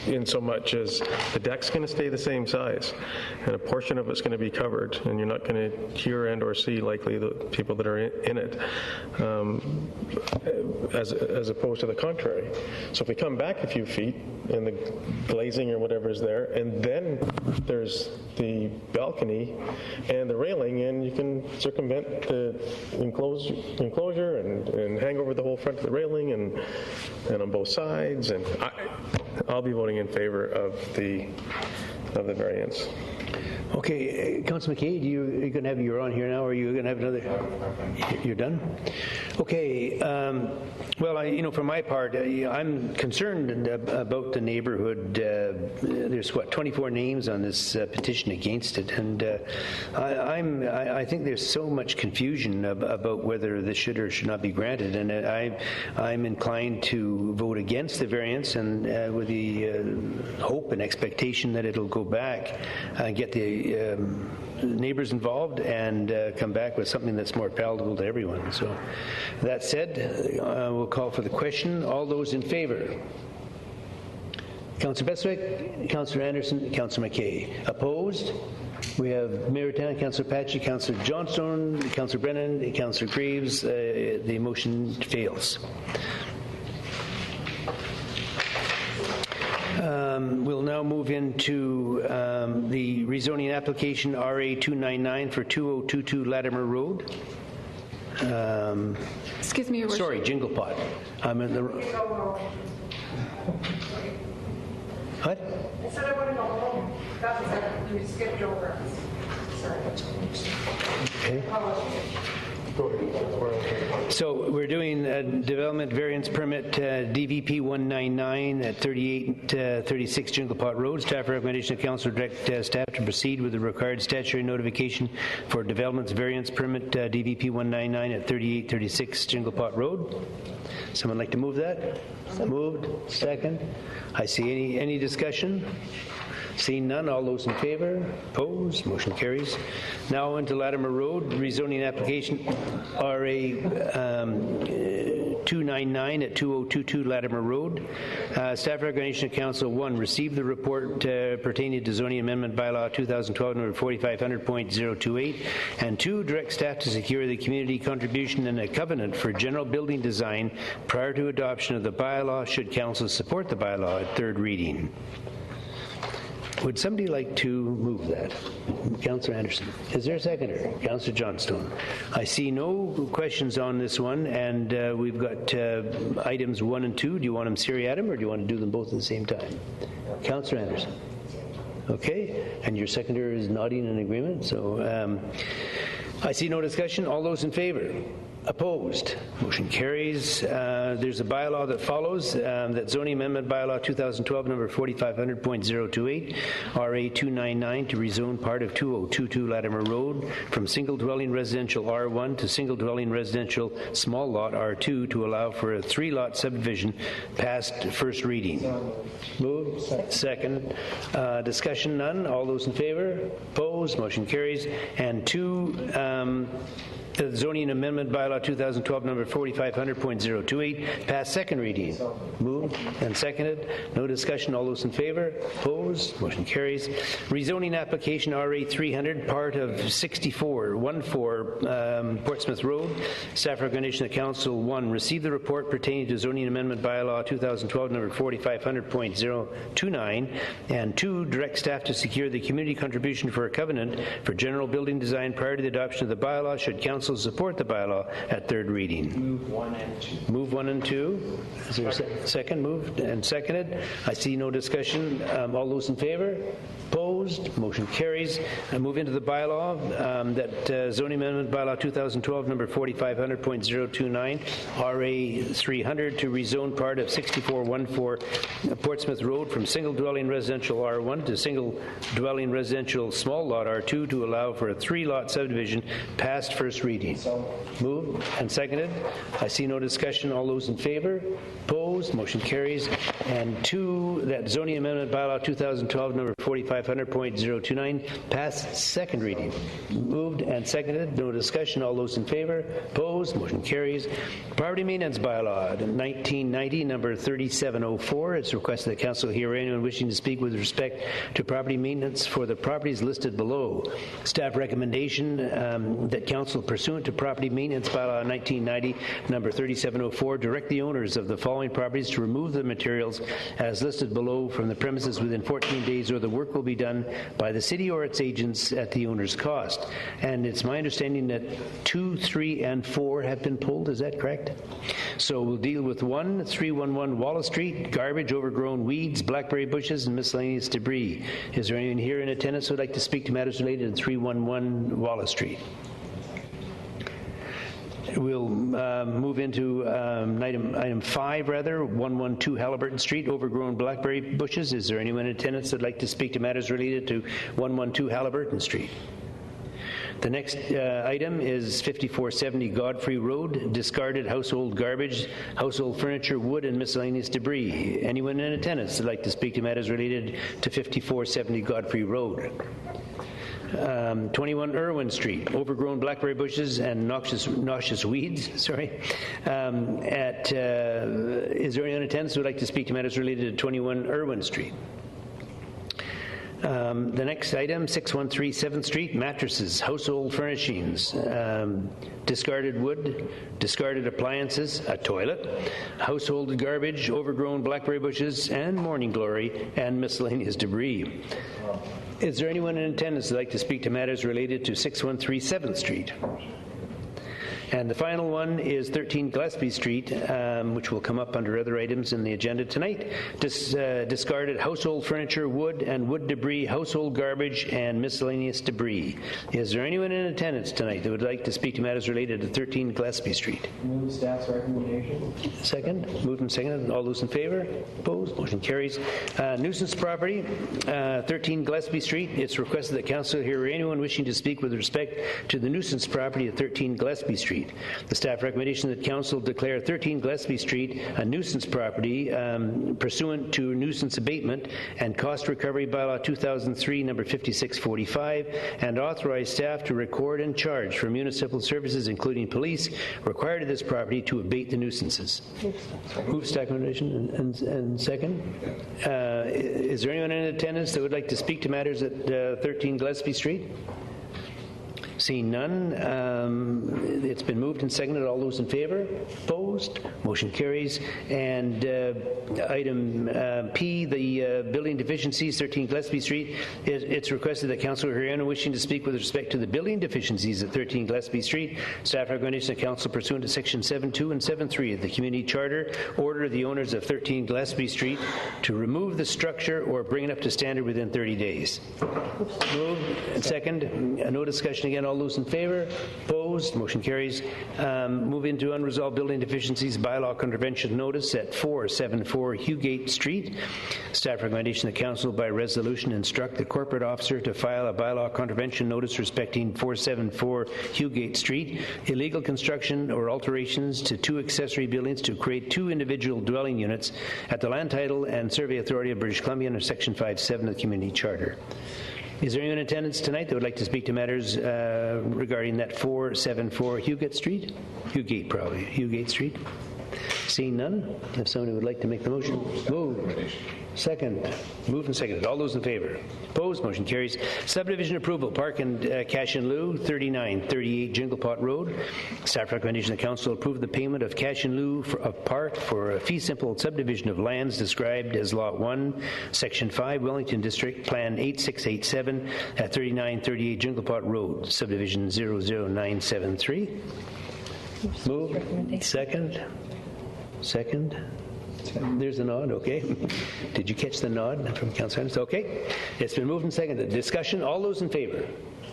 Speaker 3: in so much as the deck's going to stay the same size, and a portion of it's going to be covered, and you're not going to hear and or see likely the people that are in it, as opposed to the contrary. So if we come back a few feet and the glazing or whatever is there, and then there's the balcony and the railing, and you can circumvent the enclosure and hang over the whole front of the railing and on both sides, and I'll be voting in favor of the variance.
Speaker 1: Okay, Councilor McKay, you're going to have you're on here now, or are you going to have another? You're done. Okay. Well, for my part, I'm concerned about the neighborhood. There's 24 names on this petition against it, and I think there's so much confusion about whether this should or should not be granted, and I'm inclined to vote against the variance, and with the hope and expectation that it'll go back, get the neighbors involved, and come back with something that's more palatable to everyone. So, that said, we'll call for the question. All those in favor? Councillor Bestwick, Councillor Anderson, Councillor McKay. Opposed? We have Mayor Tan, Councillor Patchy, Councillor Johnstone, Councillor Brennan, Councillor Graves. The motion fails. We'll now move into the rezoning application RA 299 for 2022 Latimer Road.
Speaker 2: Excuse me, Your Worship.
Speaker 1: Sorry, Jingle Pot. I'm in the. What?
Speaker 15: I said I want to go home. That was it. We skipped over. Sorry.
Speaker 1: Okay. So we're doing a development variance permit DVP 199 at 3836 Jingle Pot Road. Staff recommendation of council direct staff to proceed with the required statutory notification for development's variance permit DVP 199 at 3836 Jingle Pot Road. Someone like to move that? Moved. Second. I see any discussion? Seeing none, all those in favor? Opposed? Motion carries. Now into Latimer Road, rezoning application RA 299 at 2022 Latimer Road. Staff recommendation of Council: 1. Receive the report pertaining to zoning amendment bylaw 2012 number 4500.028, and 2. Direct staff to secure the community contribution and a covenant for general building design prior to adoption of the bylaw, should Council support the bylaw at third reading. Would somebody like to move that? Councillor Anderson. Is there a seconder? Councillor Johnstone. I see no questions on this one, and we've got items 1 and 2. Do you want them seriatim, or do you want to do them both at the same time? Councillor Anderson. Okay, and your seconder is nodding in agreement, so I see no discussion. All those in favor? Opposed? Motion carries. There's a bylaw that follows, that zoning amendment bylaw 2012 number 4500.028, RA 299, to rezone part of 2022 Latimer Road from single dwelling residential R1 to single dwelling residential small lot R2 to allow for a 3-lot subdivision past first reading. Moved. Second. Discussion none. All those in favor? Opposed? Motion carries. And 2, the zoning amendment bylaw 2012 number 4500.028 passed second reading. Moved and seconded. No discussion. All those in favor? Opposed? Motion carries. Rezoning application RA 300, part of 6414 Portsmouth Road. Staff recommendation of Council: 1. Receive the report pertaining to zoning amendment bylaw 2012 number 4500.029, and 2. Direct staff to secure the community contribution for a covenant for general building design prior to the adoption of the bylaw, should Council support the bylaw at third reading.
Speaker 9: Move 1 and 2.
Speaker 1: Move 1 and 2. Is there a second? Moved and seconded. I see no discussion. All those in favor? Opposed? Motion carries. I move into the bylaw, that zoning amendment bylaw 2012 number 4500.029, RA 300, to rezone part of 6414 Portsmouth Road from single dwelling residential R1 to single dwelling residential small lot R2 to allow for a 3-lot subdivision past first reading. Moved and seconded. I see no discussion. All those in favor? Opposed? Motion carries. And 2, that zoning amendment bylaw 2012 number 4500.029 passed second reading. Moved and seconded. No discussion. All those in favor? Opposed? Motion carries. Property maintenance bylaw 1990 number 3704. It's requested that Council hear anyone wishing to speak with respect to property maintenance for the properties listed below. Staff recommendation that Council, pursuant to property maintenance bylaw 1990 number 3704, direct the owners of the following properties to remove the materials as listed below from the premises within 14 days or the work will be done by the city or its agents at the owner's cost. And it's my understanding that 2, 3, and 4 have been pulled. Is that correct? So we'll deal with 1, 311 Wallace Street, garbage, overgrown weeds, blackberry bushes, and miscellaneous debris. Is there anyone here in attendance who would like to speak to matters related to 311 Wallace Street? We'll move into item 5, 112 Halliburton Street, overgrown blackberry bushes. Is there anyone in attendance that would like to speak to matters related to 112 Halliburton Street? The next item is 5470 Godfrey Road, discarded household garbage, household furniture, wood, and miscellaneous debris. Anyone in attendance that would like to speak to matters related to 5470 Godfrey Road? 21 Irwin Street, overgrown blackberry bushes and noxious weeds. Is there anyone in attendance who would like to speak to matters related to 21 Irwin Street? The next item, 613 7th Street, mattresses, household furnishings, discarded wood, discarded appliances, a toilet, household garbage, overgrown blackberry bushes, and morning glory, and miscellaneous debris. Is there anyone in attendance who would like to speak to matters related to 613 7th Street? And the final one is 13 Gillespie Street, which will come up under other items in the agenda tonight. Discarded household furniture, wood and wood debris, household garbage, and miscellaneous debris. Is there anyone in attendance tonight that would like to speak to matters related to 13 Gillespie Street?
Speaker 11: Move staff's recommendation.
Speaker 1: Second. Moved and seconded. All those in favor? Opposed? Motion carries. Nuisance property, 13 Gillespie Street. It's requested that council hear anyone wishing to speak with respect to the nuisance property at 13 Gillespie Street. The staff recommendation that council declare 13 Gillespie Street a nuisance property pursuant to nuisance abatement and cost recovery bylaw 2003 number 5645, and authorize staff to record and charge for municipal services including police required of this property to abate the nuisances. Move staff recommendation and second. Is there anyone in attendance that would like to speak to matters at 13 Gillespie Street? Seeing none, it's been moved and seconded. All those in favor? Opposed? Motion carries. And item P, the building deficiencies, 13 Gillespie Street. It's requested that Councillor Heriano wishing to speak with respect to the building deficiencies at 13 Gillespie Street. Staff recommendation of council pursuant to section 7.2 and 7.3 of the Community Charter order the owners of 13 Gillespie Street to remove the structure or bring it up to standard within 30 days. Moved and second. No discussion again. All those in favor? Opposed? Motion carries. Move into unresolved building deficiencies bylaw contravention notice at 474 Hugate Street. Staff recommendation the council by resolution instruct the corporate officer to file a bylaw contravention notice respecting 474 Hugate Street, illegal construction or alterations to 2 accessory buildings to create 2 individual dwelling units at the Land Title and Survey Authority of British Columbia under section 5.7 of the Community Charter. Is there anyone in attendance tonight that would like to speak to matters regarding that 474 Hugate Street? Hugate Street. Seeing none, if somebody would like to make the motion. Move. Second. Moved and seconded. All those in favor? Opposed? Motion carries. Subdivision approval, park and cash in lieu, 3938 Jinglepot Road. Staff recommendation the council approve the payment of cash in lieu of part for a fee simple subdivision of lands described as Lot 1, Section 5, Wellington District, Plan 8687 at 3938 Jinglepot Road, Subdivision 00973. Move. Second. There's a nod, okay. Did you catch the nod from Councillor Anderson? Okay. It's been moved and seconded. Discussion, all those in favor?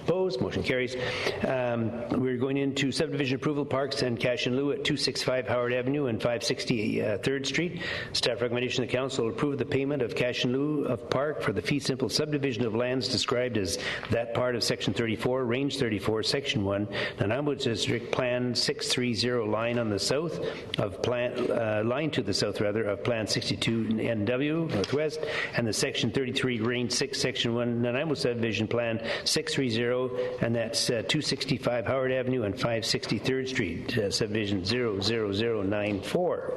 Speaker 1: Opposed? Motion carries. We're going into subdivision approval, parks and cash in lieu at 265 Howard Avenue and 560 3rd Street. Staff recommendation the council approve the payment of cash in lieu of park for the fee simple subdivision of lands described as that part of Section 34, Range 34, Section 1, Nanaimo District, Plan 630, line on the south of line to the south of Plan 62 NW Northwest, and the Section 33, Range 6, Section 1, Nanaimo Subdivision Plan 630 Ontario, and that's 265 Howard Avenue and 563rd Street, subdivision 00094.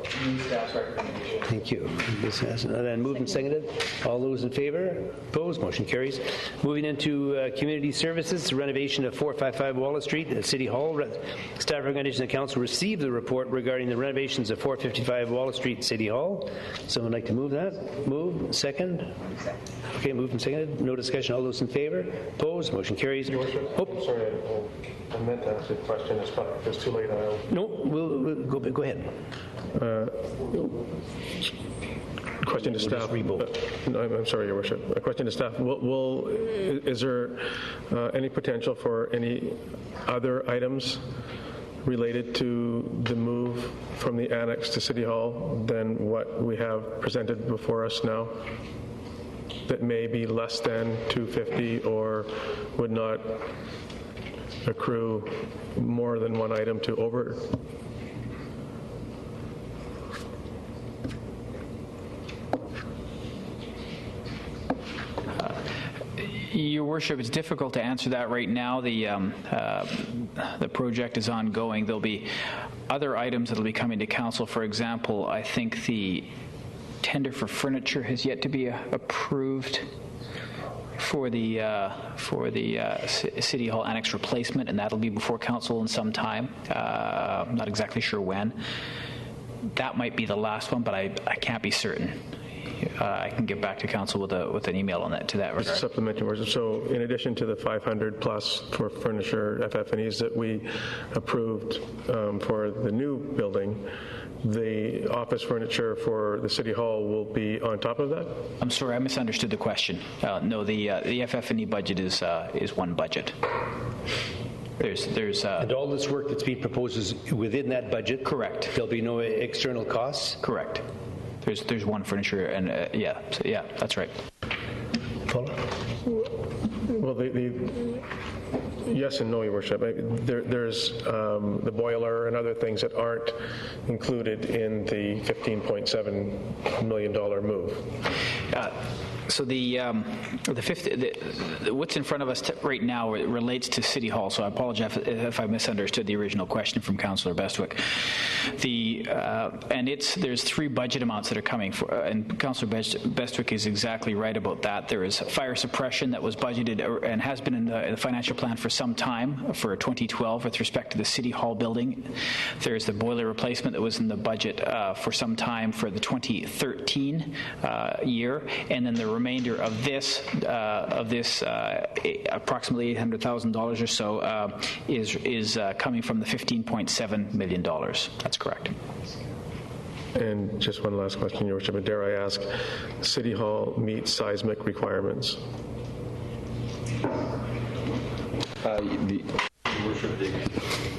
Speaker 1: Thank you. Then moved and seconded. All those in favor? Opposed? Motion carries. Moving into community services, renovation of 455 Wallace Street at City Hall. Staff recommendation of the council receive the report regarding the renovations of 455 Wallace Street, City Hall. Someone like to move that? Move. Second? Okay, moved and seconded. No discussion. All those in favor? Opposed? Motion carries.
Speaker 3: Sorry, I meant to ask a question. It's too late.
Speaker 1: No, we'll go ahead.
Speaker 3: Question to staff. I'm sorry, Your Worship. A question to staff. Is there any potential for any other items related to the move from the annex to City Hall than what we have presented before us now? That may be less than 250 or would not accrue more than one item to over?
Speaker 16: Your Worship, it's difficult to answer that right now. The project is ongoing. There'll be other items that will be coming to council. For example, I think the tender for furniture has yet to be approved for the City Hall Annex replacement, and that'll be before council in some time. I'm not exactly sure when. That might be the last one, but I can't be certain. I can get back to council with an email on that to that regard.
Speaker 3: Supplementary. So, in addition to the 500 plus for furniture FF&Es that we approved for the new building, the office furniture for the City Hall will be on top of that?
Speaker 16: I'm sorry, I misunderstood the question. No, the FF&E budget is one budget. There's
Speaker 1: and all this work that's being proposed is within that budget?
Speaker 16: Correct.
Speaker 1: There'll be no external costs?
Speaker 16: Correct. There's one furniture, and yeah, that's right.
Speaker 1: Paula?
Speaker 3: Well, yes and no, Your Worship. There's the boiler and other things that aren't included in the $15.7 million move.
Speaker 16: So what's in front of us right now relates to City Hall. So I apologize if I misunderstood the original question from Councillor Bestwick. There's three budget amounts that are coming for, and Councillor Bestwick is exactly right about that. There is fire suppression that was budgeted and has been in the financial plan for some time for 2012 with respect to the City Hall building. There's the boiler replacement that was in the budget for some time for the 2013 year, and then the remainder of this approximately $800,000 or so is coming from the $15.7 million. That's correct.
Speaker 3: And just one last question, Your Worship. Dare I ask, City Hall meets seismic requirements?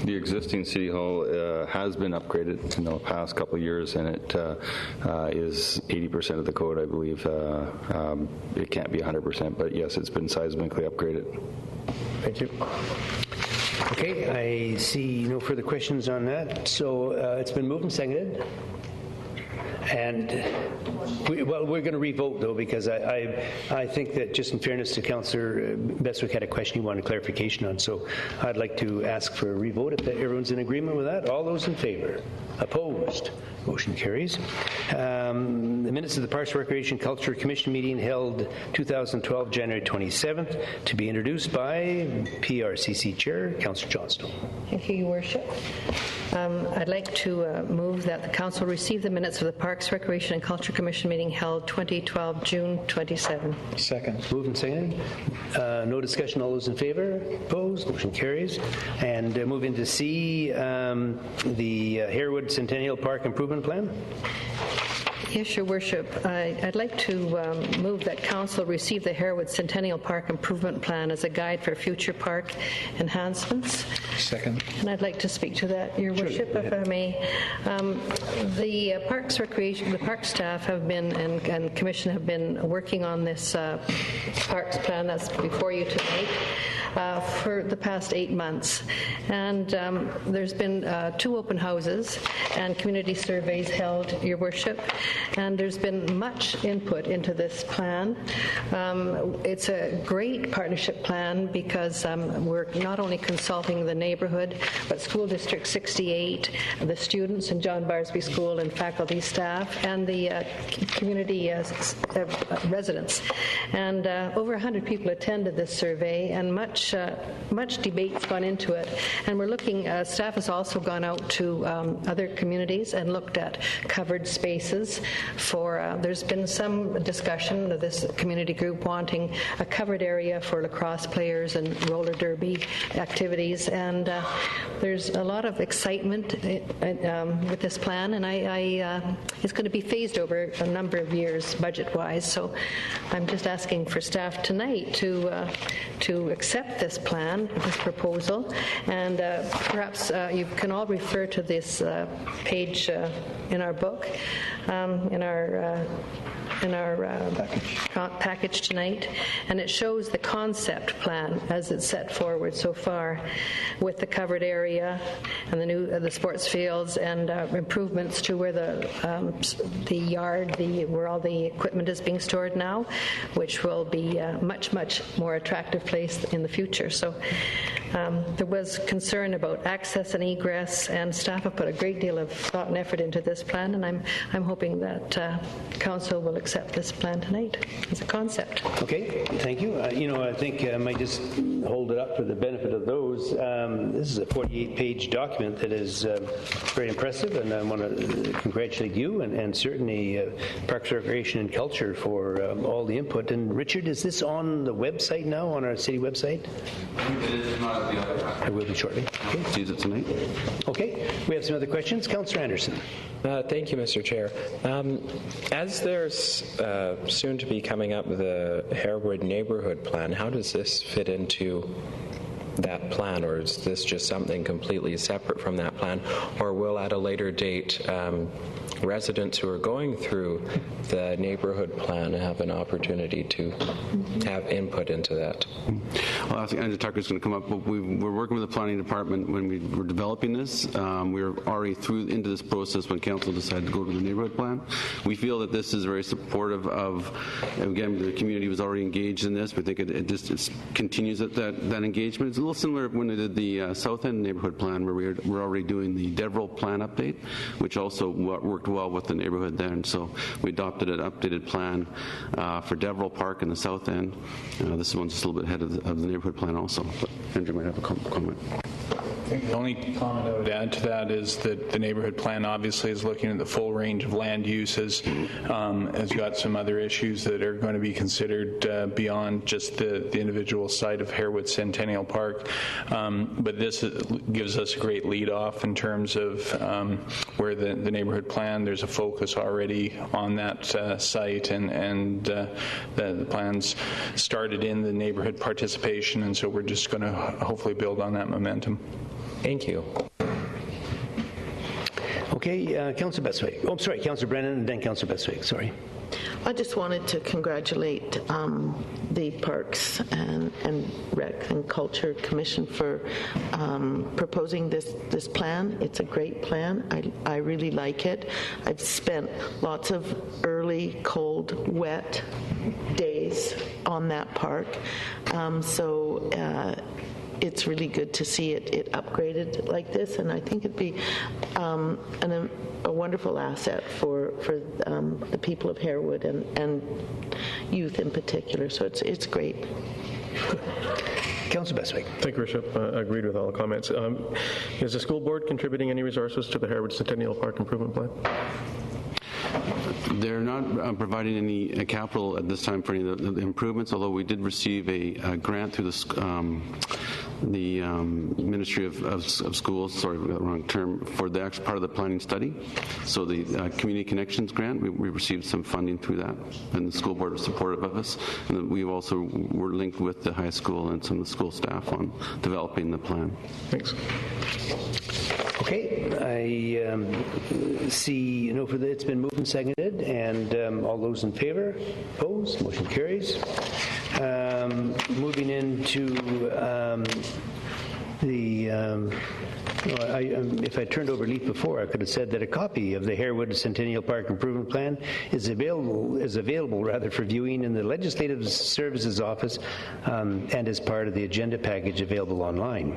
Speaker 8: The existing City Hall has been upgraded in the past couple of years, and it is 80% of the code, I believe. It can't be 100%, but yes, it's been seismically upgraded.
Speaker 3: Thank you.
Speaker 1: Okay, I see no further questions on that. So it's been moved and seconded. And we're going to revote, though, because I think that just in fairness to Councillor Bestwick had a question he wanted clarification on. So I'd like to ask for a revote if everyone's in agreement with that. All those in favor? Opposed? Motion carries. The minutes of the Parks, Recreation, Culture Commission meeting held 2012, January 27th, to be introduced by PRCC Chair, Councillor Johnstone.
Speaker 6: Thank you, Your Worship. I'd like to move that the Council receive the minutes of the Parks, Recreation and Culture Commission meeting held 2012, June 27.
Speaker 1: Second. Moved and seconded. No discussion. All those in favor? Opposed? Motion carries. And moving to C, the Harewood Centennial Park Improvement Plan.
Speaker 6: Yes, Your Worship. I'd like to move that Council receive the Harewood Centennial Park Improvement Plan as a guide for future park enhancements.
Speaker 5: Second.
Speaker 6: And I'd like to speak to that, Your Worship, if I may. The Parks Recreation, the park staff have been and Commission have been working on this parks plan that's before you tonight. for the past 8 months. And there's been 2 open houses and community surveys held, Your Worship, and there's been much input into this plan. It's a great partnership plan because we're not only consulting the neighborhood, but School District 68, the students in John Barsby School and faculty, staff, and the community residents. And over 100 people attended this survey, and much debate's gone into it. And we're looking, staff has also gone out to other communities and looked at covered spaces for, there's been some discussion of this community group wanting a covered area for lacrosse players and roller derby activities. And there's a lot of excitement with this plan, and it's going to be phased over a number of years budget-wise. So I'm just asking for staff tonight to accept this plan, this proposal, and perhaps you can all refer to this page in our book, in our package tonight, and it shows the concept plan as it's set forward so far, with the covered area and the sports fields and improvements to where the yard, where all the equipment is being stored now, which will be a much more attractive place in the future. So there was concern about access and egress, and staff have put a great deal of thought and effort into this plan, and I'm hoping that Council will accept this plan tonight as a concept.
Speaker 1: Okay, thank you. I think I might just hold it up for the benefit of those. This is a 48-page document that is very impressive, and I want to congratulate you and certainly Parks, Recreation and Culture for all the input. And Richard, is this on the website now, on our city website?
Speaker 17: It is not at the other.
Speaker 1: I will be shortly. Okay.
Speaker 17: Sees it tonight.
Speaker 1: Okay, we have some other questions. Councillor Anderson.
Speaker 9: Thank you, Mr. Chair. As there's soon to be coming up the Harewood Neighborhood Plan, how does this fit into that plan, or is this just something completely separate from that plan, or will at a later date residents who are going through the neighborhood plan have an opportunity to have input into that?
Speaker 17: Well, I think Andrew Tucker's going to come up, but we're working with the planning department when we were developing this. We were already into this process when council decided to go to the neighborhood plan. We feel that this is very supportive of, again, the community was already engaged in this. We think it just continues that engagement. It's a little similar when they did the South End neighborhood plan, where we're already doing the Deverell plan update, which also worked well with the neighborhood there. And so we adopted an updated plan for Deverell Park in the South End. This one's just a little bit ahead of the neighborhood plan also. But Andrew might have a comment.
Speaker 20: The only comment I would add to that is that the neighborhood plan obviously is looking at the full range of land uses, has got some other issues that are going to be considered beyond just the individual site of Harewood Centennial Park. But this gives us a great lead off in terms of where the neighborhood plan, there's a focus already on that site, and the plans started in the neighborhood participation, and so we're just going to hopefully build on that momentum.
Speaker 9: Thank you.
Speaker 1: Okay, Councillor Bestwick. Oh, I'm sorry, Councillor Brennan, and then Councillor Bestwick. Sorry.
Speaker 10: I just wanted to congratulate the Parks and Rec and Culture Commission for proposing this plan. It's a great plan. I really like it. I've spent lots of early, cold, wet days on that park. So it's really good to see it upgraded like this, and I think it'd be a wonderful asset for the people of Harewood and youth in particular. So it's great.
Speaker 1: Councillor Bestwick.
Speaker 3: Thank you, Bishop. I agreed with all the comments. Is the school board contributing any resources to the Harewood Centennial Park Improvement Plan?
Speaker 17: They're not providing any capital at this time for any of the improvements, although we did receive a grant through the Ministry of Schools, sorry, wrong term, for the actual part of the planning study. So the Community Connections grant, we received some funding through that, and the school board was supportive of us. And we also were linked with the high school and some of the school staff on developing the plan.
Speaker 3: Thanks.
Speaker 1: Okay, I see no further. It's been moved and seconded, and all those in favor, opposed, motion carries. Moving into if I turned over a leaf before, I could have said that a copy of the Harewood Centennial Park Improvement Plan is available for viewing in the Legislative Services Office and as part of the agenda package available online.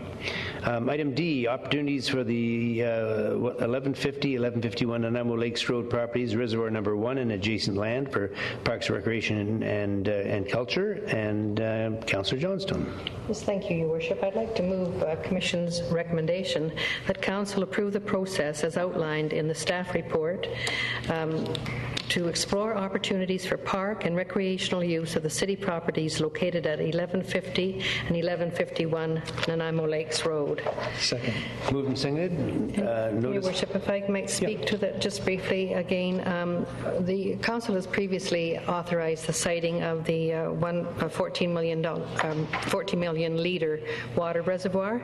Speaker 1: Item D, opportunities for the 1150, 1151 Nanaimo Lakes Road properties, Reservoir Number 1 and adjacent land for Parks, Recreation and Culture, and Councillor Johnstone.
Speaker 6: Yes, thank you, Your Worship. I'd like to move Commission's recommendation that Council approve the process as outlined in the staff report to explore opportunities for park and recreational use of the city properties located at 1150 and 1151 Nanaimo Lakes Road.
Speaker 1: Second. Moved and seconded.
Speaker 6: Your Worship, if I might speak to that just briefly again. The Council has previously authorized the siting of the 14 million litre water reservoir,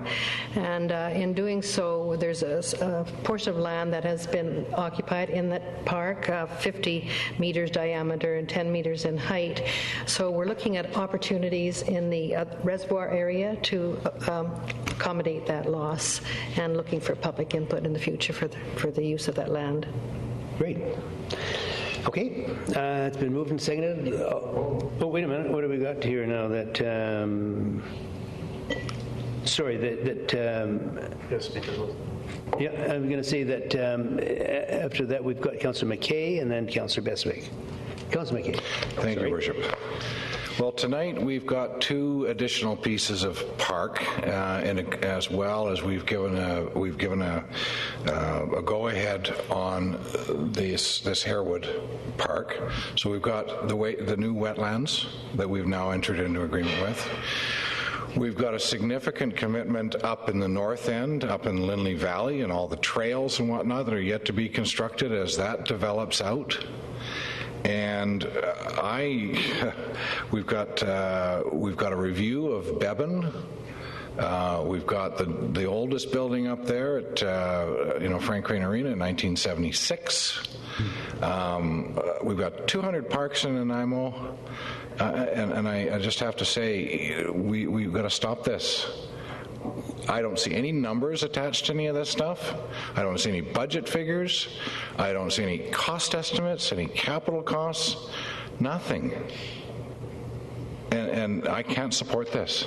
Speaker 6: and in doing so, there's a portion of land that has been occupied in that park, 50 meters diameter and 10 meters in height. So we're looking at opportunities in the reservoir area to accommodate that loss, and looking for public input in the future for the use of that land.
Speaker 1: Great. Okay, it's been moved and seconded. Oh, wait a minute. What have we got here now? That sorry. Yes, yeah, I'm going to say that after that we've got Councillor McKay and then Councillor Bestwick. Councillor McKay.
Speaker 7: Thank you, Worship. Well, tonight we've got two additional pieces of park, as well as we've given a go-ahead on this Harewood Park. So we've got the new wetlands that we've now entered into agreement with. We've got a significant commitment up in the north end, up in Lindley Valley, and all the trails and whatnot that are yet to be constructed as that develops out. And we've got a review of Beban. We've got the oldest building up there at Frank Crane Arena in 1976. We've got 200 parks in Nanaimo, and I just have to say we've got to stop this. I don't see any numbers attached to any of this stuff. I don't see any budget figures. I don't see any cost estimates, any capital costs, nothing. And I can't support this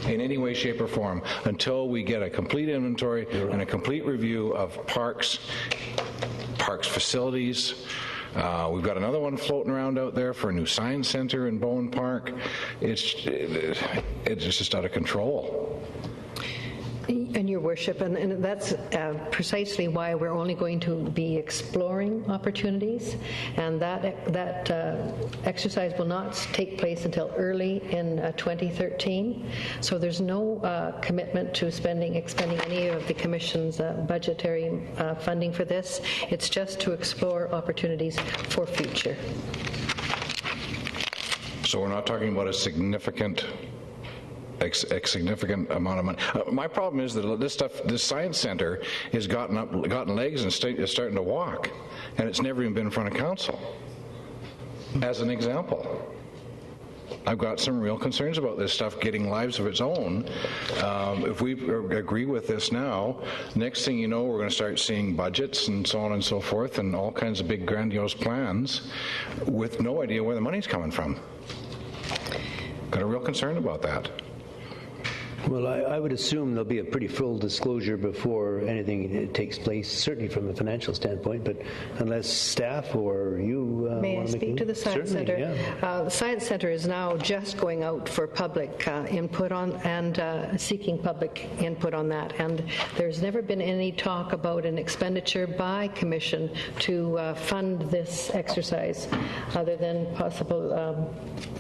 Speaker 7: in any way, shape, or form until we get a complete inventory and a complete review of parks facilities. We've got another one floating around out there for a new science center in Bowen Park. It's just out of control.
Speaker 6: And Your Worship, and that's precisely why we're only going to be exploring opportunities, and that exercise will not take place until early in 2013. So there's no commitment to expending any of the Commission's budgetary funding for this. It's just to explore opportunities for future.
Speaker 7: So we're not talking about a significant amount of money. My problem is that this science center has gotten legs and is starting to walk, and it's never even been in front of council. As an example, I've got some real concerns about this stuff getting lives of its own. If we agree with this now, next thing you know, we're going to start seeing budgets and so on and so forth, and all kinds of big grandiose plans with no idea where the money's coming from. Got a real concern about that.
Speaker 1: Well, I would assume there'll be a pretty full disclosure before anything takes place, certainly from a financial standpoint, but unless staff or you
Speaker 6: May I speak to the Science Center?
Speaker 1: Yeah.
Speaker 6: The Science Center is now just going out for public input on and seeking public input on that, and there's never been any talk about an expenditure by Commission to fund this exercise other than possible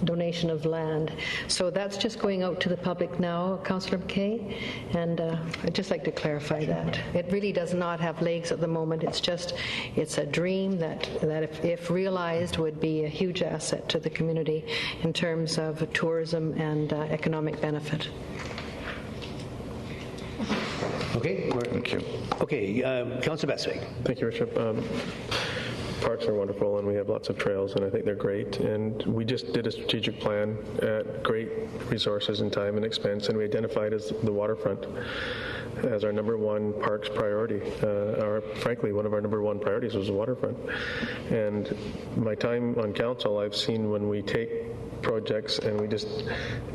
Speaker 6: donation of land. So that's just going out to the public now, Councillor McKay, and I'd just like to clarify that. It really does not have legs at the moment. It's a dream that if realized would be a huge asset to the community in terms of tourism and economic benefit.
Speaker 1: Okay.
Speaker 3: Thank you.
Speaker 1: Okay, Councillor Bestwick.
Speaker 3: Thank you, Bishop. Parks are wonderful, and we have lots of trails, and I think they're great. And we just did a strategic plan at great resources and time and expense, and we identified as the waterfront as our number one parks priority. Frankly, one of our number one priorities was the waterfront. And my time on council, I've seen when we take projects and we just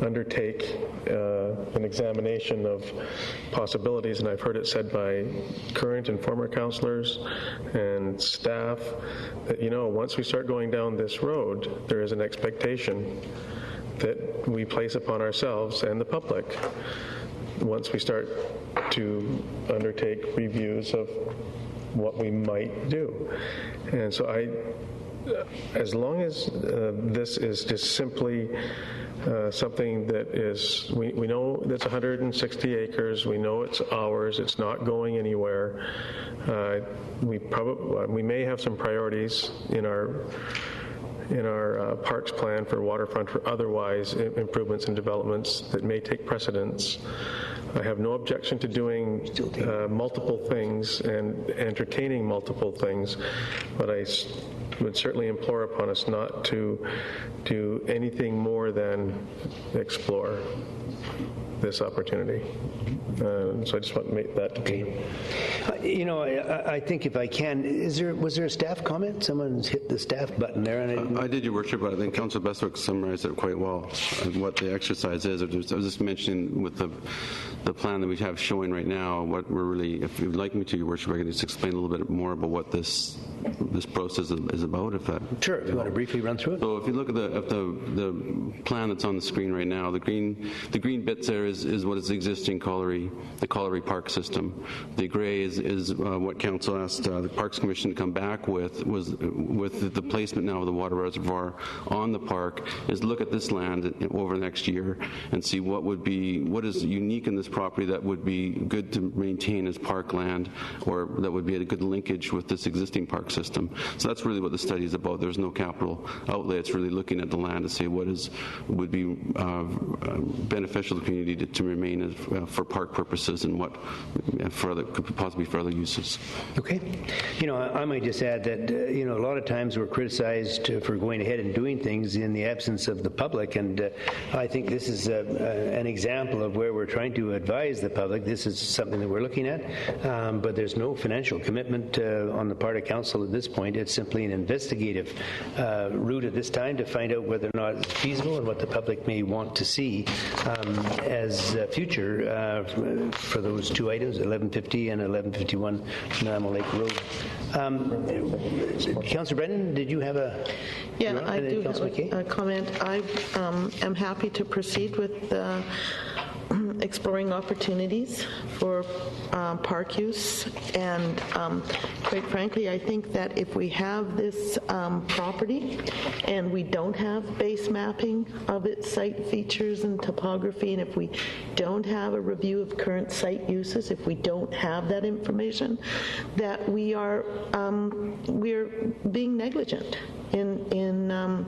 Speaker 3: undertake an examination of possibilities, and I've heard it said by current and former councillors and staff that, once we start going down this road, there is an expectation that we place upon ourselves and the public once we start to undertake reviews of what we might do. And so as long as this is just simply something that is, we know that's 160 acres, we know it's ours, it's not going anywhere. We may have some priorities in our parks plan for waterfront or otherwise improvements and developments that may take precedence. I have no objection to doing multiple things and entertaining multiple things, but I would certainly implore upon us not to do anything more than explore this opportunity. So I just want to make that clear.
Speaker 1: I think if I can, was there a staff comment? Someone's hit the staff button there. And
Speaker 17: I did, Your Worship, but I think Councillor Bestwick summarized it quite well, what the exercise is. I was just mentioning with the plan that we have showing right now, what we're really, if you'd like me to, Your Worship, I can just explain a little bit more about what this process is about, if that...
Speaker 1: Sure, if you want to briefly run through it.
Speaker 17: So if you look at the plan that's on the screen right now, the green bits there is what is the existing the Colliery Park system. The gray is what Council asked the Parks Commission to come back with the placement now of the water reservoir on the park, is look at this land over the next year and see what is unique in this property that would be good to maintain as park land, or that would be a good linkage with this existing park system. So that's really what the study is about. There's no capital outlay. It's really looking at the land to say what would be beneficial to the community to remain as, for park purposes, and what could possibly for other uses.
Speaker 1: Okay. I might just add that, a lot of times we're criticized for going ahead and doing things in the absence of the public, and I think this is an example of where we're trying to advise the public. This is something that we're looking at, but there's no financial commitment on the part of council at this point. It's simply an investigative route at this time to find out whether or not it's feasible and what the public may want to see as future for those two items, 1150 and 1151 Nanaimo Lake Road. Councillor Brennan, did you have a...
Speaker 10: Yeah, I do have a comment. I am happy to proceed with exploring opportunities for park use, and quite frankly, I think that if we have this property and we don't have base mapping of its site features and topography, and if we don't have a review of current site uses, if we don't have that information, that we're being negligent in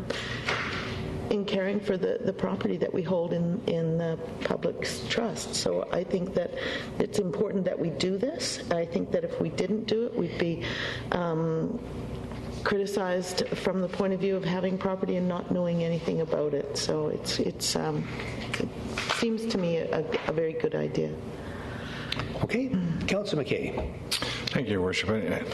Speaker 10: caring for the property that we hold in the public's trust. So I think that it's important that we do this. I think that if we didn't do it, we'd be criticized from the point of view of having property and not knowing anything about it. So it seems to me a very good idea.
Speaker 1: Okay, Councillor McKay.
Speaker 7: Thank you, Your Worship.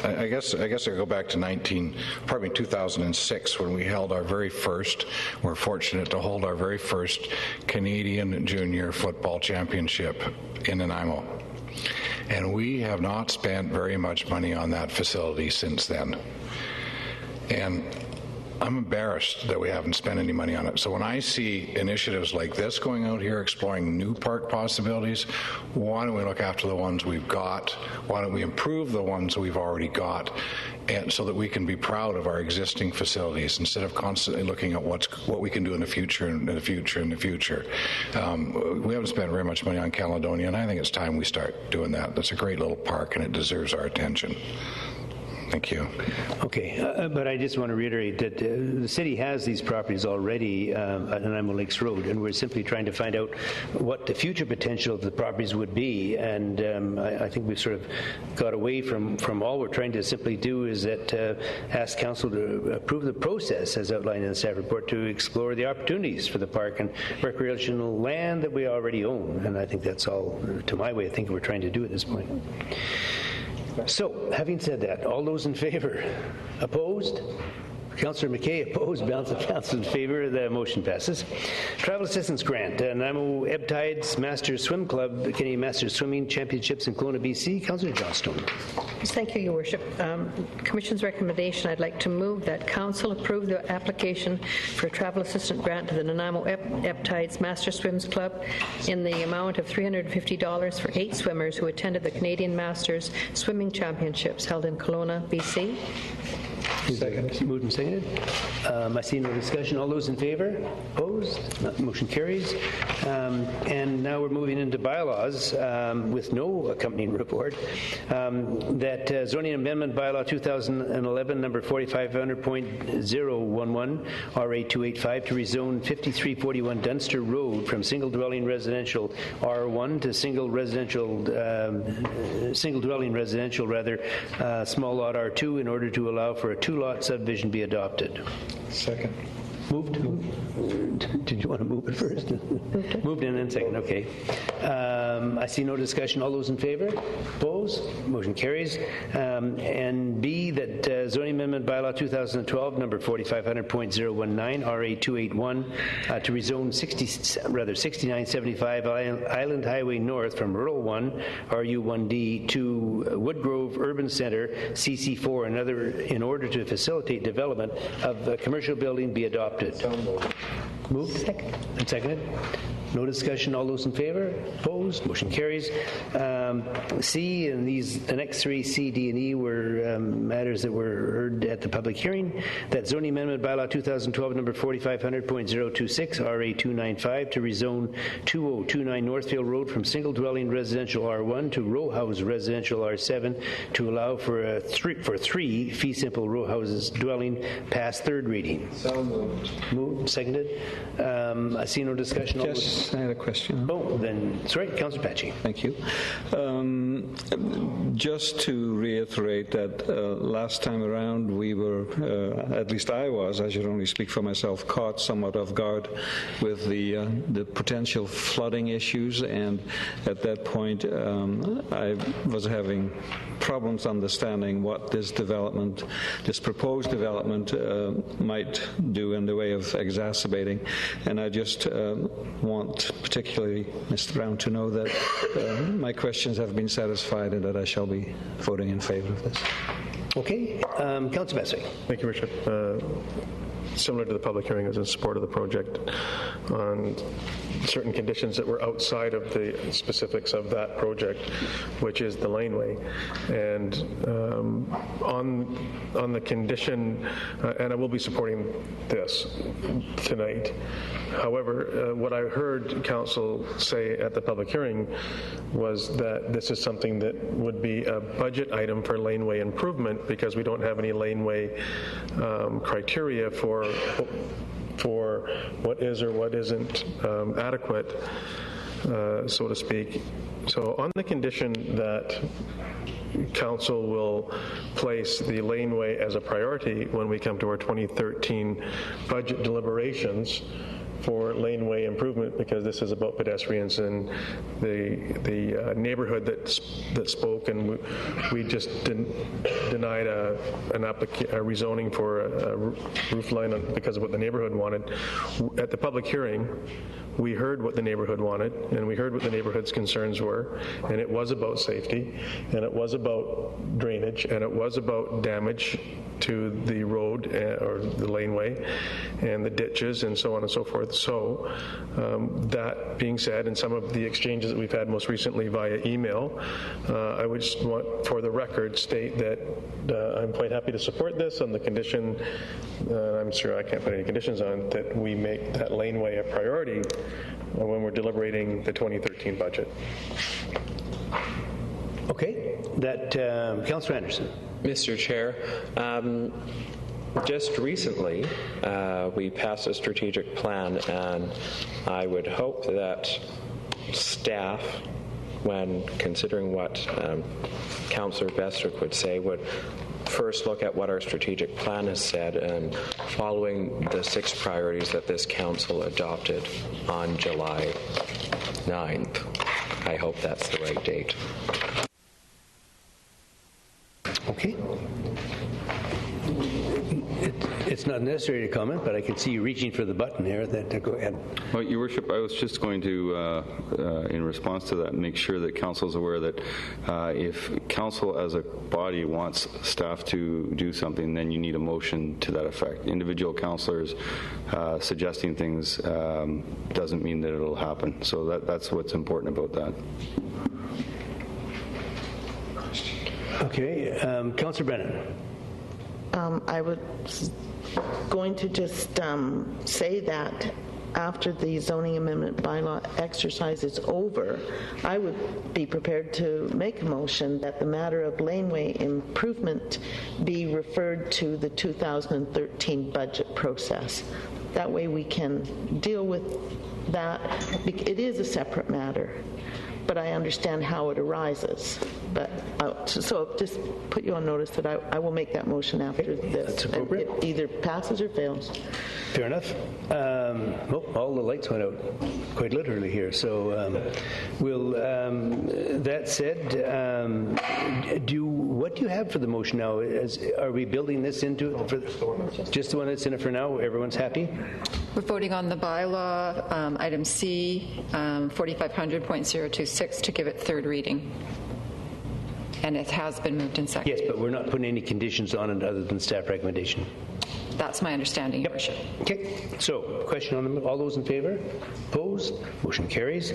Speaker 7: I guess I go back to 2006 when we held our very first, we're fortunate to hold our very first Canadian Junior Football Championship in Nanaimo. And we have not spent very much money on that facility since then. And I'm embarrassed that we haven't spent any money on it. So when I see initiatives like this going out here, exploring new park possibilities, why don't we look after the ones we've got? Why don't we improve the ones we've already got, and so that we can be proud of our existing facilities instead of constantly looking at what we can do in the future and the future and the future. We haven't spent very much money on Caledonia, and I think it's time we start doing that. That's a great little park, and it deserves our attention. Thank you.
Speaker 1: Okay, but I just want to reiterate that the city has these properties already at Nanaimo Lakes Road, and we're simply trying to find out what the future potential of the properties would be. And I think we've sort of got away from all we're trying to simply do is that ask council to approve the process as outlined in the staff report to explore the opportunities for the park and recreational land that we already own. And I think that's all, to my way of thinking, we're trying to do at this point. So, having said that, all those in favor? Opposed? Councillor McKay opposed. Balance of council in favor. The motion passes. Travel assistance grant. Nanaimo Ebb Tides Masters Swim Club, Canadian Masters Swimming Championships in Kelowna, BC. Councillor Johnstone.
Speaker 6: Thank you, Your Worship. Commission's recommendation, I'd like to move that Council approve the application for a travel assistance grant to the Nanaimo Ebb Tides Master Swims Club in the amount of $350 for 8 swimmers who attended the Canadian Masters Swimming Championships held in Kelowna, BC.
Speaker 1: Second. Moved and seconded. I see no discussion. All those in favor? Opposed? Motion carries. And now we're moving into bylaws with no accompanying report. That zoning amendment bylaw 2011 number 4500.011 RA 285 to rezone 5341 Dunster Road from single dwelling residential R1 to single dwelling residential small lot R2 in order to allow for a 2-lot subdivision be adopted.
Speaker 5: Second.
Speaker 1: Moved? Did you want to move it first? Moved and then second, okay. I see no discussion. All those in favor? Opposed? Motion carries. And B, that zoning amendment bylaw 2012, number 4500.019, RA 281, to rezone 6975 Island Highway North from Rural 1, RU1D, to Woodgrove Urban Center, CC4, in order to facilitate development of a commercial building be adopted. Moved? Second. And seconded? No discussion. All those in favor? Opposed? Motion carries. C, and the next 3, C, D, and E, were matters that were heard at the public hearing. That zoning amendment bylaw 2012 number 4500.026 RA 295 to rezone 2029 Northfield Road from single dwelling residential R1 to row house residential R7 to allow for 3 fee simple row houses dwelling past third reading.
Speaker 11: So moved.
Speaker 1: Moved. Seconded. I see no discussion.
Speaker 5: Yes. I had a question.
Speaker 1: Oh, then, sorry, Councillor Patchy.
Speaker 5: Thank you. Just to reiterate that last time around we were, at least I was, I should only speak for myself, caught somewhat off guard with the potential flooding issues, and at that point I was having problems understanding what this proposed development might do in the way of exacerbating, and I just want particularly Mr. Brown to know that my questions have been satisfied and that I shall be voting in favor of this.
Speaker 1: Okay. Councillor Bessy.
Speaker 3: Thank you, Bishop. Similar to the public hearing, I was in support of the project on certain conditions that were outside of the specifics of that project, which is the laneway. And on the condition, and I will be supporting this tonight. However, what I heard council say at the public hearing was that this is something that would be a budget item for laneway improvement because we don't have any laneway criteria for what is or what isn't adequate, so to speak. So on the condition that council will place the laneway as a priority when we come to our 2013 budget deliberations for laneway improvement, because this is about pedestrians and the neighborhood that spoke, and we just denied a rezoning for a roof line because of what the neighborhood wanted. At the public hearing, we heard what the neighborhood wanted, and we heard what the neighborhood's concerns were, and it was about safety, and it was about drainage, and it was about damage to the road or the laneway and the ditches and so on and so forth. So that being said, and some of the exchanges that we've had most recently via email, I would just want for the record state that I'm quite happy to support this on the condition, I'm sure I can't put any conditions on, that we make that laneway a priority when we're deliberating the 2013 budget.
Speaker 1: Okay. That, Councillor Anderson.
Speaker 9: Mr. Chair, just recently we passed a strategic plan, and I would hope that staff, when considering what Councillor Bestwick would say, would first look at what our strategic plan has said and following the 6 priorities that this council adopted on July 9th. I hope that's the right date.
Speaker 1: Okay. It's not necessary to comment, but I can see you reaching for the button here. Go ahead.
Speaker 8: Well, Your Worship, I was just going to, in response to that, make sure that Council is aware that if Council as a body wants staff to do something, then you need a motion to that effect. Individual councillors suggesting things doesn't mean that it'll happen. So that's what's important about that.
Speaker 1: Okay. Councillor Brennan.
Speaker 10: I was going to just say that after the zoning amendment bylaw exercise is over, I would be prepared to make a motion that the matter of laneway improvement be referred to the 2013 budget process. That way we can deal with that. It is a separate matter, but I understand how it arises. But so just put you on notice that I will make that motion after this.
Speaker 1: That's appropriate.
Speaker 10: It either passes or fails.
Speaker 1: Fair enough. All the lights went out, quite literally here. So, that said, what do you have for the motion now? Are we building this into just the one that's in it for now? Everyone's happy?
Speaker 2: We're voting on the bylaw, item C, 4500.026, to give it third reading. And it has been moved and seconded.
Speaker 1: Yes, but we're not putting any conditions on it other than staff recommendation.
Speaker 2: That's my understanding, Your Worship.
Speaker 1: Okay, so question on them. All those in favor? Opposed? Motion carries.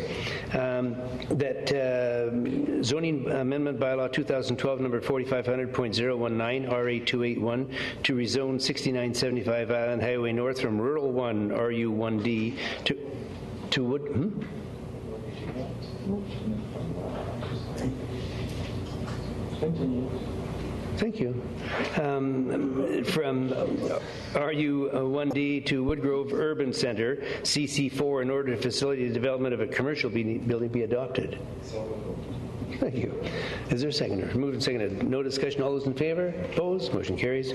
Speaker 1: That zoning amendment bylaw 2012 number 4500.019 RA281 to rezone 6975 Island Highway North from Rural 1 RU1D to Wood. Thank you. From RU1D to Woodgrove Urban Center, CC4, in order to facilitate the development of a commercial building be adopted. Thank you. Is there a seconder? Moved and seconded. No discussion. All those in favor? Opposed? Motion carries.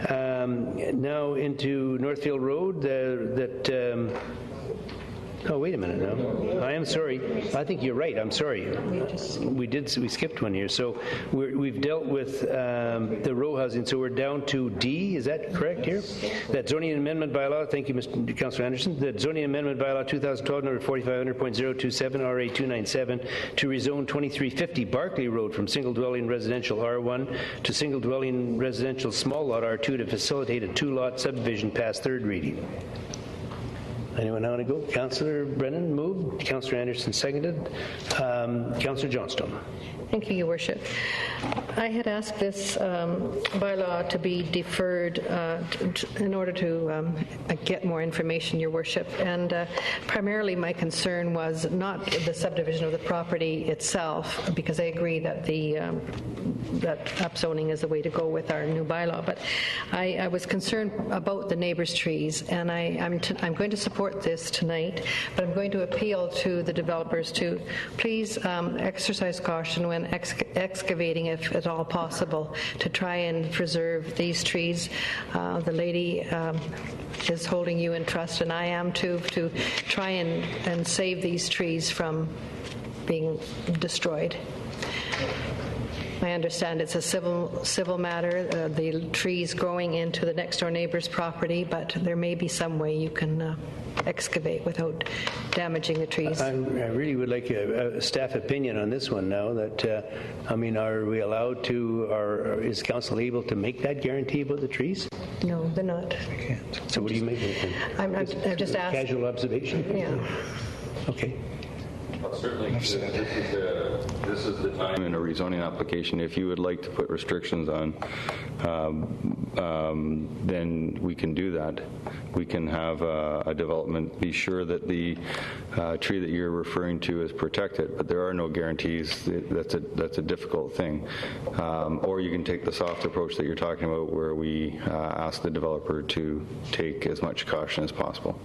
Speaker 1: Now into Northfield Road. Oh, wait a minute now. I am sorry. I think you're right. I'm sorry. We skipped one here. So we've dealt with the row housing. So we're down to D. Is that correct here? That zoning amendment bylaw. Thank you, Mr. Councillor Anderson. That zoning amendment bylaw 2012 number 4500.027 RA297 to rezone 2350 Barclay Road from single dwelling residential R1 to single dwelling residential small lot R2 to facilitate a 2-lot subdivision past third reading. Anyone want to go? Councillor Brennan moved. Councillor Anderson seconded. Councillor Johnstone.
Speaker 6: Thank you, Your Worship. I had asked this bylaw to be deferred in order to get more information, Your Worship, and primarily my concern was not the subdivision of the property itself, because I agree that that upzoning is the way to go with our new bylaw, but I was concerned about the neighbors' trees, and I'm going to support this tonight, but I'm going to appeal to the developers to please exercise caution when excavating, if at all possible, to try and preserve these trees. The lady is holding you in trust, and I am too, to try and save these trees from being destroyed. I understand it's a civil matter, the trees growing into the next door neighbor's property, but there may be some way you can excavate without damaging the trees.
Speaker 1: I really would like a staff opinion on this one now. That are we allowed to, or is council able to make that guarantee about the trees?
Speaker 6: No, they're not.
Speaker 1: Okay. So what do you make of it?
Speaker 6: I've just asked.
Speaker 1: Casual observation?
Speaker 6: Yeah.
Speaker 1: Okay.
Speaker 8: Well, certainly, this is This is the time in a rezoning application. If you would like to put restrictions on, then we can do that. We can have a development be sure that the tree that you're referring to is protected, but there are no guarantees. That's a difficult thing. Or you can take the soft approach that you're talking about, where we ask the developer to take as much caution as possible.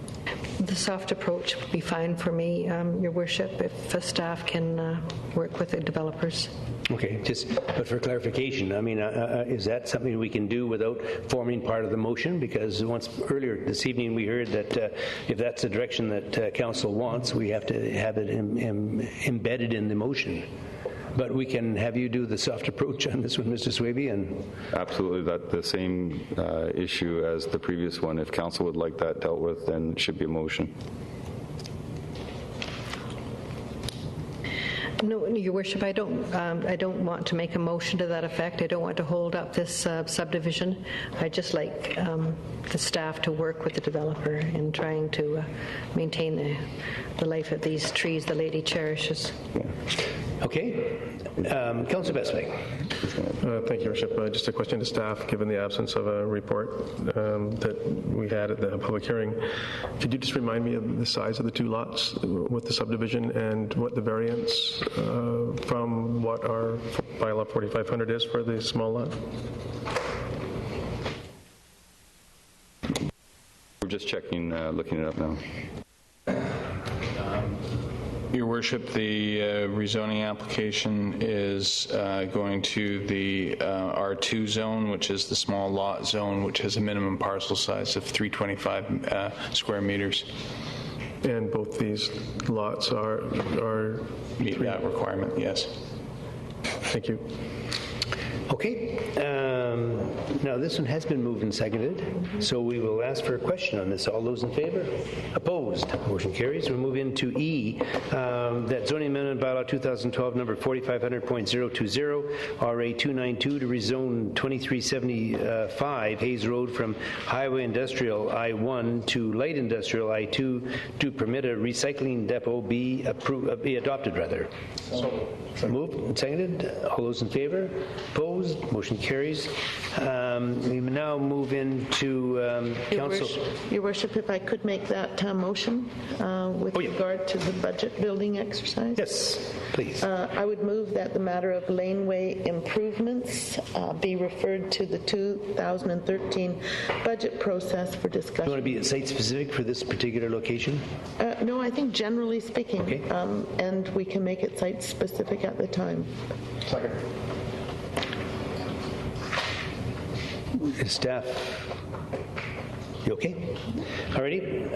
Speaker 6: The soft approach would be fine for me, Your Worship, if staff can work with the developers.
Speaker 1: Okay, but for clarification, I mean, is that something we can do without forming part of the motion? Because once earlier this evening we heard that if that's the direction that council wants, we have to have it embedded in the motion. But we can have you do the soft approach on this one, Mr. Swaby. And
Speaker 8: absolutely, that's the same issue as the previous one. If council would like that dealt with, then it should be a motion.
Speaker 6: No, Your Worship, I don't want to make a motion to that effect. I don't want to hold up this subdivision. I'd just like the staff to work with the developer in trying to maintain the life of these trees the lady cherishes.
Speaker 1: Okay. Councillor Bestwick.
Speaker 3: Thank you, Your Worship. Just a question to staff, given the absence of a report that we had at the public hearing. Could you just remind me of the size of the two lots with the subdivision and what the variance from what our bylaw 4500 is for the small lot?
Speaker 8: We're just checking, looking it up now.
Speaker 20: Your Worship, the rezoning application is going to the R2 zone, which is the small lot zone, which has a minimum parcel size of 325 square meters.
Speaker 3: And both these lots are
Speaker 20: meet that requirement, yes.
Speaker 3: Thank you.
Speaker 1: Okay. Now, this one has been moved and seconded, so we will ask for a question on this. All those in favor? Opposed? Motion carries. We'll move into E, that zoning amendment bylaw 2012 number 4500.020, RA 292 to rezone 2375 Hayes Road from highway industrial I-1 to light industrial I-2 to permit a recycling depot be adopted, rather. Moved and seconded. All those in favor? Opposed? Motion carries. We now move into council.
Speaker 10: Your Worship, if I could make that motion with regard to the budget building exercise.
Speaker 1: Yes, please.
Speaker 10: I would move that the matter of laneway improvements be referred to the 2013 budget process for discussion.
Speaker 1: Do you want to be site-specific for this particular location?
Speaker 10: No, I think generally speaking,
Speaker 1: okay.
Speaker 10: And we can make it site-specific at the time.
Speaker 1: Second. Staff, you okay? Alrighty.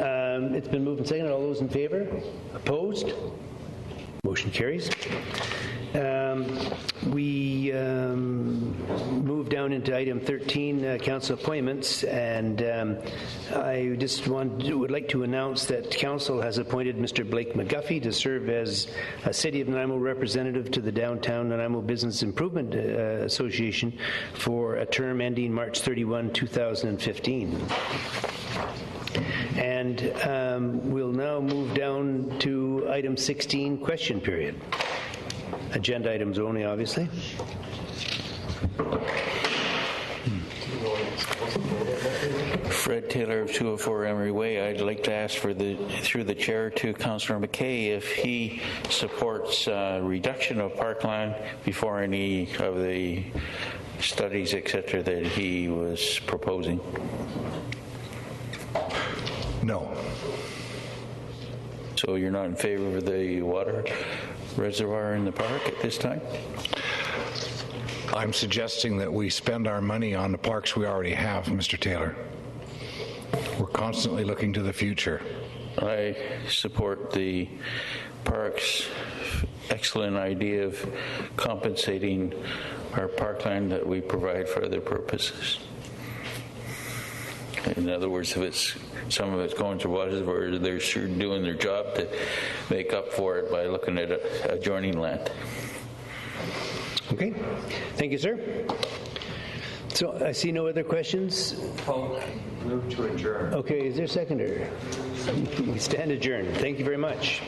Speaker 1: It's been moved and seconded. All those in favor? Opposed? Motion carries. We move down into item 13, council appointments, and I just would like to announce that council has appointed Mr. Blake McGuffey to serve as a City of Nanaimo representative to the Downtown Nanaimo Business Improvement Association for a term ending March 31, 2015. And we'll now move down to item 16, question period. Agenda items only, obviously.
Speaker 18: Fred Taylor of 204 Emery Way. I'd like to ask through the chair to Councillor McKay if he supports reduction of parkland before any of the studies, etc., that he was proposing.
Speaker 7: No.
Speaker 18: So you're not in favor of the water reservoir in the park at this time?
Speaker 7: I'm suggesting that we spend our money on the parks we already have, Mr. Taylor. We're constantly looking to the future.
Speaker 18: I support the park's excellent idea of compensating our parkland that we provide for other purposes. In other words, if some of it's going to water, they're sure doing their job to make up for it by looking at adjoining land.
Speaker 1: Okay. Thank you, sir. So I see no other questions.
Speaker 9: Move to adjourn.
Speaker 1: Okay, is there a seconder? We stand adjourned. Thank you very much.